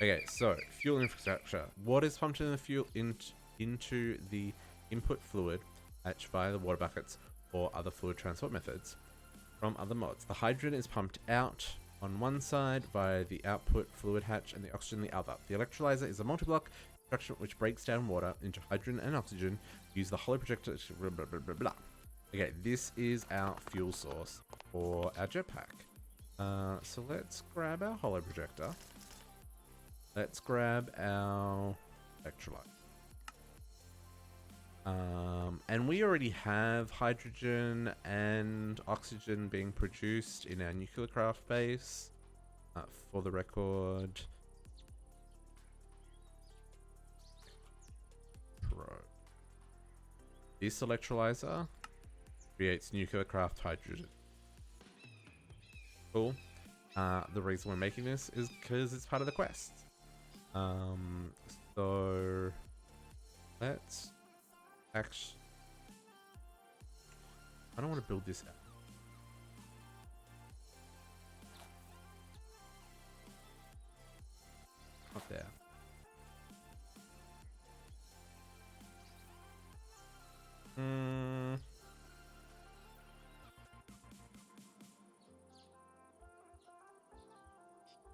Okay, so fuel infrastructure. What is pumped in the fuel into the input fluid hatch via the water buckets or other fluid transport methods from other mods? The hydrogen is pumped out on one side via the output fluid hatch and the oxygen the other. The electrolyzer is a multi-block structure which breaks down water into hydrogen and oxygen. Use the hollow projector to blah, blah, blah, blah, blah. Okay, this is our fuel source for our jetpack. So let's grab our hollow projector. Let's grab our electrolyte. And we already have hydrogen and oxygen being produced in our nuclear craft base. For the record. This electrolyzer creates nuclear craft hydrogen. Cool. The reason we're making this is because it's part of the quest. So let's actually, I don't want to build this out. Up there.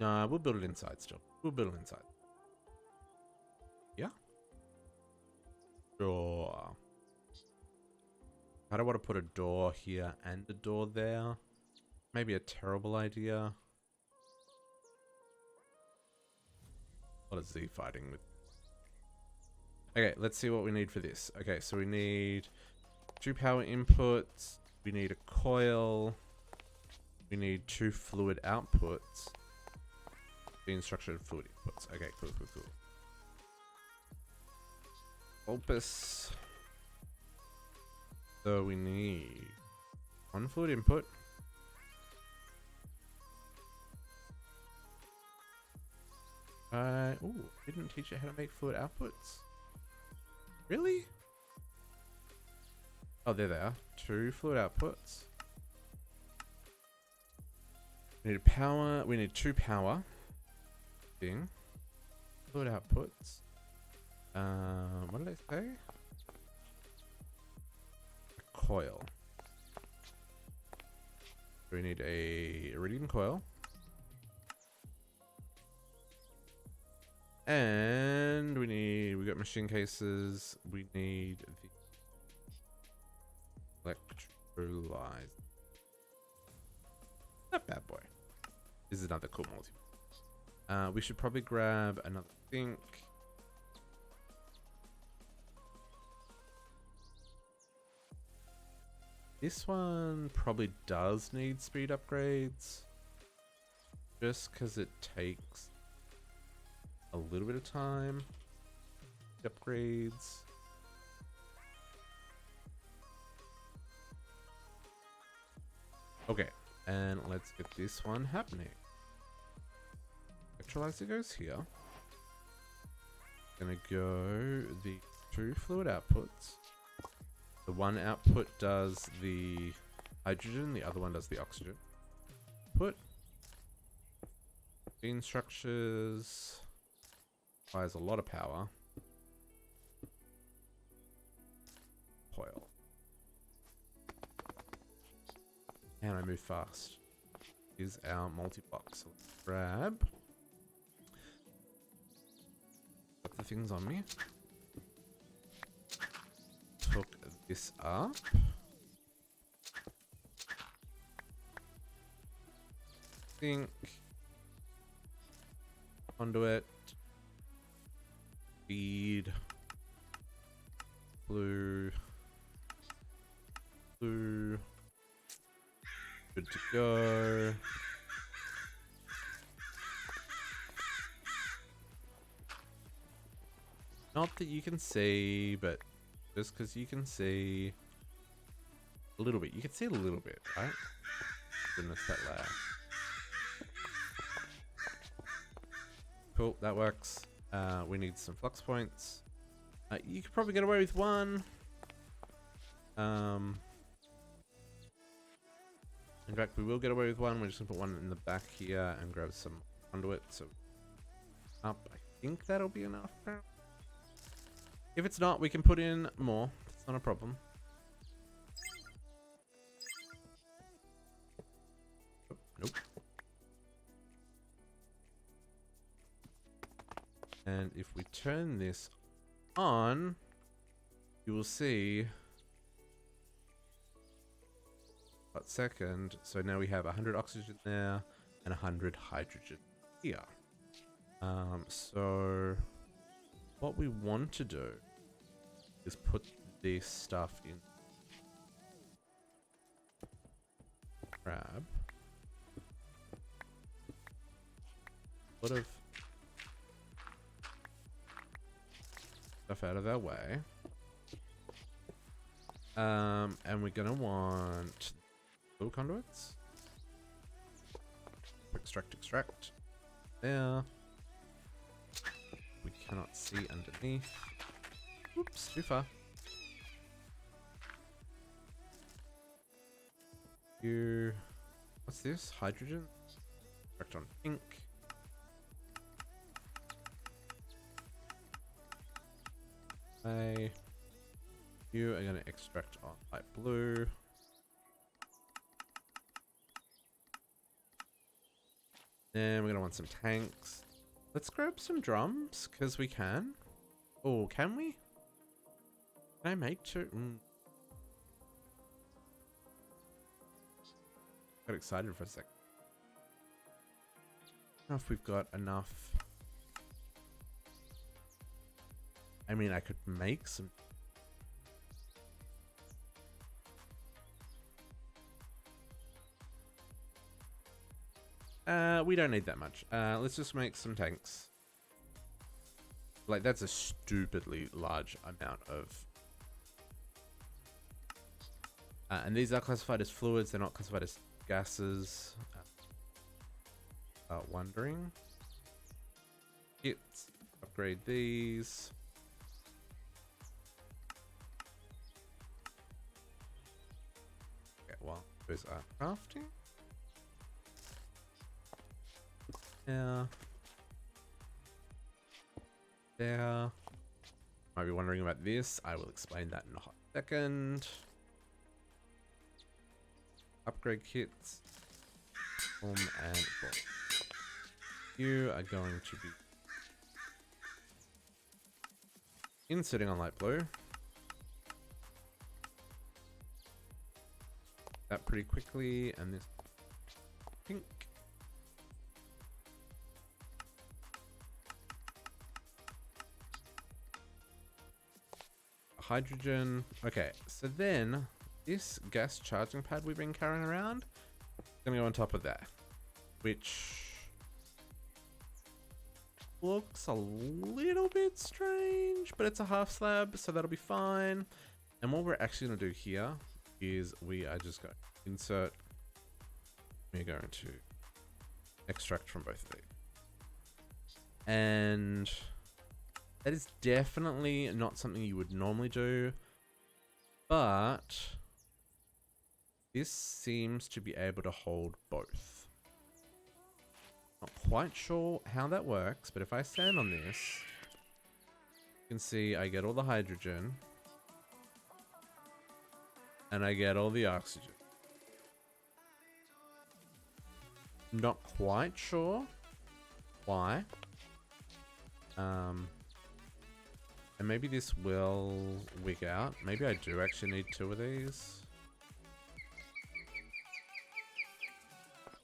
Nah, we'll build it inside still. We'll build it inside. Yeah. Sure. I don't want to put a door here and a door there. Maybe a terrible idea. What is Z fighting with? Okay, let's see what we need for this. Okay, so we need 2 power inputs. We need a coil. We need 2 fluid outputs. Being structured fluid inputs. Okay, cool. Opus. So we need 1 fluid input. Ooh, didn't teach you how to make fluid outputs. Really? Oh, there they are. 2 fluid outputs. We need power. We need 2 power. Thing. Fluid outputs. What did I say? A coil. We need a iridium coil. And we got machine cases. We need the electrolyzer. That bad boy. This is another cool multi. We should probably grab another sink. This one probably does need speed upgrades. Just because it takes a little bit of time. Upgrades. Okay, and let's get this one happening. Electrolyzer goes here. Gonna go the 2 fluid outputs. The one output does the hydrogen, the other one does the oxygen. Put beam structures requires a lot of power. Coil. And I move fast. Is our multi-block. So let's grab. Put the things on me. Hook this up. Sink. Conduit. Feed. Blue. Blue. Good to go. Not that you can see, but just because you can see a little bit. You can see a little bit, right? Goodness, that layer. Cool, that works. We need some flux points. You could probably get away with one. In fact, we will get away with one. We're just gonna put one in the back here and grab some conduit. So up, I think that'll be enough. If it's not, we can put in more. It's not a problem. Nope. And if we turn this on, you will see. But second, so now we have 100 oxygen there and 100 hydrogen here. So what we want to do is put this stuff in. Grab a lot of stuff out of our way. And we're gonna want blue conduits. Extract, extract. There. We cannot see underneath. Oops, too far. You. What's this? Hydrogen? Extract on pink. You are going to extract on light blue. Then we're going to want some tanks. Let's grab some drums, because we can. Oh, can we? Can I make two? Got excited for a sec. I don't know if we've got enough. I mean, I could make some. We don't need that much. Let's just make some tanks. Like, that's a stupidly large amount of... and these are classified as fluids. They're not classified as gases. Wondering. Kits. Upgrade these. Okay, well, those are crafting. Yeah. There. Might be wondering about this. I will explain that in a hot second. Upgrade kits. And boom. You are going to be inserting on light blue. That pretty quickly, and this pink. Hydrogen. Okay, so then this gas charging pad we've been carrying around is gonna go on top of that, which looks a little bit strange, but it's a half slab, so that'll be fine. And what we're actually gonna do here is we are just going to insert. We're going to extract from both of these, and that is definitely not something you would normally do, but this seems to be able to hold both. Not quite sure how that works, but if I stand on this, you can see I get all the hydrogen and I get all the oxygen. Not quite sure why. And maybe this will wig out. Maybe I do actually need two of these.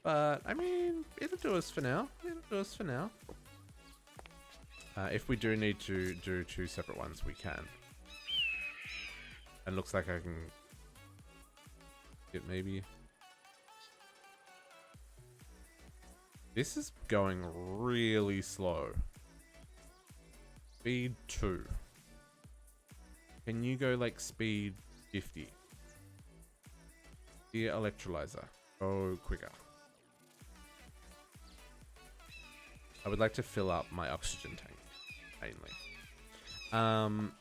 But, I mean, it'll do us for now. It'll do us for now. If we do need to do 2 separate ones, we can. And looks like I can get maybe. This is going really slow. Speed 2. Can you go like speed 50? Dear electrolyzer, go quicker. I would like to fill up my oxygen tank, mainly.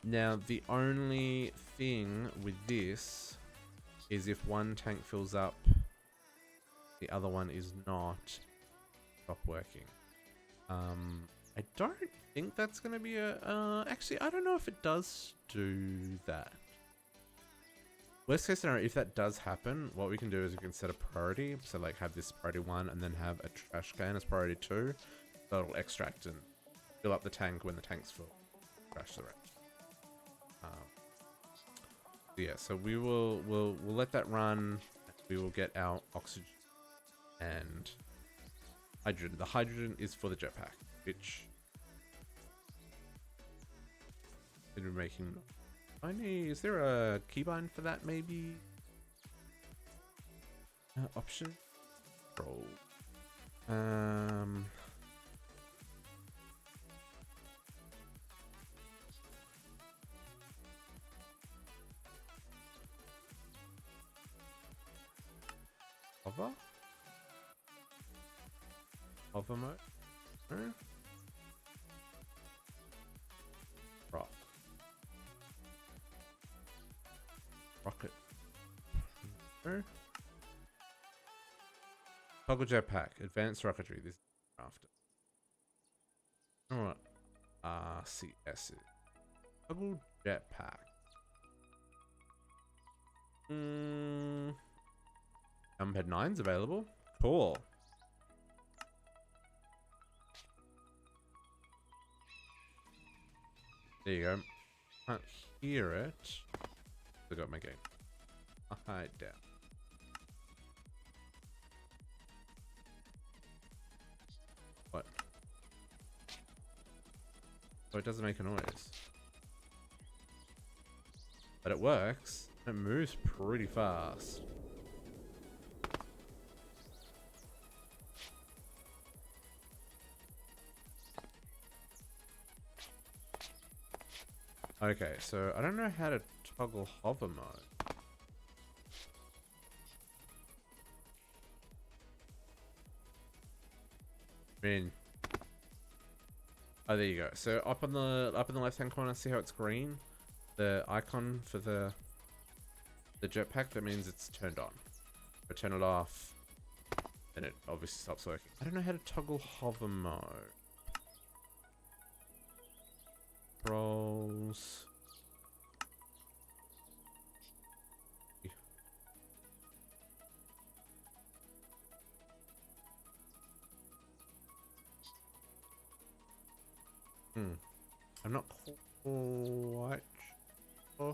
Now, the only thing with this is if one tank fills up, the other one is not, stop working. I don't think that's going to be a... actually, I don't know if it does do that. Worst case scenario, if that does happen, what we can do is we can set a priority. So, like, have this priority 1 and then have a trash can as priority 2. So it'll extract and fill up the tank when the tank's full. Trash the rest. Yeah, so we'll let that run. We will get our oxygen and hydrogen. The hydrogen is for the jetpack, which we're making. Is there a keybind for that? Maybe option control. Hover mode. No. Rock. Rocket. No. Toggle jetpack. Advanced rocketry. This is after. Alright. RCS. Toggle jetpack. Numpad 9's available. Cool. There you go. Can't hear it. Forgot my game. I'll hide down. What? Oh, it doesn't make a noise. But it works. It moves pretty fast. Okay, so I don't know how to toggle hover mode. I mean, oh, there you go. So up in the left hand corner, see how it's green? The icon for the jetpack, that means it's turned on. If I turn it off, then it obviously stops working. I don't know how to toggle hover mode. Controls. I'm not quite sure.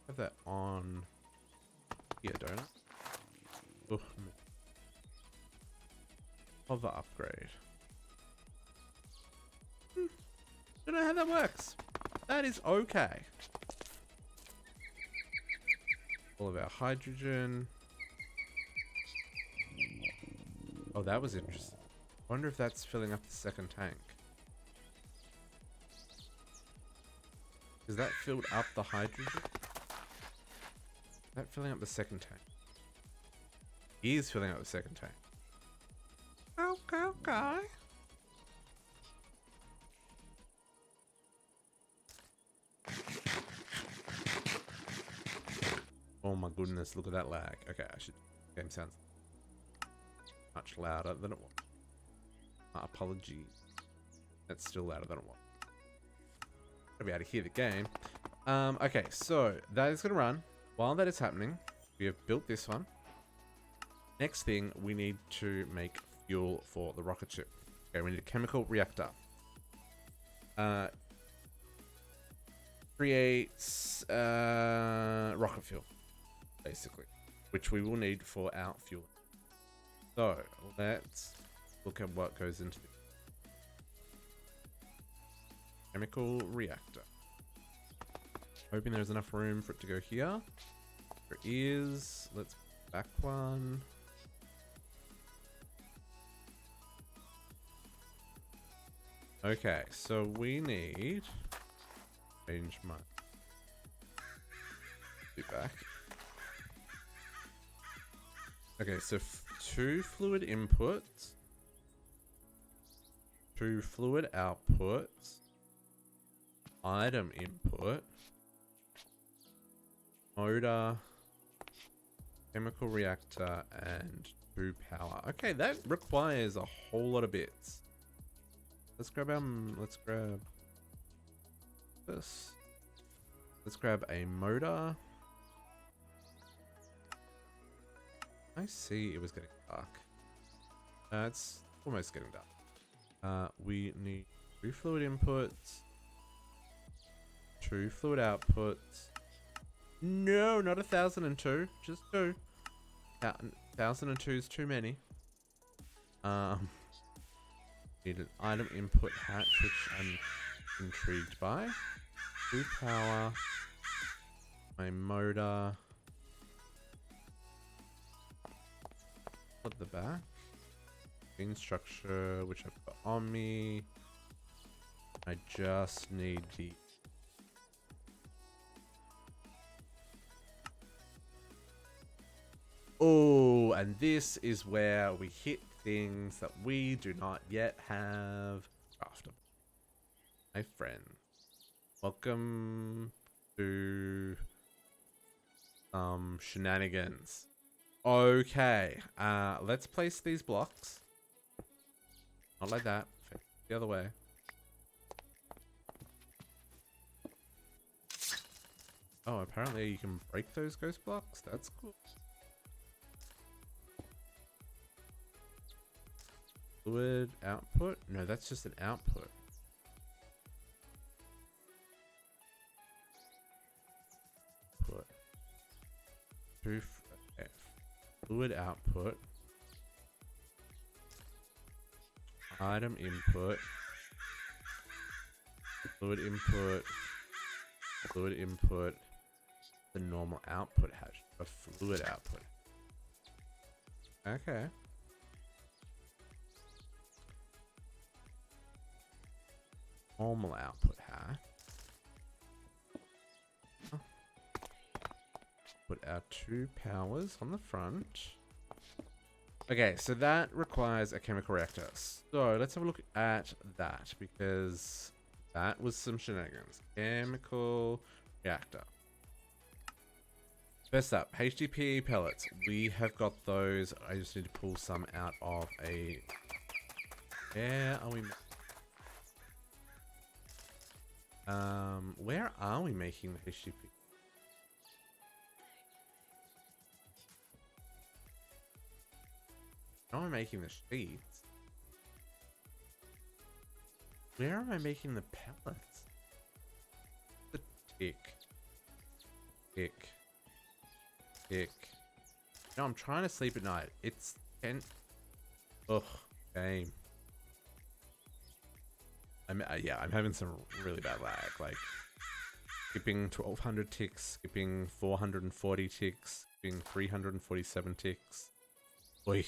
Have that on here, don't I? Oh, hover upgrade. Don't know how that works. That is okay. All of our hydrogen. Oh, that was interesting. Wonder if that's filling up the second tank. Is that filled up the hydrogen? Is that filling up the second tank? He is filling up the second tank. Okay. Oh my goodness, look at that lag. Okay, game sounds much louder than it was. Apologies. That's still louder than it was. Gotta be able to hear the game. Okay, so that is gonna run. While that is happening, we have built this one. Next thing, we need to make fuel for the rocket ship. Okay, we need a chemical reactor. Creates rocket fuel, basically. which we will need for our fuel. So let's look at what goes into the chemical reactor. Hoping there's enough room for it to go here. There is. Let's back one. Okay, so we need change my back. Okay, so 2 fluid inputs, 2 fluid outputs, item input, motor, chemical reactor, and 2 power. Okay, that requires a whole lot of bits. Let's grab this. Let's grab a motor. I see it was getting dark. It's almost getting dark. We need 2 fluid inputs, 2 fluid outputs. No, not 1,002, just 2. 1,002 is too many. Need an item input hatch, which I'm intrigued by. 2 power. My motor. At the back. Main structure, which I've got on me. I just need the... Oh, and this is where we hit things that we do not yet have crafted. My friend, welcome to shenanigans. Okay, let's place these blocks. Not like that. The other way. Oh, apparently you can break those ghost blocks. That's cool. Fluid output? No, that's just an output. Put. Fluid output. Item input. Fluid input. Fluid input. The normal output hatch. A fluid output. Okay. Normal output hatch. Put our 2 powers on the front. Okay, so that requires a chemical reactor. So let's have a look at that, because that was some shenanigans. Chemical reactor. First up, HDPE pellets. We have got those. I just need to pull some out of a... Where are we making the HDPE? How am I making the sheets? Where am I making the pellets? The tick. Tick. Tick. No, I'm trying to sleep at night. It's 10. Ugh, game. Yeah, I'm having some really bad lag. Like, skipping 1,200 ticks, skipping 440 ticks, skipping 347 ticks. Oi.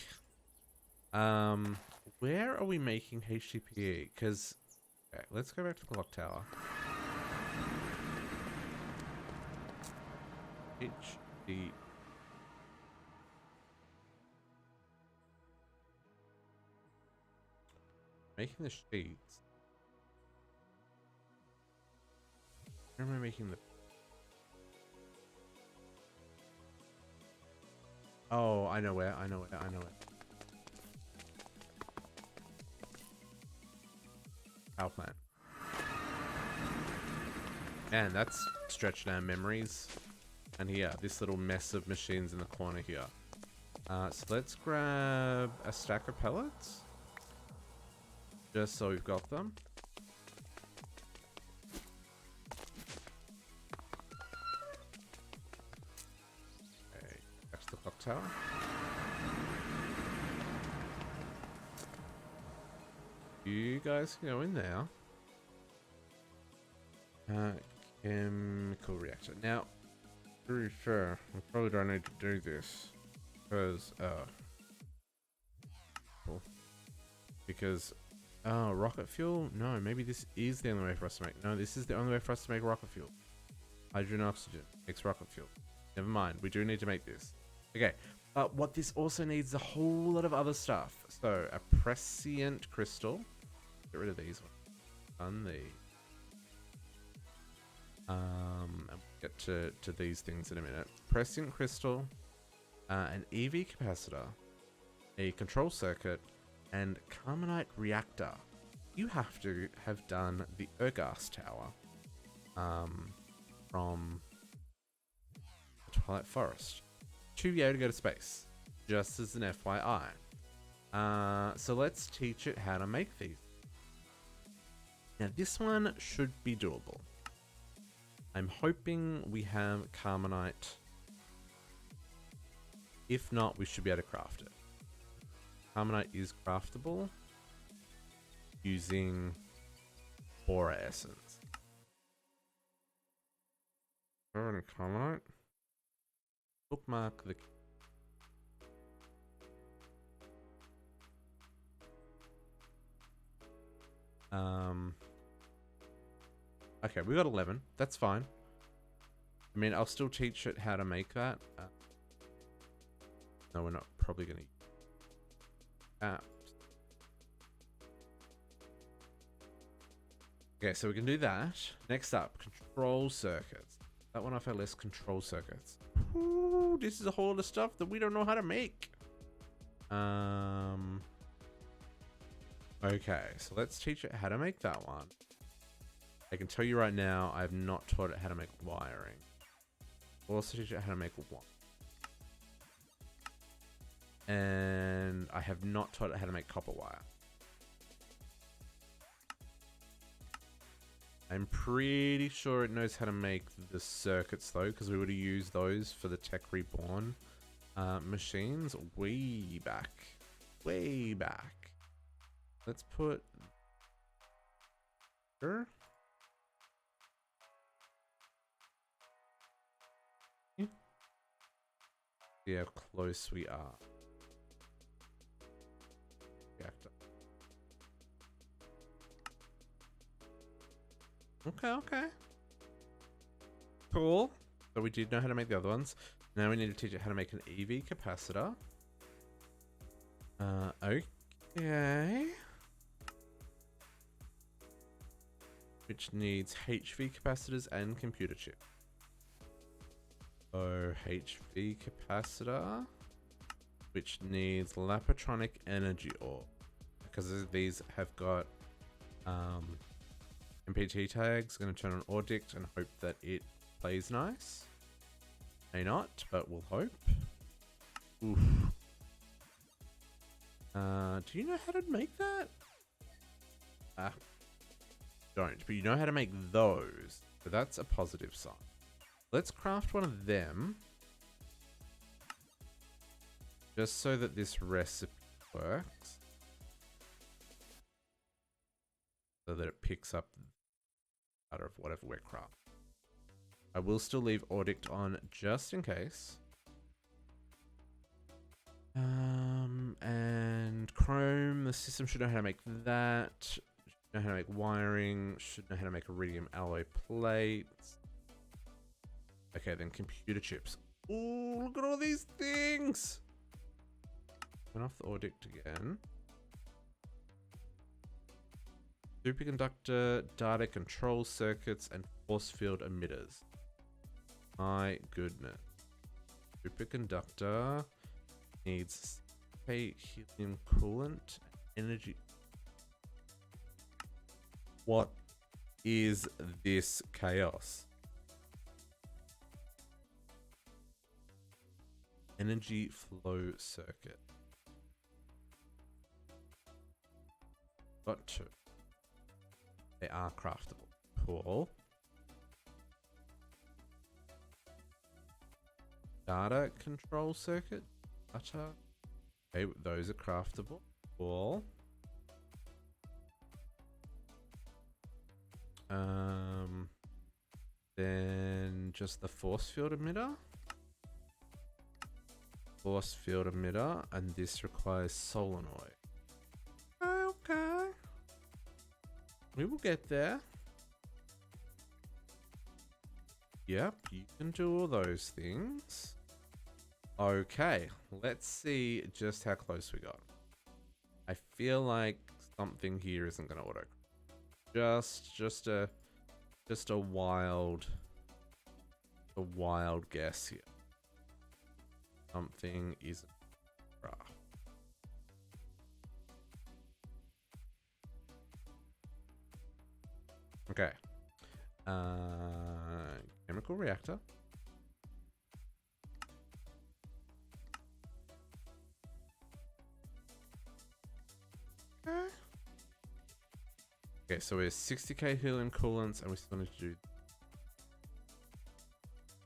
Where are we making HDPE? Because, okay, let's go back to the clock tower. HD. Making the sheets. Where am I making the... Oh, I know where. Power plant. Man, that's stretching our memories. And here, this little mess of machines in the corner here. So let's grab a stack of pellets. Just so we've got them. Okay, back to the clock tower. You guys can go in there. Chemical reactor. Now, to be fair, I probably don't need to do this because rocket fuel. No, maybe this is the only way for us to make. No, this is the only way for us to make rocket fuel. Hydrogen oxygen makes rocket fuel. Never mind. We do need to make this. Okay. But what this also needs is a whole lot of other stuff. So a prescient crystal. Get rid of these ones. Done these. And we'll get to these things in a minute. Prescient crystal, an EV capacitor, a control circuit, and culminating reactor. You have to have done the August tower from the Twilight Forest to be able to go to space, just as an FYI. So let's teach it how to make these. Now this one should be doable. I'm hoping we have Carmenite. If not, we should be able to craft it. Carmenite is craftable using Bora essence. Carmenite. Bookmark the. Okay, we got 11. That's fine. I mean, I'll still teach it how to make that. No, we're not probably going to use that. Okay, so we can do that. Next up, control circuits. That one off our list, control circuits. Ooh, this is a whole lot of stuff that we don't know how to make. Okay, so let's teach it how to make that one. I can tell you right now, I have not taught it how to make wiring. We'll also teach it how to make one. And I have not taught it how to make copper wire. I'm pretty sure it knows how to make the circuits though, because we would have used those for the Tech Reborn machines way back. Way back. Let's put... Sure. See how close we are. Reactor. Okay. Cool. So we did know how to make the other ones. Now we need to teach it how to make an EV capacitor. Okay. Which needs HV capacitors and computer chip. So HV capacitor, which needs Lapatronic energy ore, because these have got MPT tags. Going to turn on Audict and hope that it plays nice. May not, but we'll hope. Oof. Do you know how to make that? Don't, but you know how to make those. So that's a positive sign. Let's craft one of them. Just so that this recipe works. So that it picks up out of whatever we're crafting. I will still leave Audict on just in case. And Chrome, the system should know how to make that. Should know how to make wiring. Should know how to make iridium alloy plates. Okay, then computer chips. Ooh, look at all these things! Turn off the Audict again. Superconductor, data control circuits, and force field emitters. My goodness. Superconductor needs helium coolant, energy. What is this chaos? Energy flow circuit. Got two. They are craftable. Cool. Data control circuit. butter. Okay, those are craftable. Cool. Then just the force field emitter. Force field emitter, and this requires solenoid. Okay. We will get there. Yep, you can do all those things. Okay, let's see just how close we got. I feel like something here isn't going to auto. Just a wild guess here. Something isn't right. Okay. Chemical reactor. Okay, so we're 60k helium coolants, and we still need to do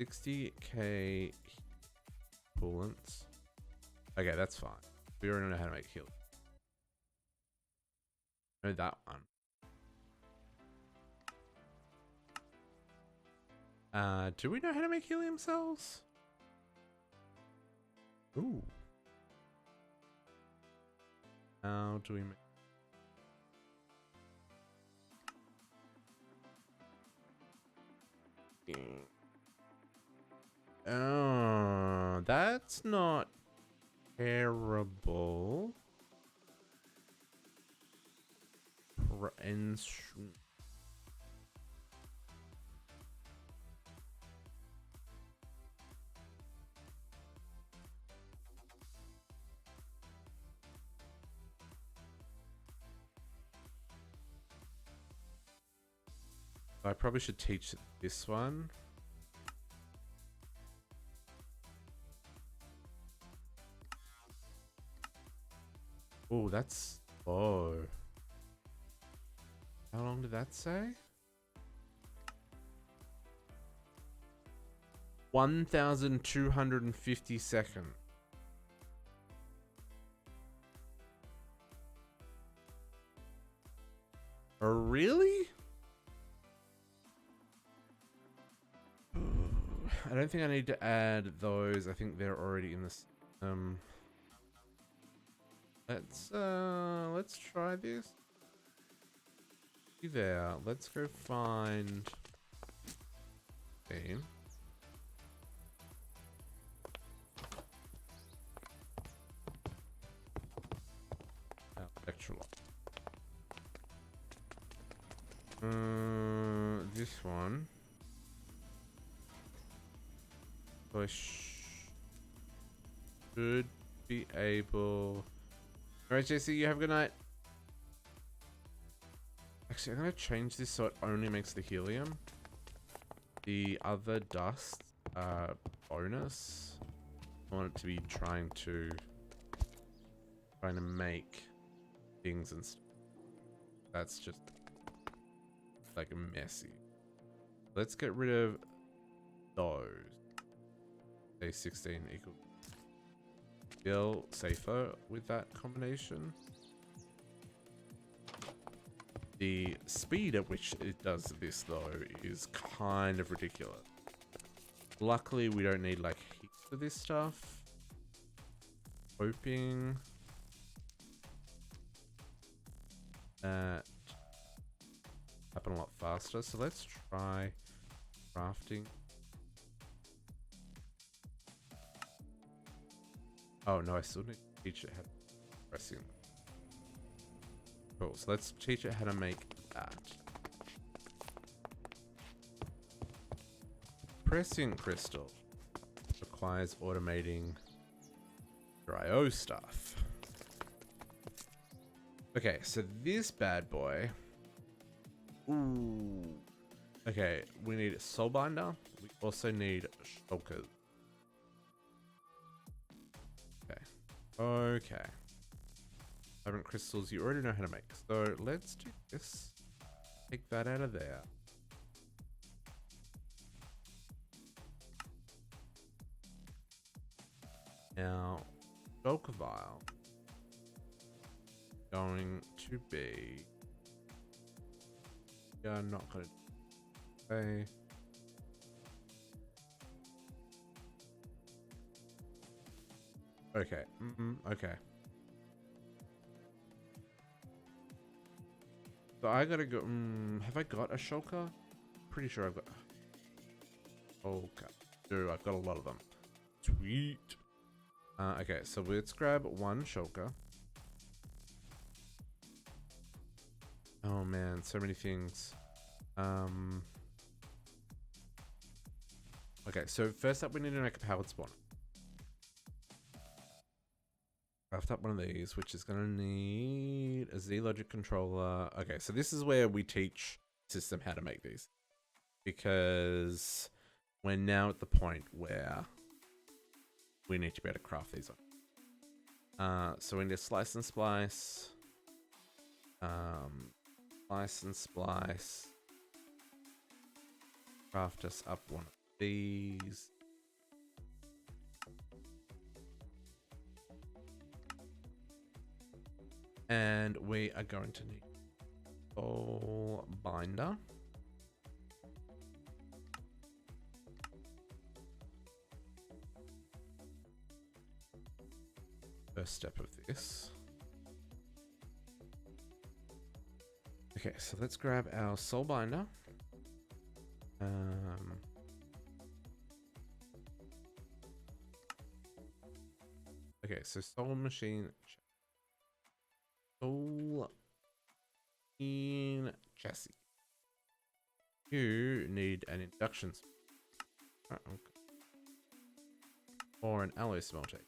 60k coolants. Okay, that's fine. We already know how to make helium. Know that one. Do we know how to make helium cells? Ooh. How do we make? Oh, that's not terrible. I probably should teach this one. Oh, that's slow. How long did that say? 1,250 seconds. Oh, really? I don't think I need to add those. I think they're already in this. Let's try this. There. Let's go find theme. Electrolyte. This one. So I should be able. Alright, JC, you have a good night. Actually, I'm gonna change this so it only makes the helium. The other dust bonus. I want it to be trying to make things and stuff. That's just like messy. Let's get rid of those. Say 16 equals. Feel safer with that combination. The speed at which it does this though is kind of ridiculous. Luckily we don't need like heaps of this stuff. Hoping that happen a lot faster. So let's try crafting. Oh no, I still need to teach it how to pressing. Cool, so let's teach it how to make that. Pressing crystal requires automating your IO stuff. Okay, so this bad boy. Ooh. Okay, we need a soul binder. We also need shulkers. Okay. Vibrant crystals you already know how to make. So let's do this. Take that out of there. Now, shulker vial going to be... Yeah, I'm not going to say... Okay. Okay. So I gotta go. Have I got a shulker? Pretty sure I've got. Okay. Dude, I've got a lot of them. Sweet. Okay, so let's grab one shulker. Oh man, so many things. Okay, so first up we need to make a powered spawner. Craft up one of these, which is going to need a Z-Logic controller. Okay, so this is where we teach the system how to make these. Because we're now at the point where we need to be able to craft these on. So we need to slice and splice. Slice and splice. Craft us up one of these. And we are going to need a binder. First step of this. Okay, so let's grab our soul binder. Okay, so soul machine. Soul in chassis. You need an induction or an alloy smelter.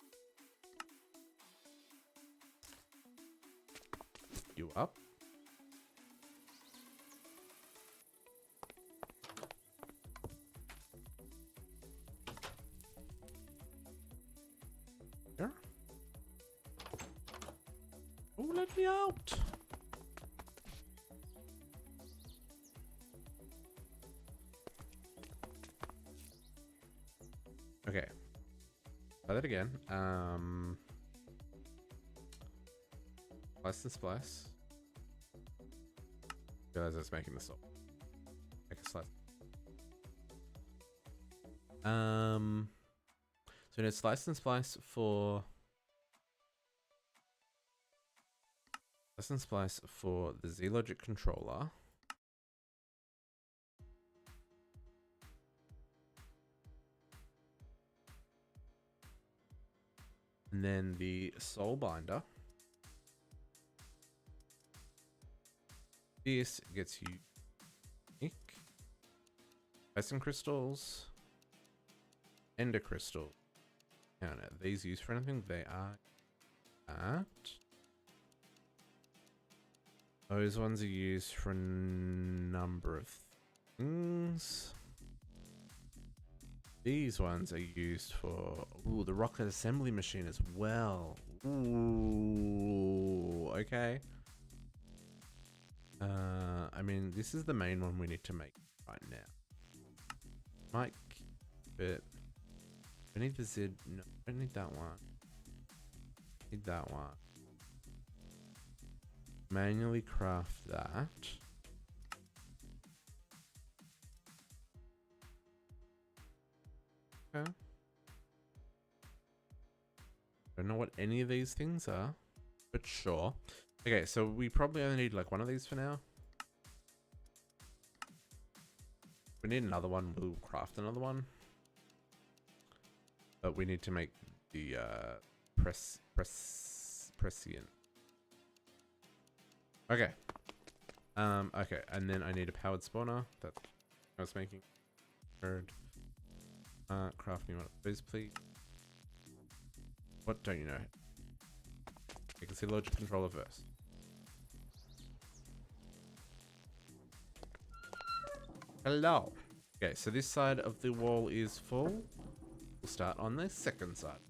You up? There. Oh, let me out! Okay. Try that again. Slice and splice. Realize I was making this up. Make a slice. So it's slice and splice for the Z-Logic controller. And then the soul binder. This gets you unique Bison crystals, ender crystal. Now, are these used for anything? They are not. Those ones are used for a number of things. These ones are used for the rocket assembly machine as well. Ooh, okay. I mean, this is the main one we need to make right now. Might keep it. I need the Z. No, I don't need that one. Need that one. Manually craft that. Okay. Don't know what any of these things are, but sure. Okay, so we probably only need like one of these for now. If we need another one, we'll craft another one. But we need to make the prescient. Okay. Okay, and then I need a powered spawner. That I was making. Third. Craft me one of those, please. What don't you know? You can see logic controller first. Hello. Okay, so this side of the wall is full. We'll start on the second side.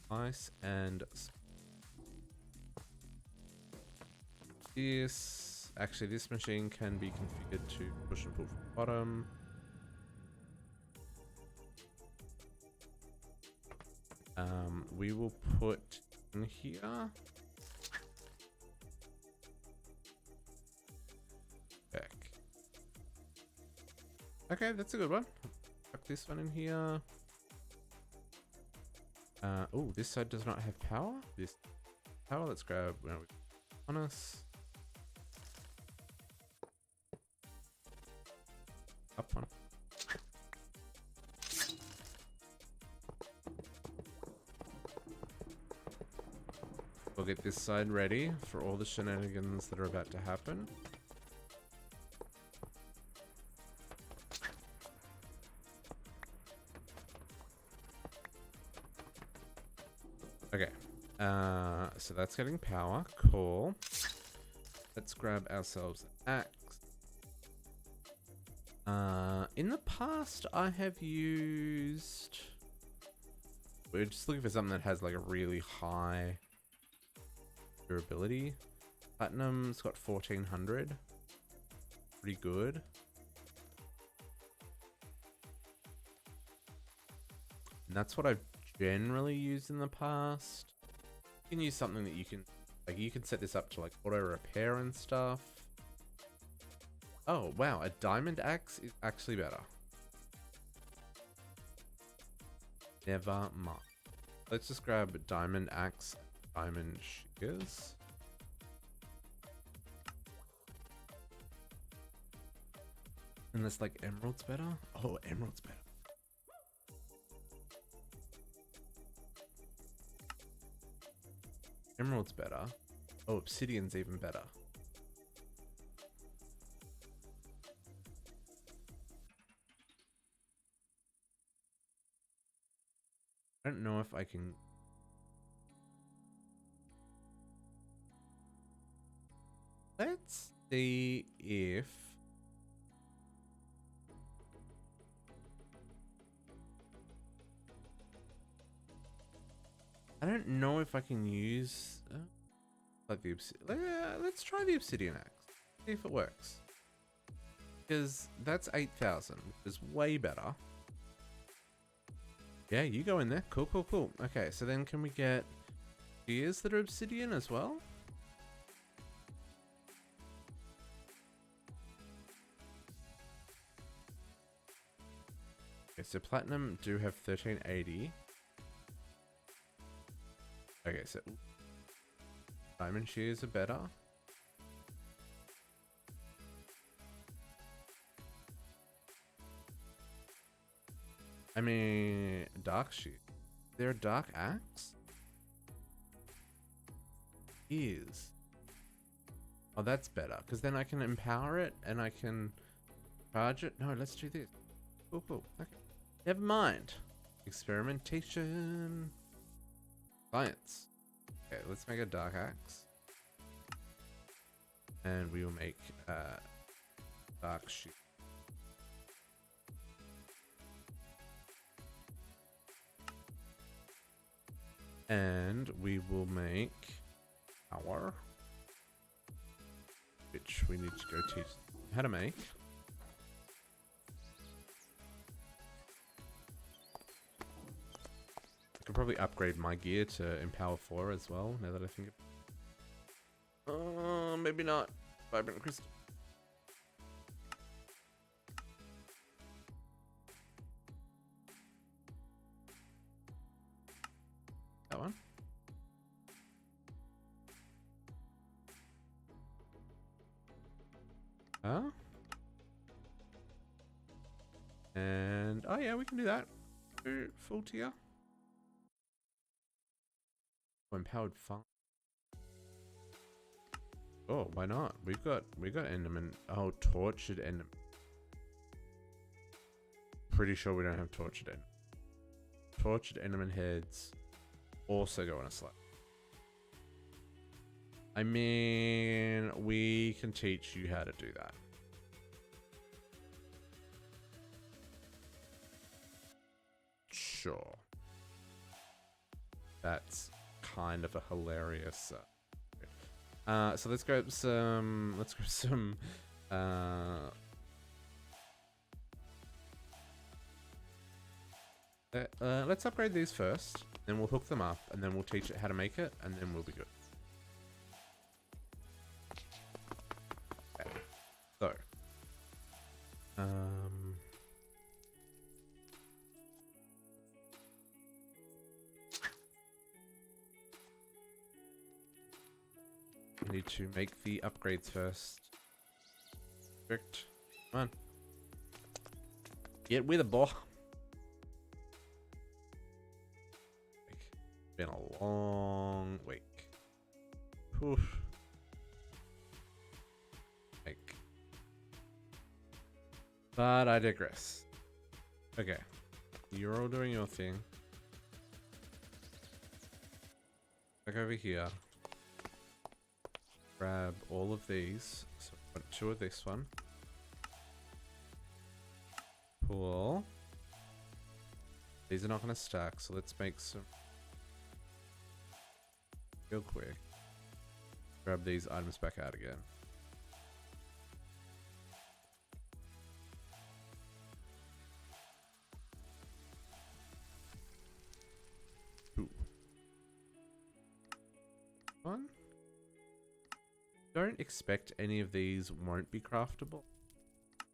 Nice and this. Actually, this machine can be configured to push and pull from the bottom. We will put in here. Back. Okay, that's a good one. Tuck this one in here. Oh, this side does not have power. This power. Let's grab on us. Up one. We'll get this side ready for all the shenanigans that are about to happen. Okay, so that's getting power. Cool. Let's grab ourselves an axe. In the past, I have used... We're just looking for something that has like a really high durability. Platinum's got 1400. Pretty good. And that's what I've generally used in the past. You can use something that you can, like, you can set this up to like auto repair and stuff. Oh wow, a diamond axe is actually better. Never mind. Let's just grab a diamond axe, diamond shears. Unless like emerald's better. Oh, emerald's better. Emerald's better. Oh, obsidian's even better. I don't know if I can... Let's see if... I don't know if I can use... like the obsidian... let's try the obsidian axe. See if it works. Because that's 8,000, which is way better. Yeah, you go in there. Cool, cool, cool. Okay, so then can we get gears that are obsidian as well? Okay, so platinum do have 1380. Okay, so diamond shears are better. I mean, dark shear. Is there a dark axe? Is. Oh, that's better. Because then I can empower it and I can charge it. No, let's do this. Cool, cool. Okay. Never mind. Experimentation. Science. Okay, let's make a dark axe. And we will make dark shear. And we will make our, which we need to go teach how to make. I could probably upgrade my gear to Empower 4 as well, now that I think it. Maybe not. Vibrant crystal. That one. Huh? And oh yeah, we can do that. Full tier. Oh, empowered fun. Oh, why not? We got Enderman. Oh, tortured Enderman. Pretty sure we don't have tortured Enderman. Tortured Enderman heads also go on a slab. I mean, we can teach you how to do that. Sure. That's kind of a hilarious. So let's grab some. Let's grab some. Let's upgrade these first. Then we'll hook them up, and then we'll teach it how to make it, and then we'll be good. Okay. So, I need to make the upgrades first. Perfect. Come on. Get with it, boy. It's been a long week. Oof. Like. But I digress. Okay. You're all doing your thing. Back over here. Grab all of these. So I want 2 of this one. Cool. These are not going to stack, so let's make some real quick. Grab these items back out again. Ooh. One. Don't expect any of these won't be craftable.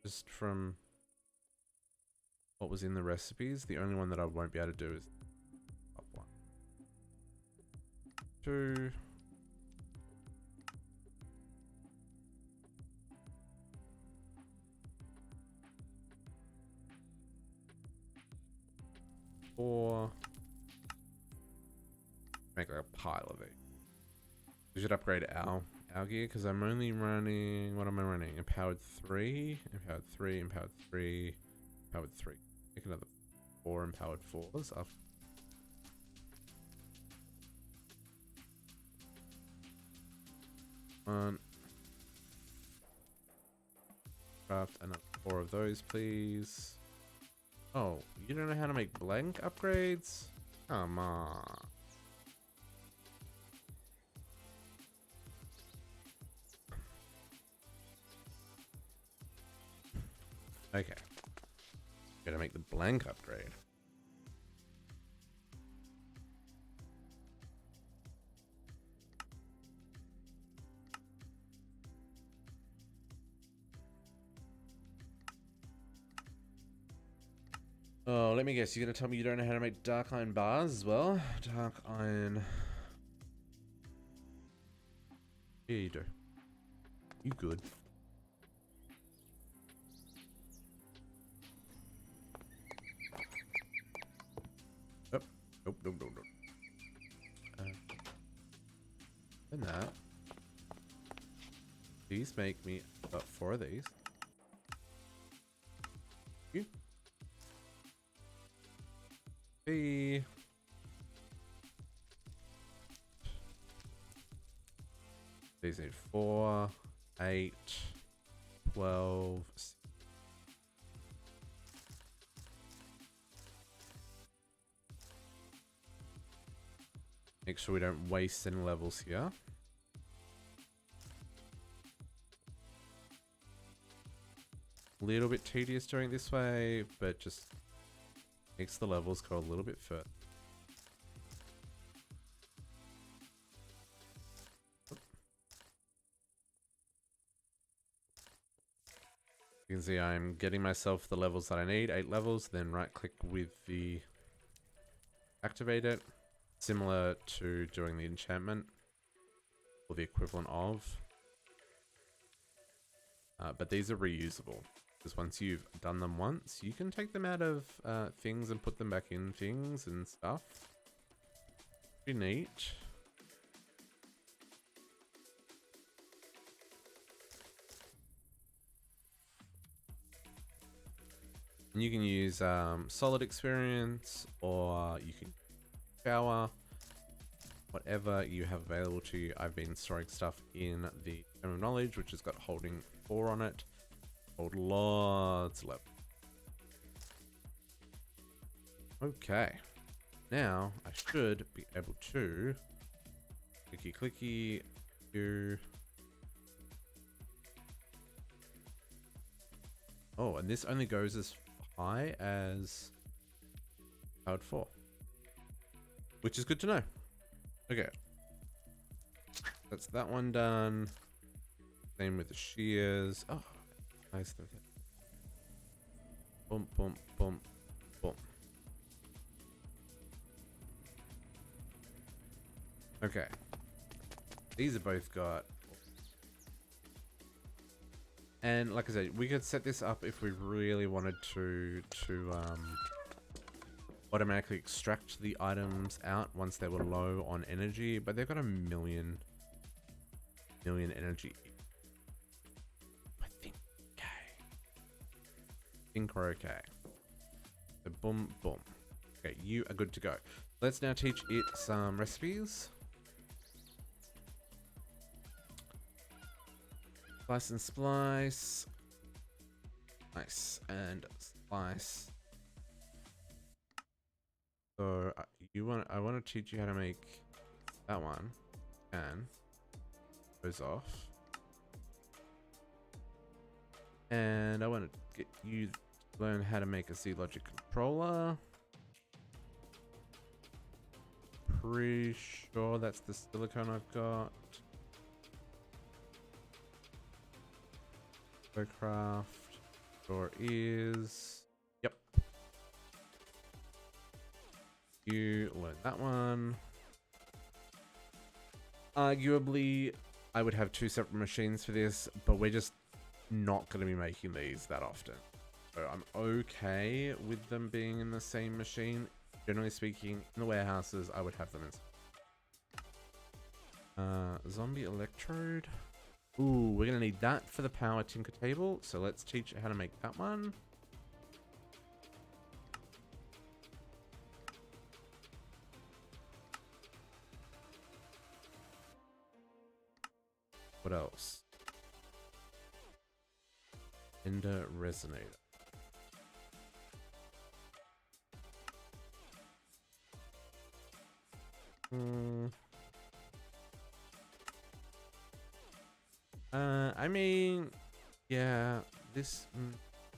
Just from what was in the recipes, the only one that I won't be able to do is up 1. 2. 4. Make like a pile of it. We should upgrade our gear because I'm only running. What am I running? Empowered 3, empowered 3, empowered 3, empowered 3. Make another 4 empowered 4s up. One. Craft another 4 of those, please. Oh, you don't know how to make blank upgrades? Come on. Okay. Gotta make the blank upgrade. Oh, let me guess. You're gonna tell me you don't know how to make dark iron bars as well? Dark iron. Yeah, you do. You good. Nope. And that. These make me about 4 of these. You. Hey. These need 4, 8, 12. Make sure we don't waste any levels here. A little bit tedious doing it this way, but just makes the levels go a little bit further. You can see I'm getting myself the levels that I need, 8 levels, then right click with the activate it. Similar to doing the enchantment, or the equivalent of. But these are reusable, because once you've done them once, you can take them out of things and put them back in things and stuff. Pretty neat. And you can use solid experience, or you can power, whatever you have available to you. I've been storing stuff in the Tome of Knowledge, which has got holding 4 on it. Hold lots of levels. Okay, now I should be able to clicky do. Oh, and this only goes as high as powered 4. which is good to know. Okay. That's that one done. Same with the shears. Oh, nice. Boom, boom, boom, boom. Okay. These are both got. And like I said, we could set this up if we really wanted to automatically extract the items out once they were low on energy, but they've got a million energy. I think we're okay. So boom, boom. Okay, you are good to go. Let's now teach it some recipes. Slice and splice. Nice. And slice. So I want to teach you how to make that one. And goes off. And I want to get you to learn how to make a Z logic controller. Pretty sure that's the silicone I've got. Spacecraft. Door is. Yep. You learn that one. Arguably, I would have 2 separate machines for this, but we're just not going to be making these that often. So I'm okay with them being in the same machine. Generally speaking, in the warehouses, I would have them in. Zombie electrode. Ooh, we're going to need that for the power tinker table. So let's teach how to make that one. What else? Ender resonator. I mean, yeah, this,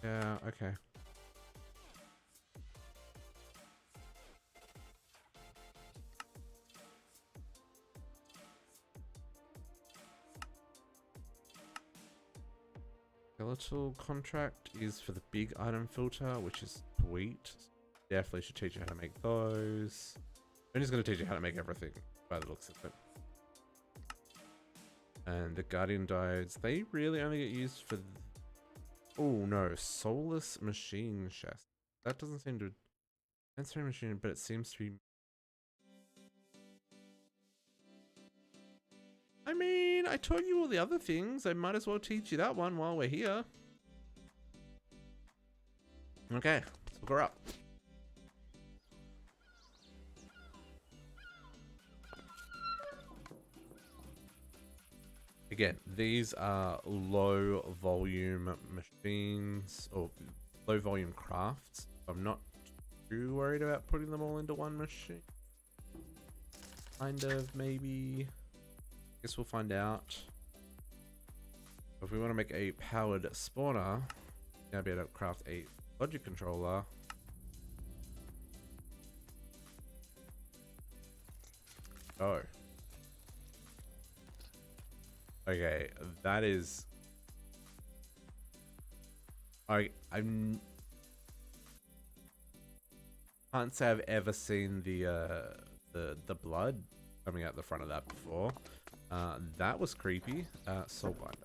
yeah, okay. Skeletal contract is for the big item filter, which is sweet. Definitely should teach you how to make those. I'm just going to teach you how to make everything by the looks of it. And the guardian diodes, they really only get used for... Oh no, soulless machine chest. That doesn't seem to... Sensory machine, but it seems to be... I mean, I taught you all the other things. I might as well teach you that one while we're here. Okay, let's look her up. Again, these are low volume machines or low volume crafts. I'm not too worried about putting them all into one machine. Kind of, maybe. Guess we'll find out. If we want to make a powered spawner, now be able to craft a logic controller. Oh. Okay, that is... I'm... Can't say I've ever seen the blood coming out the front of that before. That was creepy. Soul binder.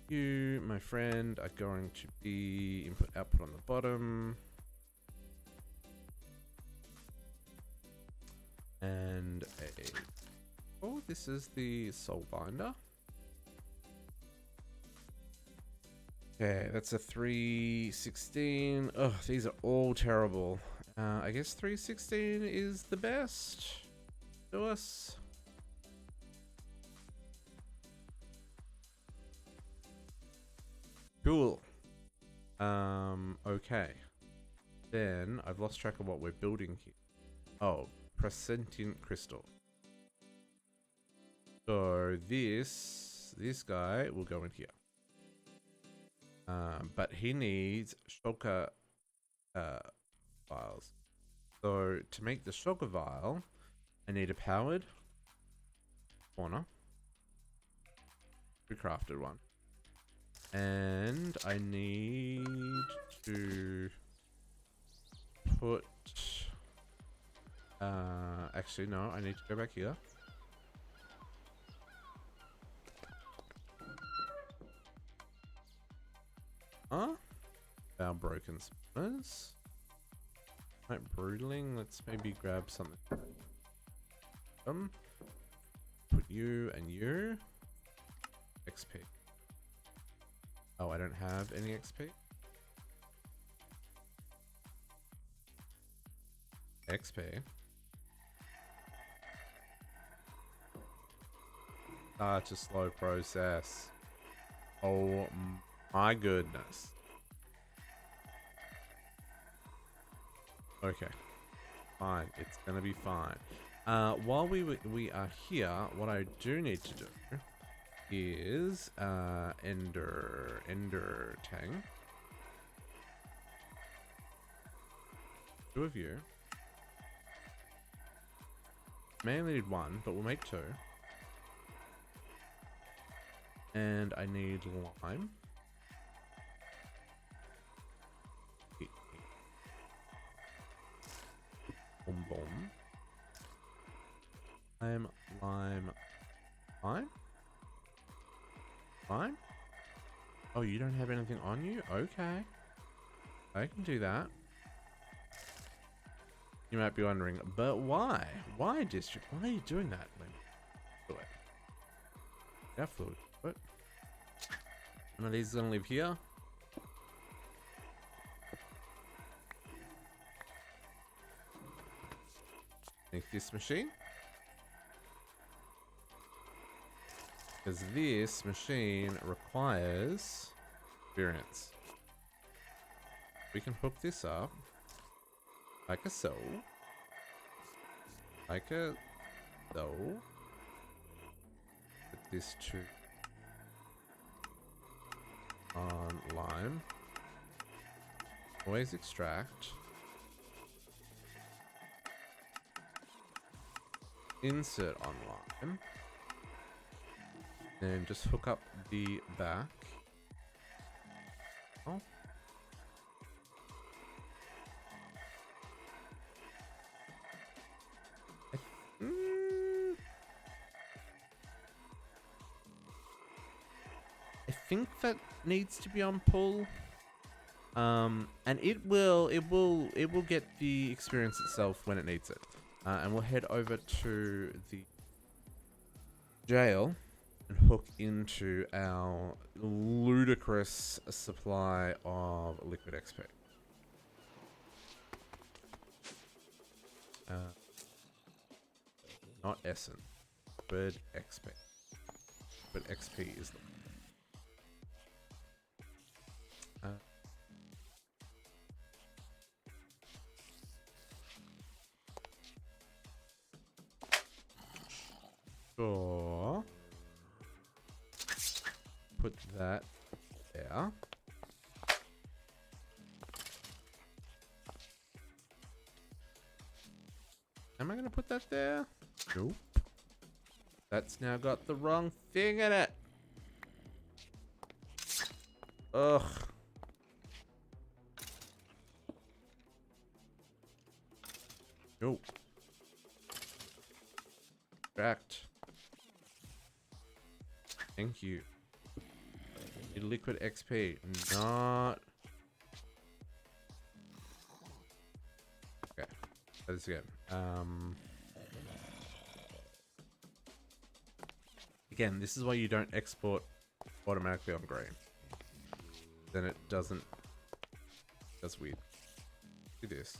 You, my friend, are going to be input output on the bottom. And a... Oh, this is the soul binder. Okay, that's a 316. Oh, these are all terrible. I guess 316 is the best to us. Cool. Okay. Then I've lost track of what we're building here. Oh, presentient crystal. So this guy will go in here. But he needs shulker vials. So to make the shulker vial, I need a powered spawner. We crafted one. And I need to put... actually, no, I need to go back here. Huh? Our broken spawners. Right, broodling. Let's maybe grab something. Put you and you. XP. Oh, I don't have any XP. XP. Such a slow process. Oh my goodness. Okay. Fine. It's gonna be fine. While we are here, what I do need to do is ender tang. 2 of you. May only need 1, but we'll make 2. And I need lime. Boom boom. Lime. Oh, you don't have anything on you? Okay. I can do that. You might be wondering, but why? Why, District? Why are you doing that? Do it. Yeah, fluid. What? One of these is gonna live here. Make this machine. Because this machine requires experience. We can hook this up like a so. Like a so. Put this to on lime. Always extract. Insert on lime. Then just hook up the back. Oh. I think that needs to be on pull. And it will get the experience itself when it needs it. And we'll head over to the jail and hook into our ludicrous supply of liquid XP. Not essence, but XP. But XP is the sure. Put that there. Am I gonna put that there? Nope. That's now got the wrong thing in it. Ugh. Nope. Correct. Thank you. Liquid XP, not. Okay, let's go. Again, this is why you don't export automatically on green. Then it doesn't. That's weird. Do this.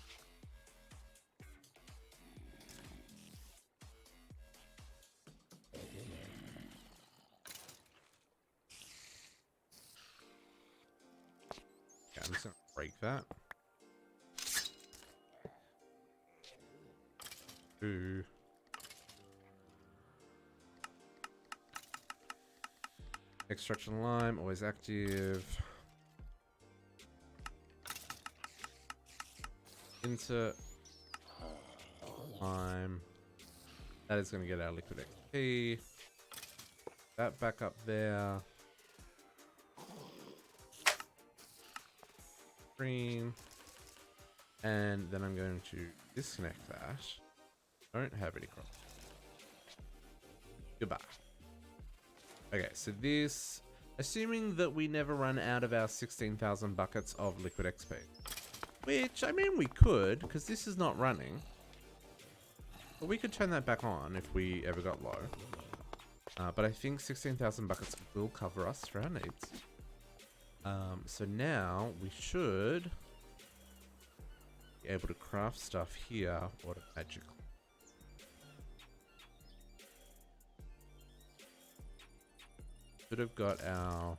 I'm just gonna break that. Ooh. Extraction lime, always active. Insert time. That is going to get our liquid XP. That back up there. Green. And then I'm going to disconnect that. Don't have any crops. Goodbye. Okay, so this, assuming that we never run out of our 16,000 buckets of liquid XP, which, I mean, we could, because this is not running. But we could turn that back on if we ever got low. But I think 16,000 buckets will cover us for our needs. So now we should be able to craft stuff here automatically. Should have got our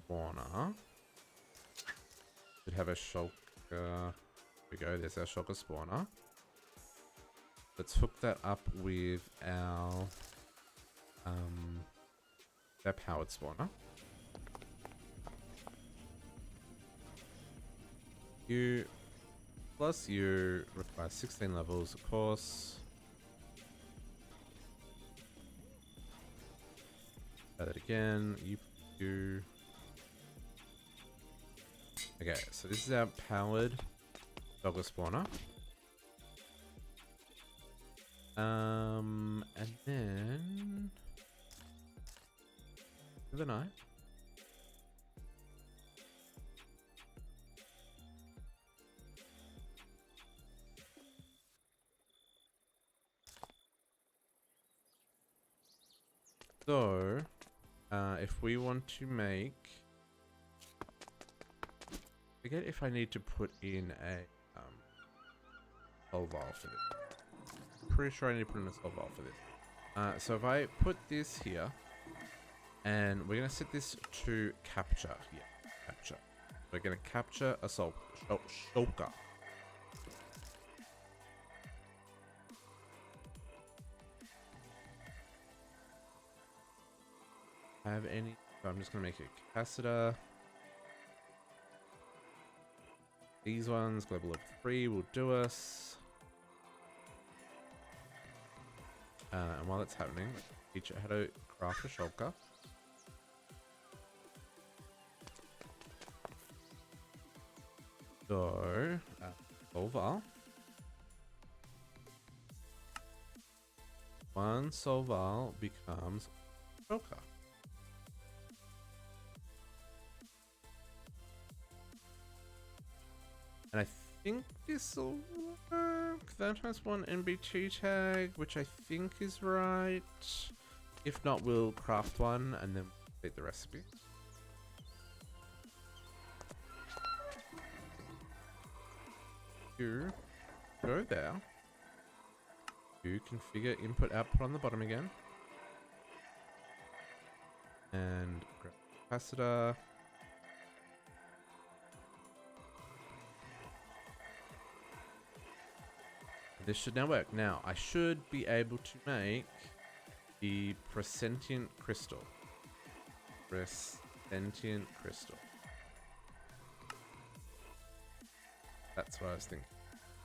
spawner. Should have a shulker. There we go, there's our shulker spawner. Let's hook that up with our powered spawner. You plus you require 16 levels, of course. Try that again. You. Okay, so this is our powered dogger spawner. And then the knife. So, if we want to make, I forget if I need to put in a solve vial for this. Pretty sure I need to put in a solve vial for this. So if I put this here, and we're gonna set this to capture. Yeah, capture. We're gonna capture a shulker. Have any? So I'm just gonna make a capacitor. These ones, global level 3 will do us. And while that's happening, let's teach it how to craft a shulker. So, solver. One solver becomes shulker. And I think this will work. That has one NBT tag, which I think is right. If not, we'll craft one and then complete the recipe. You go there. You configure input output on the bottom again. And grab capacitor. This should now work. Now, I should be able to make the presentient crystal. Presentient crystal. That's what I was thinking.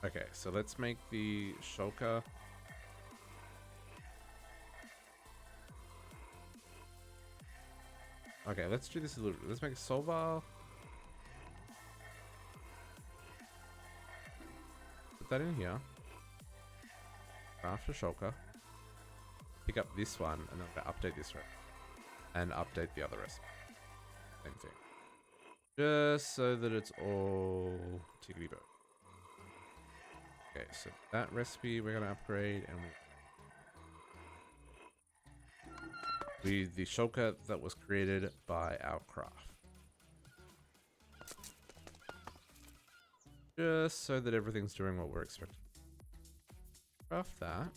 Okay, so let's make the shulker. Okay, let's do this a little bit. Let's make a solver. Put that in here. Craft a shulker. Pick up this one and then update this recipe. And update the other recipe. Same thing. Just so that it's all tickety-boo. Okay, so that recipe we're gonna upgrade and with the shulker that was created by our craft. Just so that everything's doing what we're expecting. Craft that.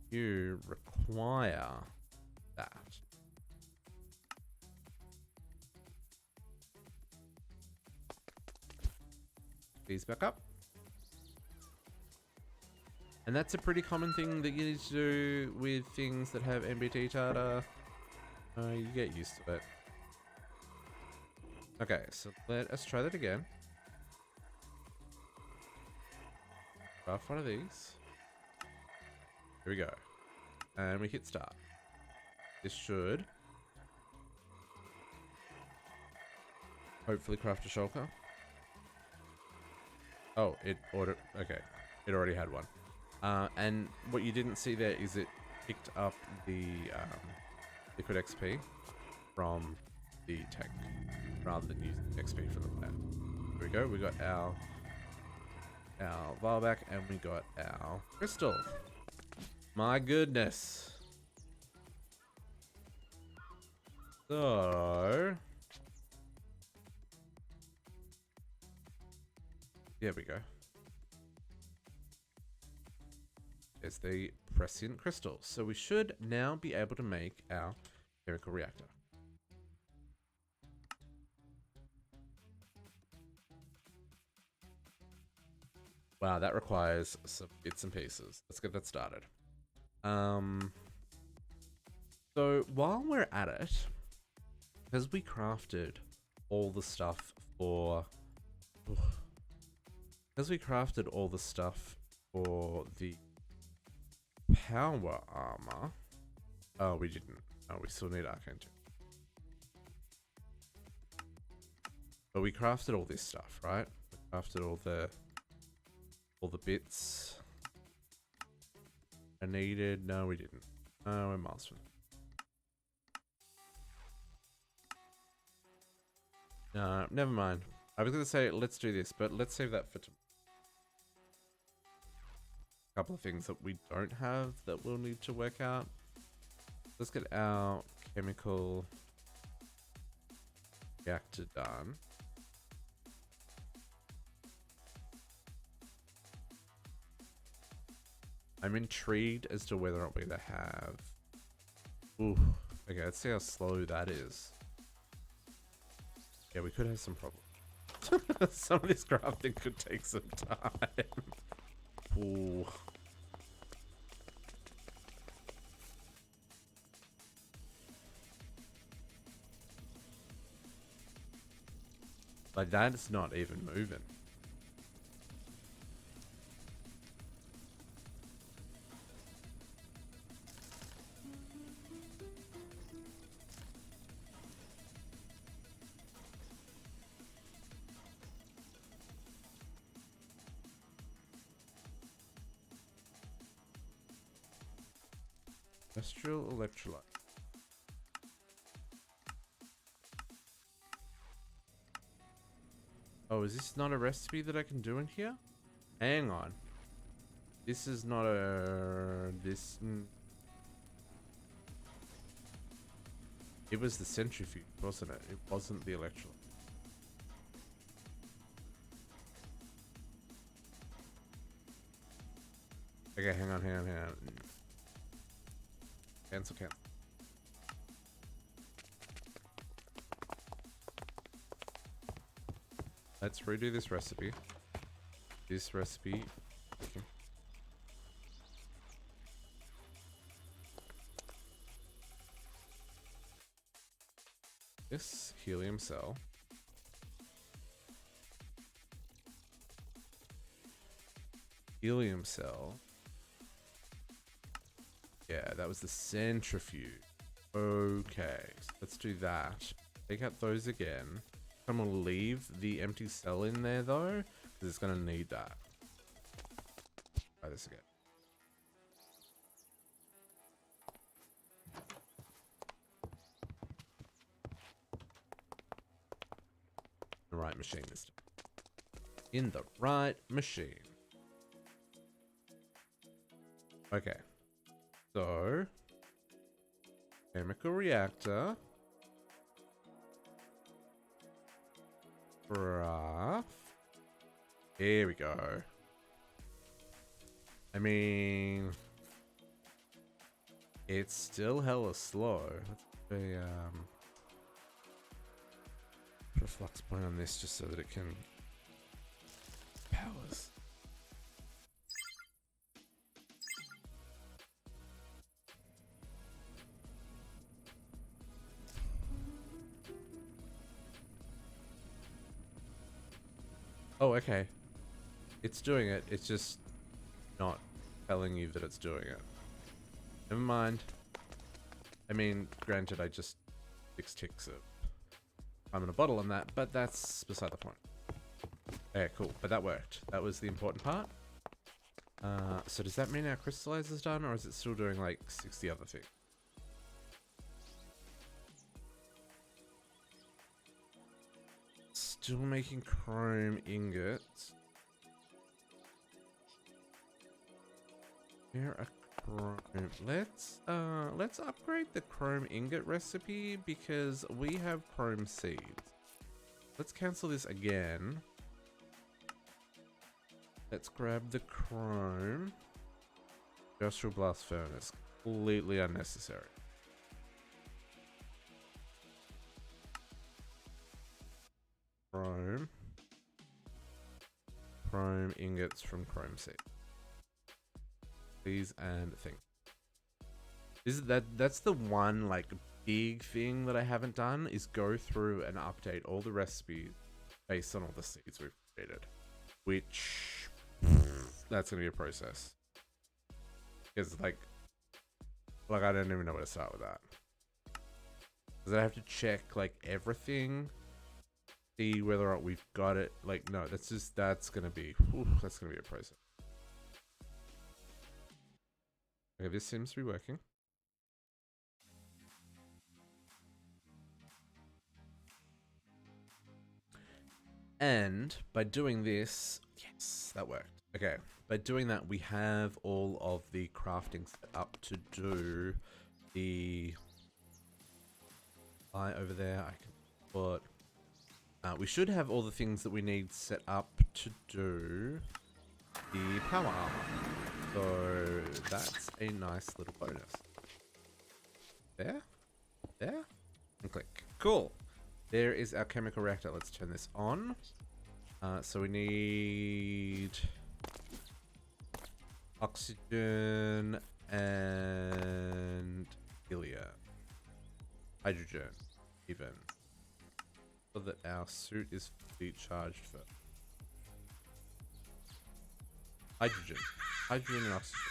You require that. These back up. And that's a pretty common thing that you need to do with things that have NBT data. You get used to it. Okay, so let us try that again. Craft one of these. Here we go. And we hit start. This should hopefully craft a shulker. Oh, it already had one. And what you didn't see there is it picked up the liquid XP from the tank rather than using XP from the plant. Here we go. We got our vial back and we got our crystal. My goodness. So there we go. There's the prescient crystal. So we should now be able to make our chemical reactor. Wow, that requires some bits and pieces. Let's get that started. So while we're at it, because we crafted all the stuff for... Because we crafted all the stuff for the power armor... Oh, we didn't. Oh, we still need arcane too. But we crafted all this stuff, right? We crafted all the bits I needed. No, we didn't. Oh, we're miles from it. No, never mind. I was going to say, let's do this, but let's save that for tomorrow. A couple of things that we don't have that we'll need to work out. Let's get our chemical reactor done. I'm intrigued as to whether or not we're going to have... Ooh. Okay, let's see how slow that is. Yeah, we could have some problems. Some of this crafting could take some time. Ooh. Like, that's not even moving. Industrial electrolyte. Oh, is this not a recipe that I can do in here? Hang on. This is not a... It was the centrifuge, wasn't it? It wasn't the electrolyte. Okay, hang on. Cancel. Let's redo this recipe. This recipe. Okay. This helium cell. Helium cell. Yeah, that was the centrifuge. Okay, so let's do that. Take out those again. I'm gonna leave the empty cell in there though, because it's gonna need that. Try this again. The right machine this time. In the right machine. Okay. So, chemical reactor. Craft. Here we go. I mean, it's still hella slow. Let's put a flux point on this just so that it can powers. Oh, okay. It's doing it. It's just not telling you that it's doing it. Never mind. I mean, granted, I just 6 ticks of time in a bottle on that, but that's beside the point. Okay, cool. But that worked. That was the important part. So does that mean our crystallizer's done, or is it still doing like 60 other things? Still making chrome ingots. Here a chrome. Let's upgrade the chrome ingot recipe because we have chrome seeds. Let's cancel this again. Let's grab the chrome. Industrial blast furnace. Completely unnecessary. Chrome. Chrome ingots from chrome seed. Please and thing. That's the one like big thing that I haven't done is go through and update all the recipes based on all the seeds we've created. Which that's gonna be a process. Because like I don't even know where to start with that. Because I have to check like everything, see whether or not we've got it. Like no, that's gonna be a process. Okay, this seems to be working. And by doing this, yes, that worked. Okay, by doing that, we have all of the crafting set up to do the eye over there. I can put. We should have all the things that we need set up to do the power armor. So that's a nice little bonus. There, and click. Cool. There is our chemical reactor. Let's turn this on. So we need oxygen and helium. Hydrogen, even. So that our suit is fully charged for hydrogen. Hydrogen and oxygen.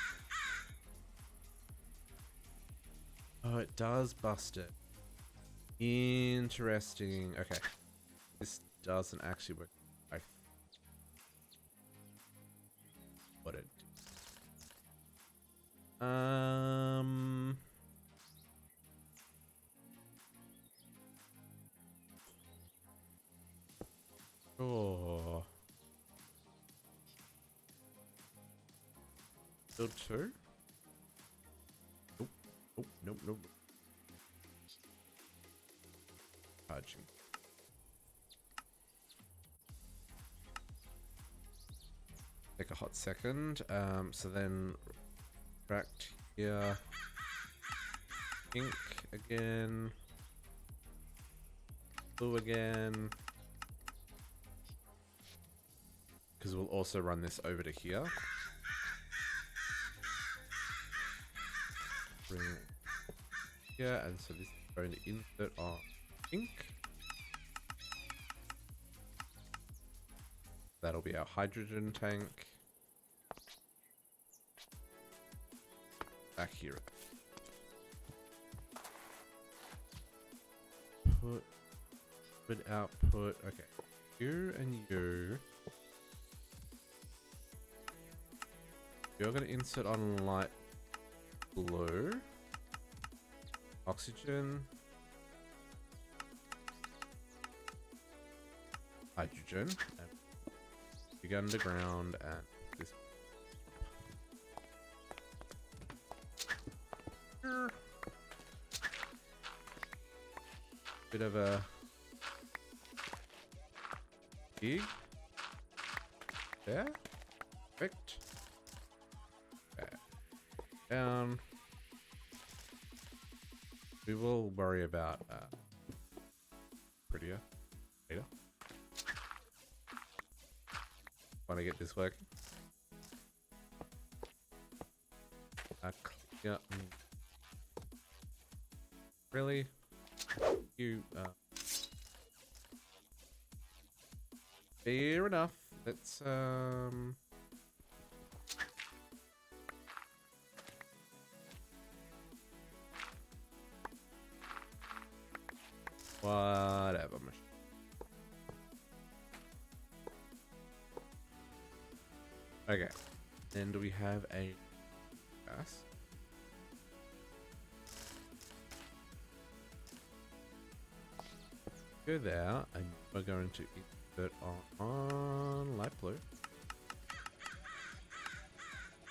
Oh, it does bust it. Interesting. Okay. This doesn't actually work. What it. Oh. Build 2? Nope. Nope. Charging. Take a hot second. So then extract here. Ink again. Blue again. Because we'll also run this over to here. Bring it here, and so this is going to insert our ink. That'll be our hydrogen tank. Back here. Put output. Okay. You and you. You're going to insert on light blue. Oxygen. Hydrogen. And big underground and this. Bit of a gig. There. Perfect. Okay. Down. We will worry about prettier later. Want to get this working? Clear. Really? You. Fair enough. Let's whatever. Okay. Then do we have a gas? Go there, and we're going to insert on light blue.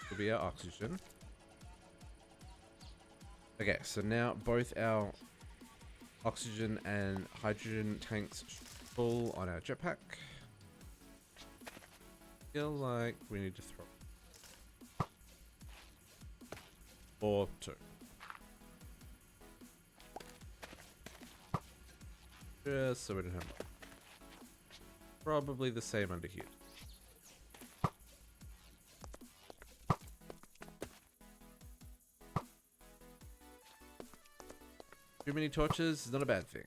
This will be our oxygen. Okay, so now both our oxygen and hydrogen tanks full on our jetpack. Feel like we need to throw 4, 2. Just so we don't have probably the same under here. Too many torches is not a bad thing.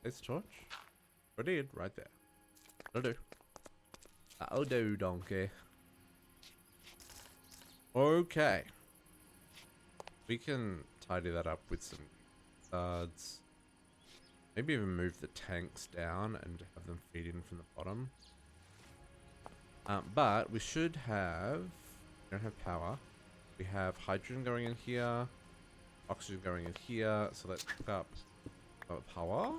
Place torch. I did right there. That'll do. That'll do, donkey. Okay. We can tidy that up with some studs. Maybe even move the tanks down and have them feed in from the bottom. But we should have... We don't have power. We have hydrogen going in here. Oxygen going in here. So let's hook up power.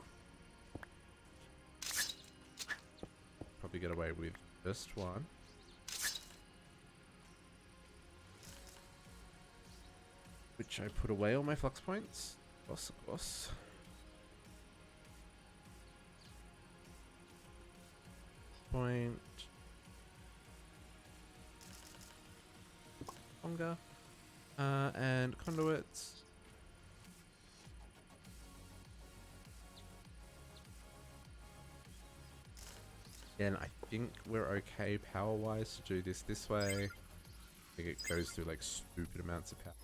Probably get away with just one. Which I put away all my flux points. Of course. Point. Longer. And conduits. Again, I think we're okay power-wise to do this way. I think it goes through like stupid amounts of power.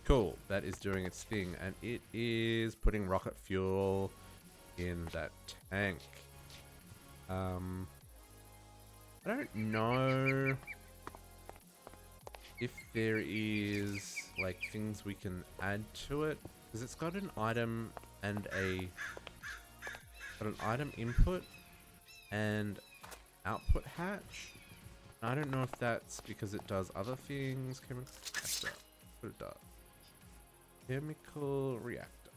Cool, that is doing its thing, and it is putting rocket fuel in that tank. I don't know if there is like things we can add to it, because it's got an item and an item input and output hatch. I don't know if that's because it does other things. Chemical reactor. What it does. Chemical reactor.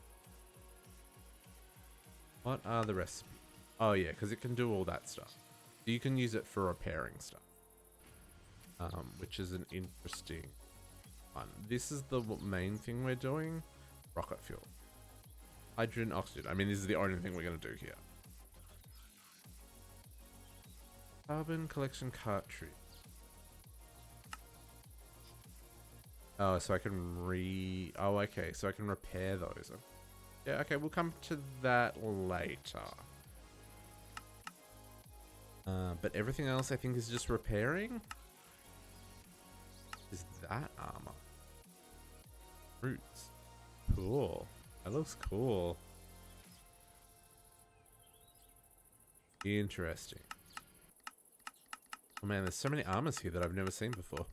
What are the recipes? Oh yeah, because it can do all that stuff. You can use it for repairing stuff. Which is an interesting one. This is the main thing we're doing. Rocket fuel. Hydrogen, oxygen. I mean, this is the only thing we're going to do here. Carbon collection cartridge. Oh, so I can Oh, okay. So I can repair those. Yeah, okay. We'll come to that later. But everything else I think is just repairing. Is that armor? Roots. Cool. That looks cool. Interesting. Oh man, there's so many armors here that I've never seen before.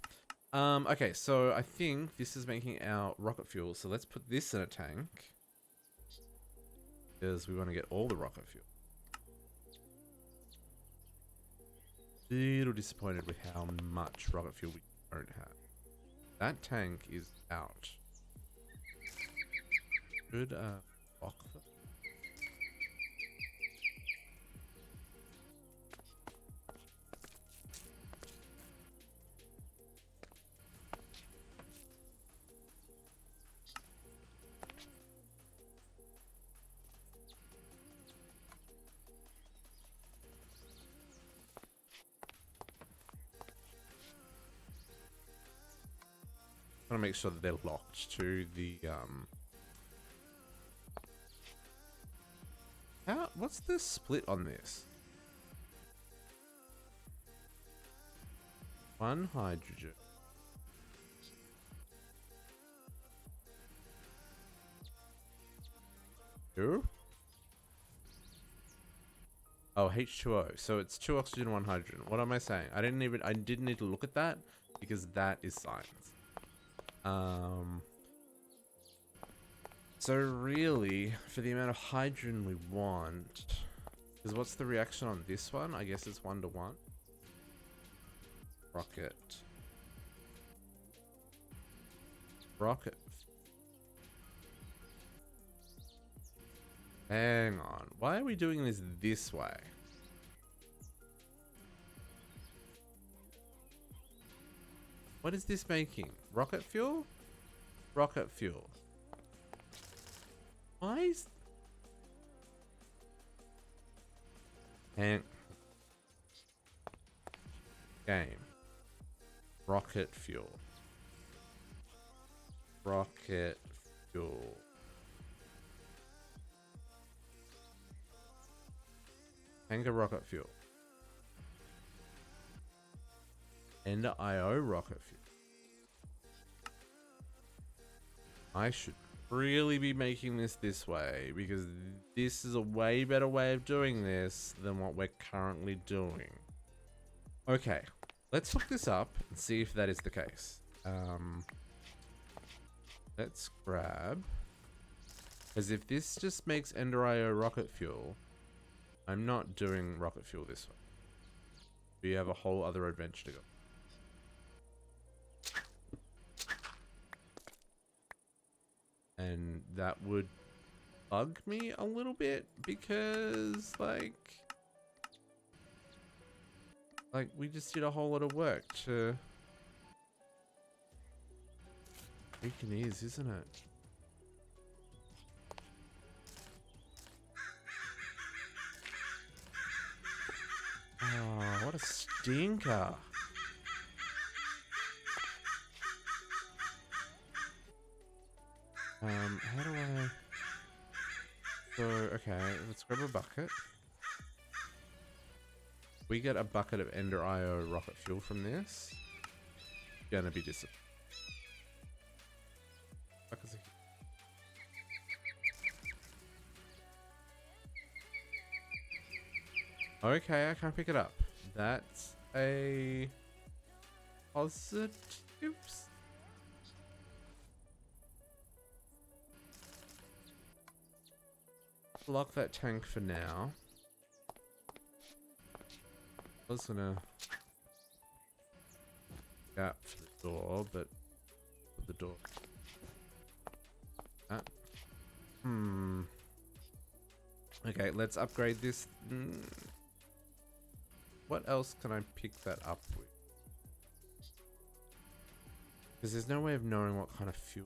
Okay, so I think this is making our rocket fuel. So let's put this in a tank. Because we want to get all the rocket fuel. Little disappointed with how much rocket fuel we don't have. That tank is out. Should lock them? I want to make sure that they're locked to the what's the split on this? 1 hydrogen. Who? Oh, H2O. So it's 2 oxygen, 1 hydrogen. What am I saying? I didn't need to look at that because that is science. So really, for the amount of hydrogen we want, because what's the reaction on this one? I guess it's 1 to 1. Rocket. Hang on. Why are we doing this way? What is this making? Rocket fuel? Rocket fuel. Why is... And... Game. Rocket fuel. Rocket fuel. Tanker rocket fuel. Ender IO rocket fuel. I should really be making this way because this is a way better way of doing this than what we're currently doing. Okay, let's look this up and see if that is the case. Let's grab, because if this just makes Ender IO rocket fuel, I'm not doing rocket fuel this way. We have a whole other adventure to go. And that would bug me a little bit because like we just did a whole lot of work to freaking is, isn't it? Oh, what a stinker. How do I... So, okay, let's grab a bucket. We get a bucket of Ender IO rocket fuel from this. Gonna be disappointed. Okay, I can't pick it up. That's a positive. Lock that tank for now. I was gonna gap for the door, but for the door. Okay, let's upgrade this. What else can I pick that up with? Because there's no way of knowing what kind of fuel.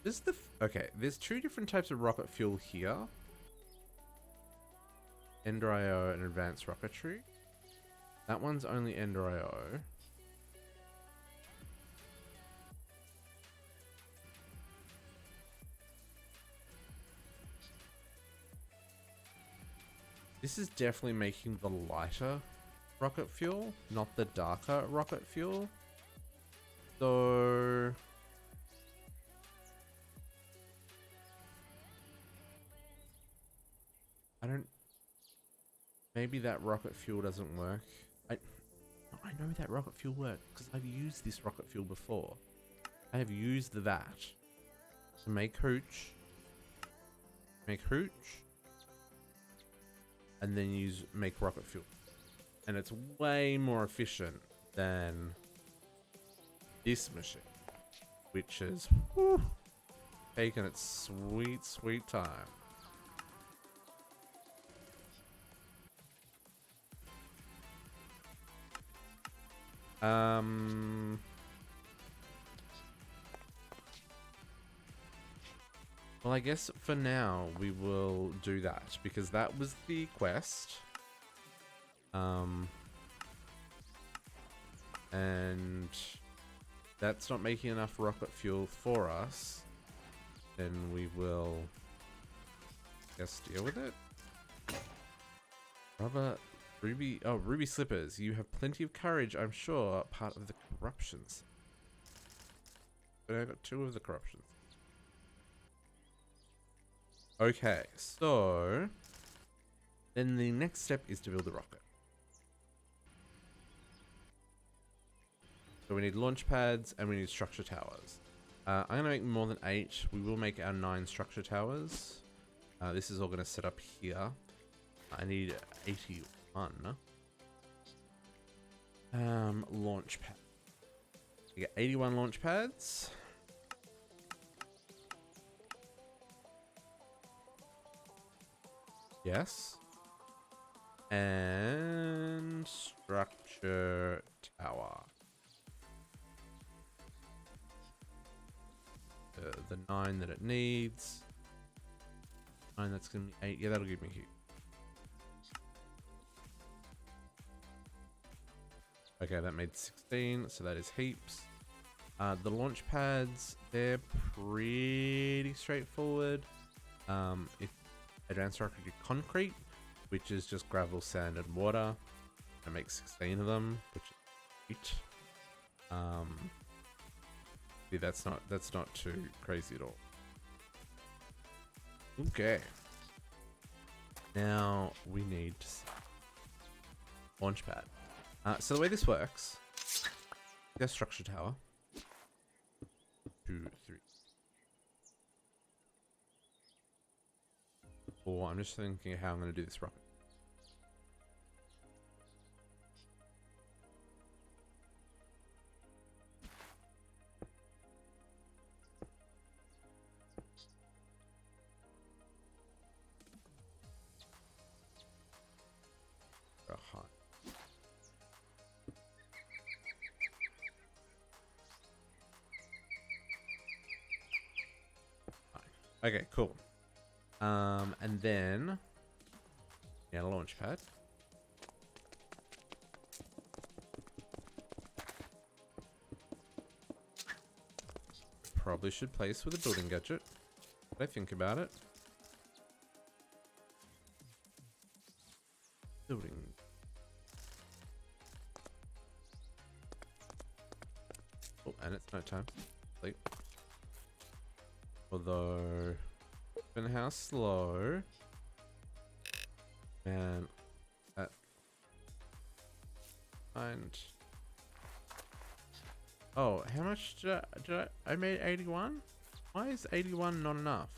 This is the... Okay, there's 2 different types of rocket fuel here. Ender IO and advanced rocketry. That one's only Ender IO. This is definitely making the lighter rocket fuel, not the darker rocket fuel. So... I don't... Maybe that rocket fuel doesn't work. I know that rocket fuel works because I've used this rocket fuel before. I have used that to make hooch. And then make rocket fuel. And it's way more efficient than this machine. Which is taking its sweet, sweet time. Well, I guess for now we will do that because that was the quest. And that's not making enough rocket fuel for us. Then we will, I guess, deal with it. Rubber, ruby slippers. You have plenty of courage, I'm sure. Part of the corruptions. but I got 2 of the corruptions. Okay, so then the next step is to build the rocket. So we need launch pads and we need structure towers. I'm going to make more than 8. We will make our 9 structure towers. This is all going to set up here. I need 81. Launch pad. We get 81 launch pads. Yes. And structure tower. The 9 that it needs. 9, that's going to be 8. Yeah, that'll give me here. Okay, that made 16, so that is heaps. The launch pads, they're pretty straightforward. If advanced rocketry concrete, which is just gravel, sand, and water. I make 16 of them, which is 8. See, that's not too crazy at all. Okay. Now we need launch pad. So the way this works, there's structure tower. 2, 3, 4. I'm just thinking how I'm going to do this rocket. Go high. Okay, cool. And then a launch pad. Probably should place with a building gadget. If I think about it. Building. Oh, and it's night time. Sleep. Although, and how slow, man, that, and, oh, how much did I made 81? Why is 81 not enough?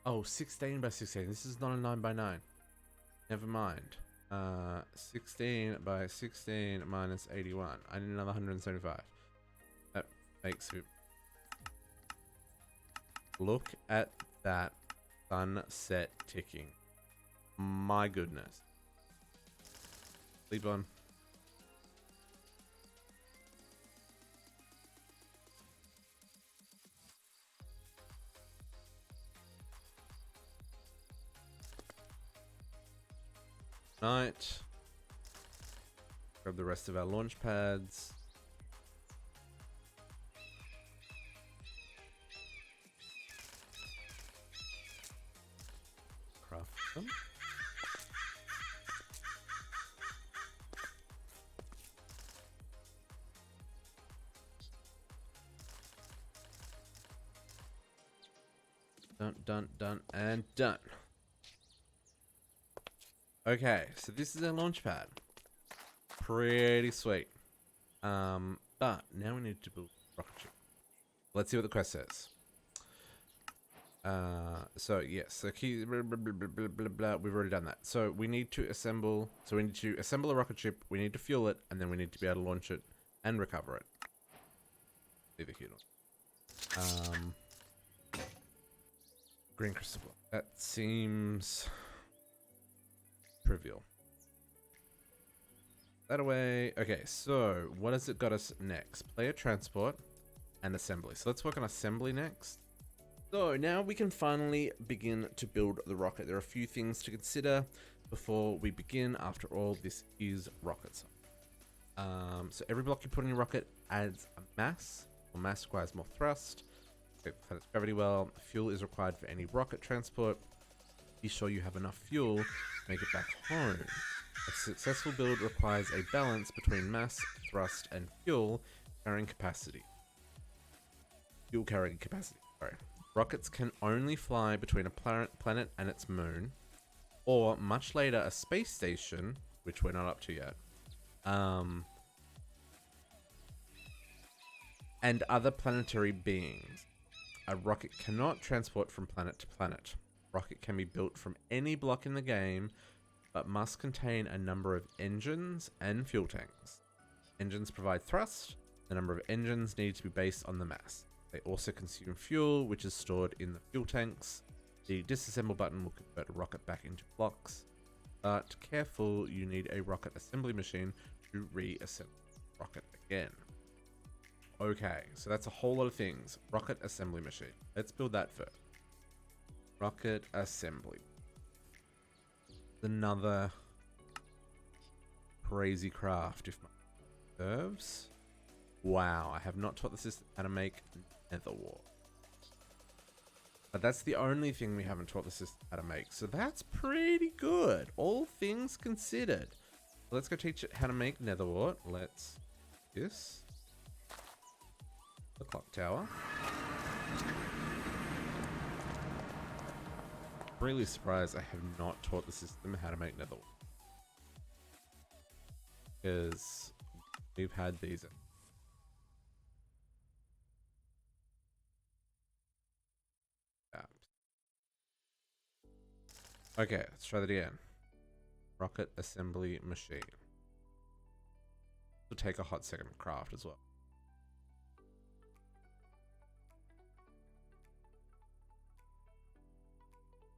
Oh, 16 by 16, this is not a 9 by 9. Never mind. 16 by 16 minus 81. I need another 175. That makes it. Look at that sunset ticking. My goodness. Sleep on. Night. Grab the rest of our launch pads. Craft them. Done, and done. Okay, so this is our launch pad. Pretty sweet. But now we need to build rocketry. Let's see what the quest says. So yes, so key blah, blah, blah, blah, blah, blah, we've already done that. So we need to assemble a rocket ship, we need to fuel it, and then we need to be able to launch it and recover it. Either here or green crystal block. That seems trivial. That away. Okay, so what has it got us next? Player transport and assembly. So let's work on assembly next. So now we can finally begin to build the rocket. There are a few things to consider before we begin. After all, this is rocket science. So every block you put in your rocket adds a mass. More mass requires more thrust. It has gravity well. Fuel is required for any rocket transport. Be sure you have enough fuel to make it back home. A successful build requires a balance between mass, thrust, and fuel carrying capacity. Fuel carrying capacity, sorry. Rockets can only fly between a planet and its moon, or much later a space station, which we're not up to yet, and other planetary beings. A rocket cannot transport from planet to planet. Rocket can be built from any block in the game, but must contain a number of engines and fuel tanks. Engines provide thrust. The number of engines need to be based on the mass. They also consume fuel, which is stored in the fuel tanks. The disassemble button will convert a rocket back into blocks. But careful, you need a rocket assembly machine to reassemble the rocket again. Okay, so that's a whole lot of things. Rocket assembly machine. Let's build that first. Rocket assembly. Another crazy craft, if my serves. Wow, I have not taught the system how to make nether wart. But that's the only thing we haven't taught the system how to make. So that's pretty good, all things considered. Let's go teach it how to make nether wart. Let's do this. The clock tower. Really surprised I have not taught the system how to make nether wart. Because we've had these. Okay, let's try that again. Rocket assembly machine. It'll take a hot second to craft as well.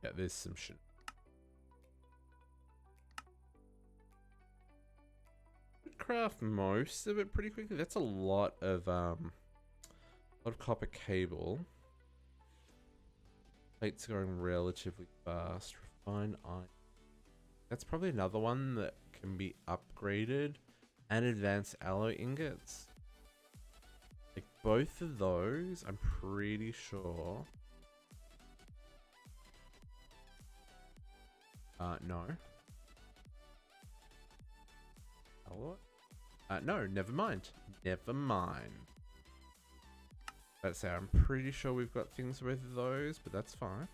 Yeah, there's some shit. Craft most of it pretty quickly. That's a lot of copper cable. Plates going relatively fast. Refined iron. That's probably another one that can be upgraded. And advanced alloy ingots. Like both of those, I'm pretty sure. No. Alloy? No, never mind. Never mind. Let's say I'm pretty sure we've got things for both of those, but that's fine.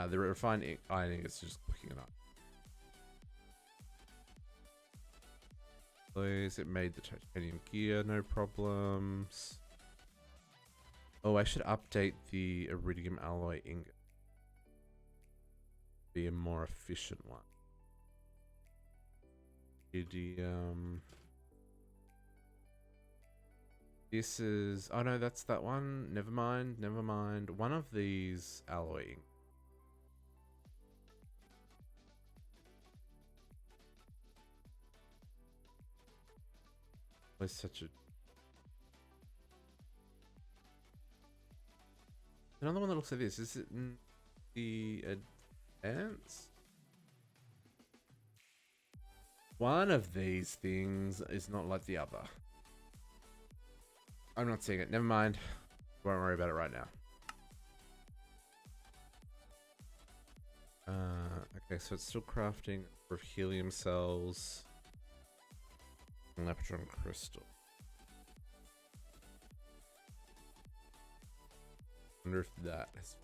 The refined iron ingots just clicking it up. Please, it made the titanium gear, no problems. Oh, I should update the iridium alloy ingot. Be a more efficient one. Iridium. This is... Oh no, that's that one. Never mind, never mind. One of these alloy ingots. Was such a... Another one that looks like this. Is it in the advance? One of these things is not like the other. I'm not seeing it. Never mind. Won't worry about it right now. Okay, so it's still crafting for helium cells. Leptron crystal. Wonder if that is...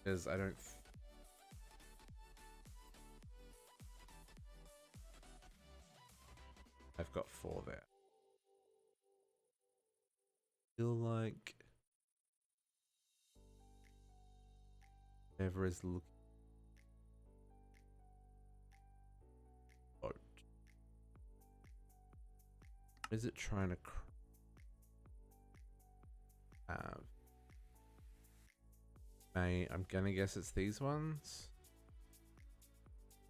Because I don't... I've got 4 there. Feel like... Whatever is looking... Boat. What is it trying to have? I'm gonna guess it's these ones.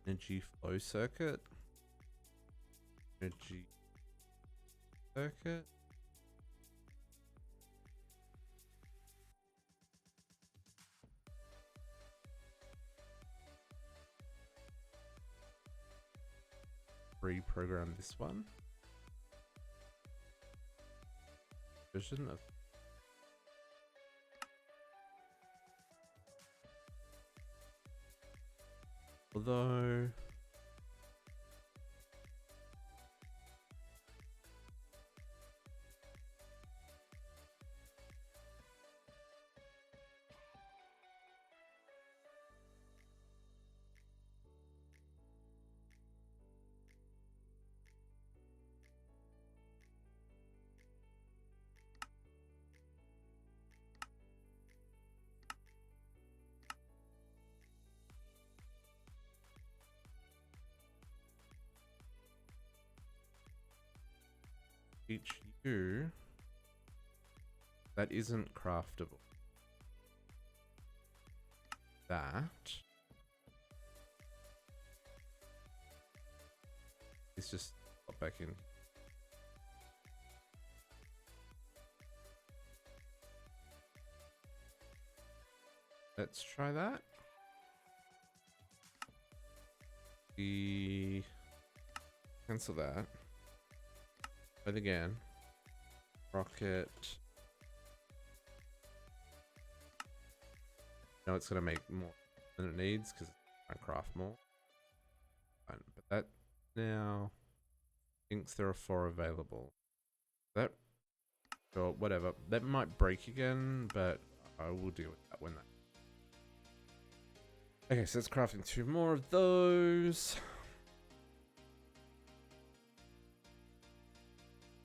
Energy flow circuit. Energy circuit. Reprogram this one. Version of Although... HU, that isn't craftable. That is just pop back in. Let's try that. Cancel that. But again, rocket. No, it's gonna make more than it needs because it's trying to craft more. Fine. But that now thinks there are 4 available. That, or whatever. That might break again, but I will deal with that when that. Okay, so it's crafting 2 more of those.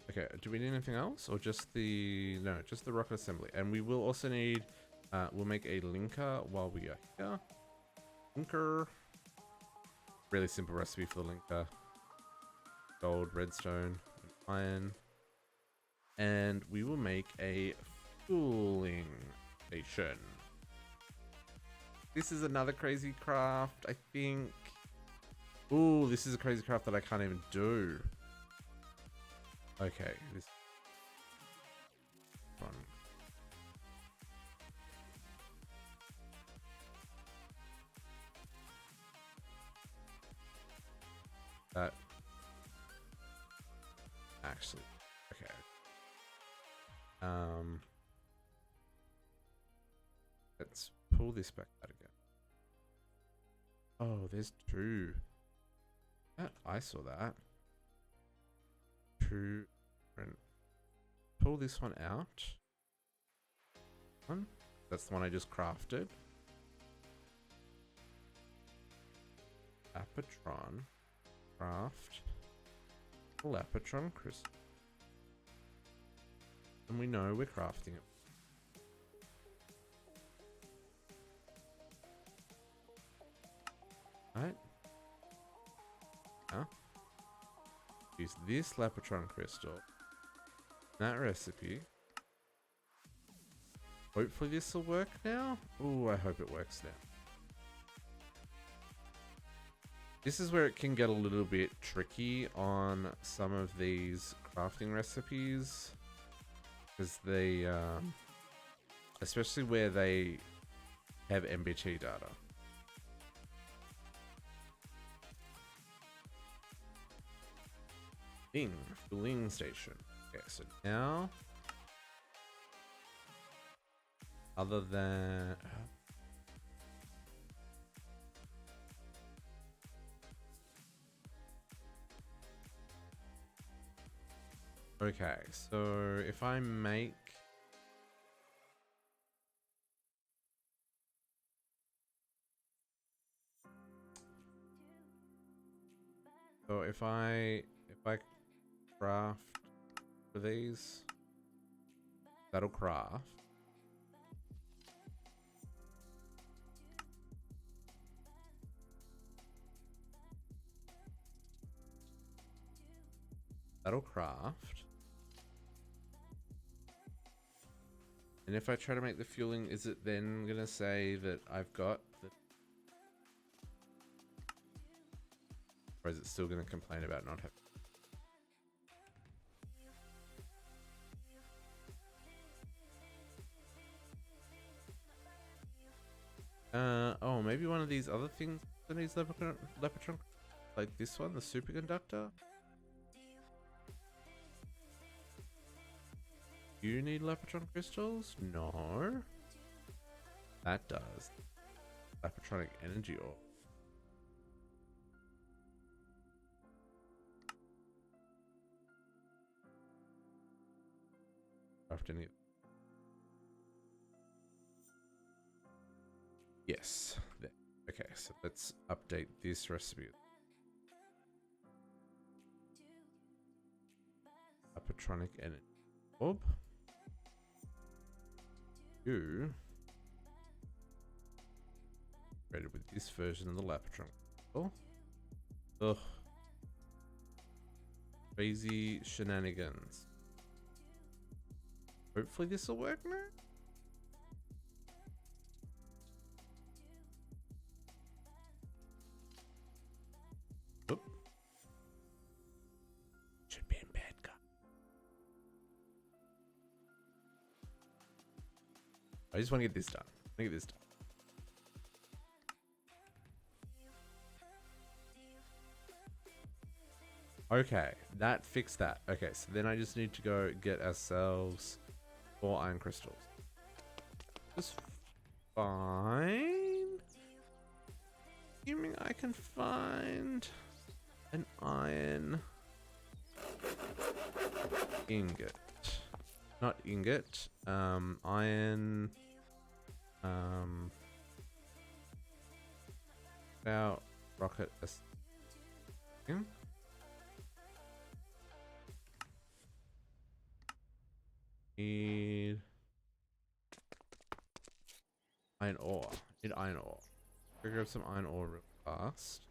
Okay, do we need anything else? Or just the... No, just the rocket assembly. And we will also need... we'll make a linker while we are here. Linker. Really simple recipe for the linker. Gold, redstone, and iron. And we will make a fueling station. This is another crazy craft, I think. Ooh, this is a crazy craft that I can't even do. Okay, this fun. That actually, okay. Let's pull this back out again. Oh, there's 2. I saw that. 2. And pull this one out. That's the one I just crafted. Apatron. Craft. Lapatron crystal. And we know we're crafting it. Alright. Now, use this Lapatron crystal. That recipe. Hopefully this will work now. Ooh, I hope it works now. This is where it can get a little bit tricky on some of these crafting recipes. Because they, especially where they have MBT data. Fueling station. Okay, so now, other than okay, so if I make if I craft for these, that'll craft. That'll craft. And if I try to make the fueling, is it then gonna say that I've got the... Or is it still gonna complain about not having... oh, maybe one of these other things that needs Lepatron, like this one, the superconductor. You need Lepatron crystals? No. That does. Lepatronic energy ore. craft any. Yes. There. Okay, so let's update this recipe. Apatronic energy orb. You created with this version of the Lapatronic. Oh. Ugh. Crazy shenanigans. Hopefully this will work now. Oop. Should be in bed, guy. I just want to get this done. Get this done. Okay, that fixed that. Okay, so then I just need to go get ourselves 4 iron crystals. Just fine. Assuming I can find an iron ingot. Not ingot. Iron. About rocket. Need iron ore. Need iron ore. Go grab some iron ore real fast.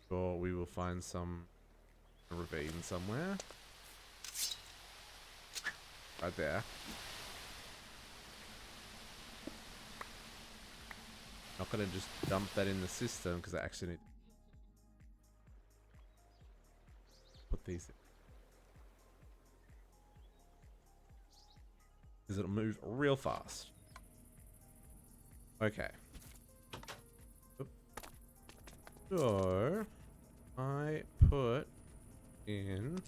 Or we will find some ravine somewhere. Right there. Not gonna just dump that in the system because I actually need to put these in. Because it'll move real fast. Okay. Oop. So I put in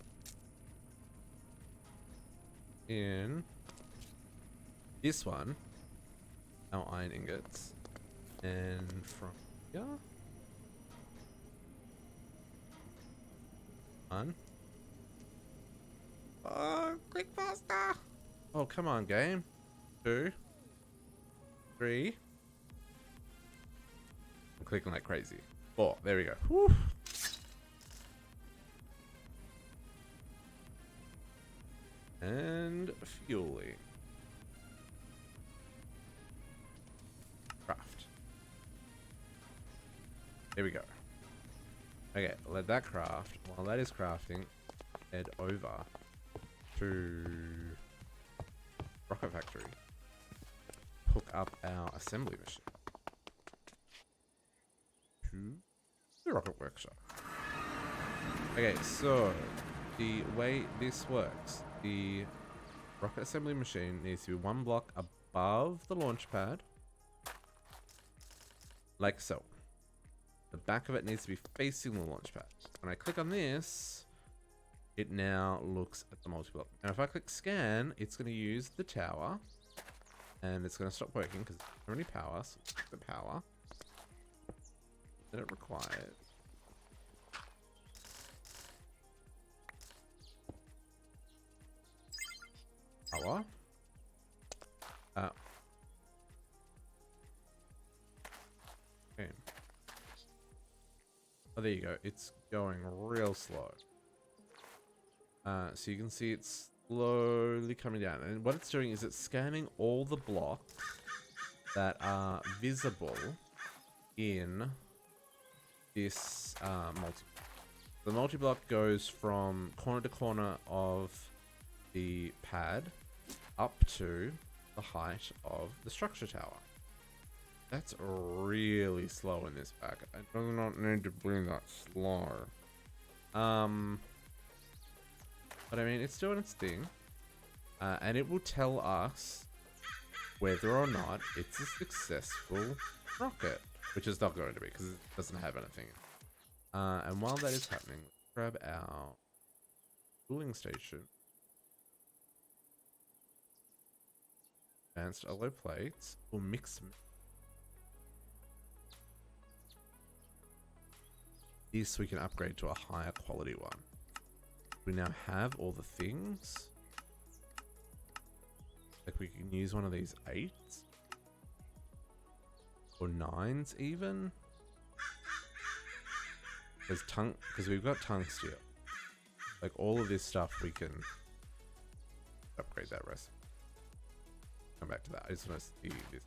this one our iron ingots, and from here one. Oh, click faster! Oh, come on, game. 2, 3. I'm clicking like crazy. 4. There we go. Whew. And fueling. Craft. There we go. Okay, let that craft. While that is crafting, head over to Rocket Factory. Hook up our assembly machine to the Rocket Workshop. Okay, so the way this works, the rocket assembly machine needs to be 1 block above the launch pad, like so. The back of it needs to be facing the launch pad. When I click on this, it now looks at the multi-block. Now if I click scan, it's going to use the tower, and it's going to stop working because it's already power. So the power that it requires. Power. Okay. Oh, there you go. It's going real slow. So you can see it's slowly coming down. And what it's doing is it's scanning all the blocks that are visible in this multi-block. The multi-block goes from corner to corner of the pad up to the height of the structure tower. That's really slow in this pack. I do not need to bring that slow. But I mean, it's doing its thing. And it will tell us whether or not it's a successful rocket. Which is not going to be, because it doesn't have anything. And while that is happening, let's grab our cooling station. Advanced alloy plates. We'll mix them. This we can upgrade to a higher quality one. We now have all the things. Like we can use one of these 8s or 9s even. Because we've got tungsten. Like all of this stuff we can upgrade that rest. Come back to that. I just want to see this.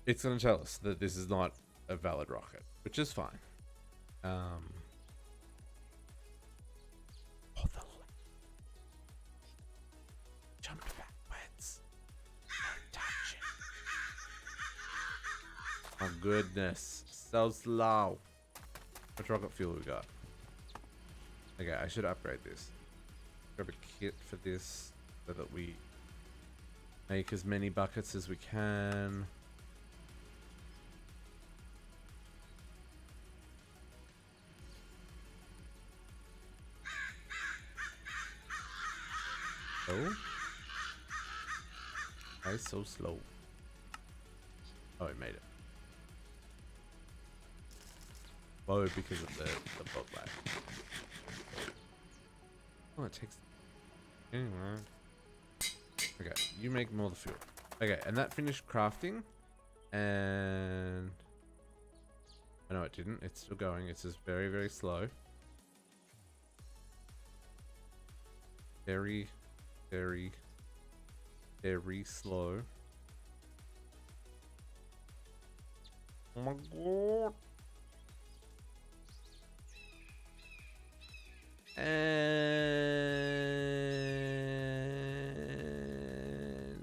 It's going to tell us that this is not a valid rocket, which is fine. Oh, the jumped backwards. Don't touch it. Oh goodness, so slow. Which rocket fuel we got? Okay, I should upgrade this. Grab a kit for this so that we make as many buckets as we can. Oh, why so slow? Oh, it made it. Oh, because of the boat lag. Oh, it takes. Anyway. Okay, you make more of the fuel. Okay, and that finished crafting. And I know it didn't. It's still going. It's just very, very slow. Very, very, very slow. Oh my god. And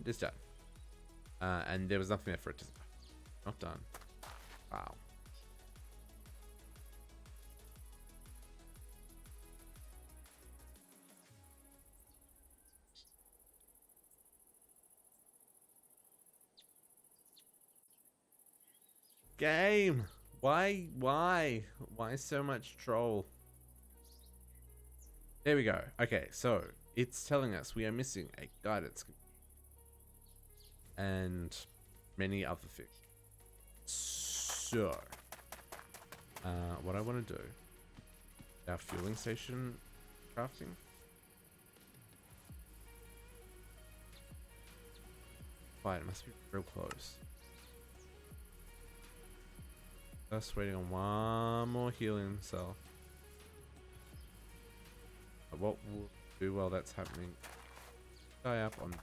it's done. And there was nothing there for it to survive. Not done. Wow. Game. Why so much troll? There we go. Okay, so it's telling us we are missing a guidance and many other things. So, what I want to do, our fueling station crafting. Fine, it must be real close. Just waiting on one more healing cell. What we'll do while that's happening, tie up on.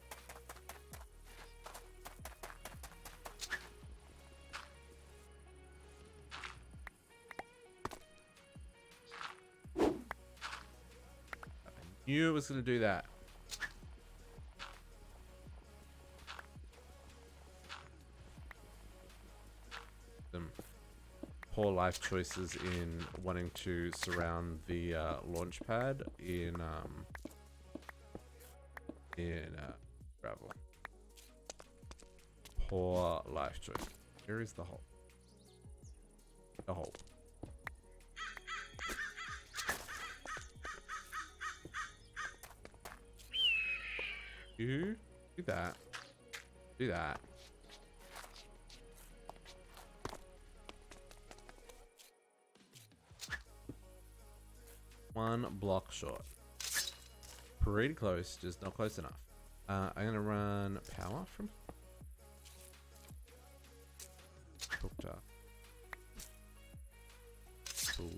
I knew it was going to do that. Some poor life choices in wanting to surround the launch pad in gravel. Poor life choice. Here is the hole. The hole. You do that. Do that. One block short. Pretty close, just not close enough. I'm gonna run power from hooked up. Cool.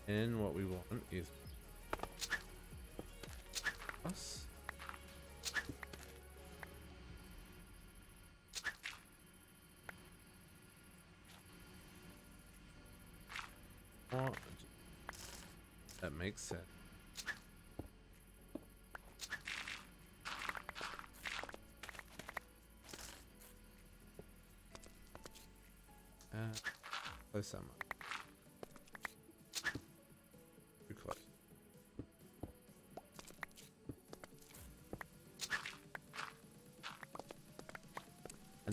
And what we want is us. What? That makes sense. Close so much. Too close.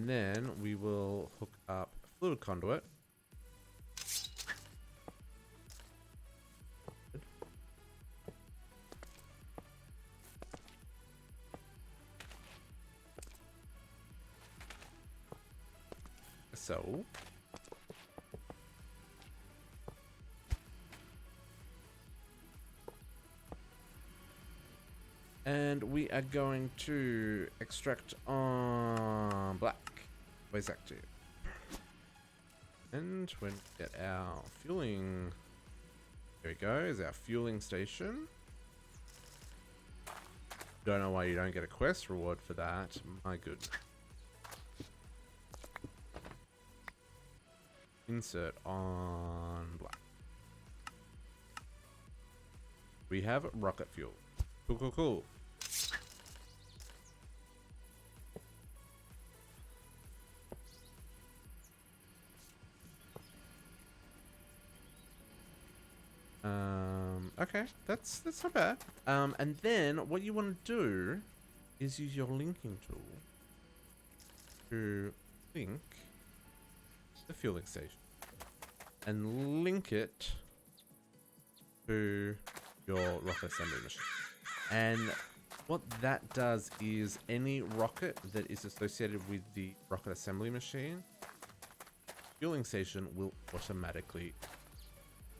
And then we will hook up a fluid conduit. So. And we are going to extract on black. Where's active? And when we get our fueling, here we go, is our fueling station. Don't know why you don't get a quest reward for that. My goodness. Insert on black. We have rocket fuel. Cool, cool, cool. Okay, that's not bad. And then what you want to do is use your linking tool to link the fueling station and link it to your rocket assembly machine. And what that does is any rocket that is associated with the rocket assembly machine, fueling station will automatically,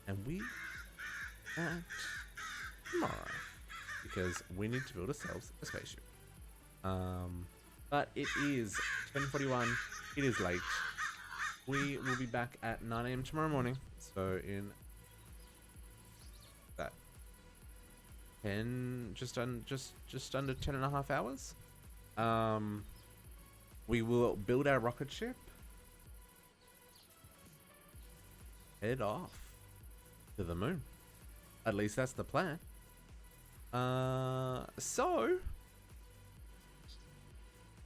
and we at tomorrow because we need to build ourselves a spaceship. But it is 10:41. It is late. We will be back at 9 AM tomorrow morning. So in that 10, just under 10 and a half hours, we will build our rocket ship, head off to the moon. At least that's the plan. So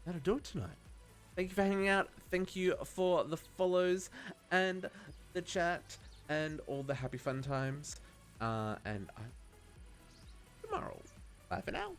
that'll do it tonight. Thank you for hanging out. Thank you for the follows and the chat and all the happy fun times. And tomorrow. Bye for now.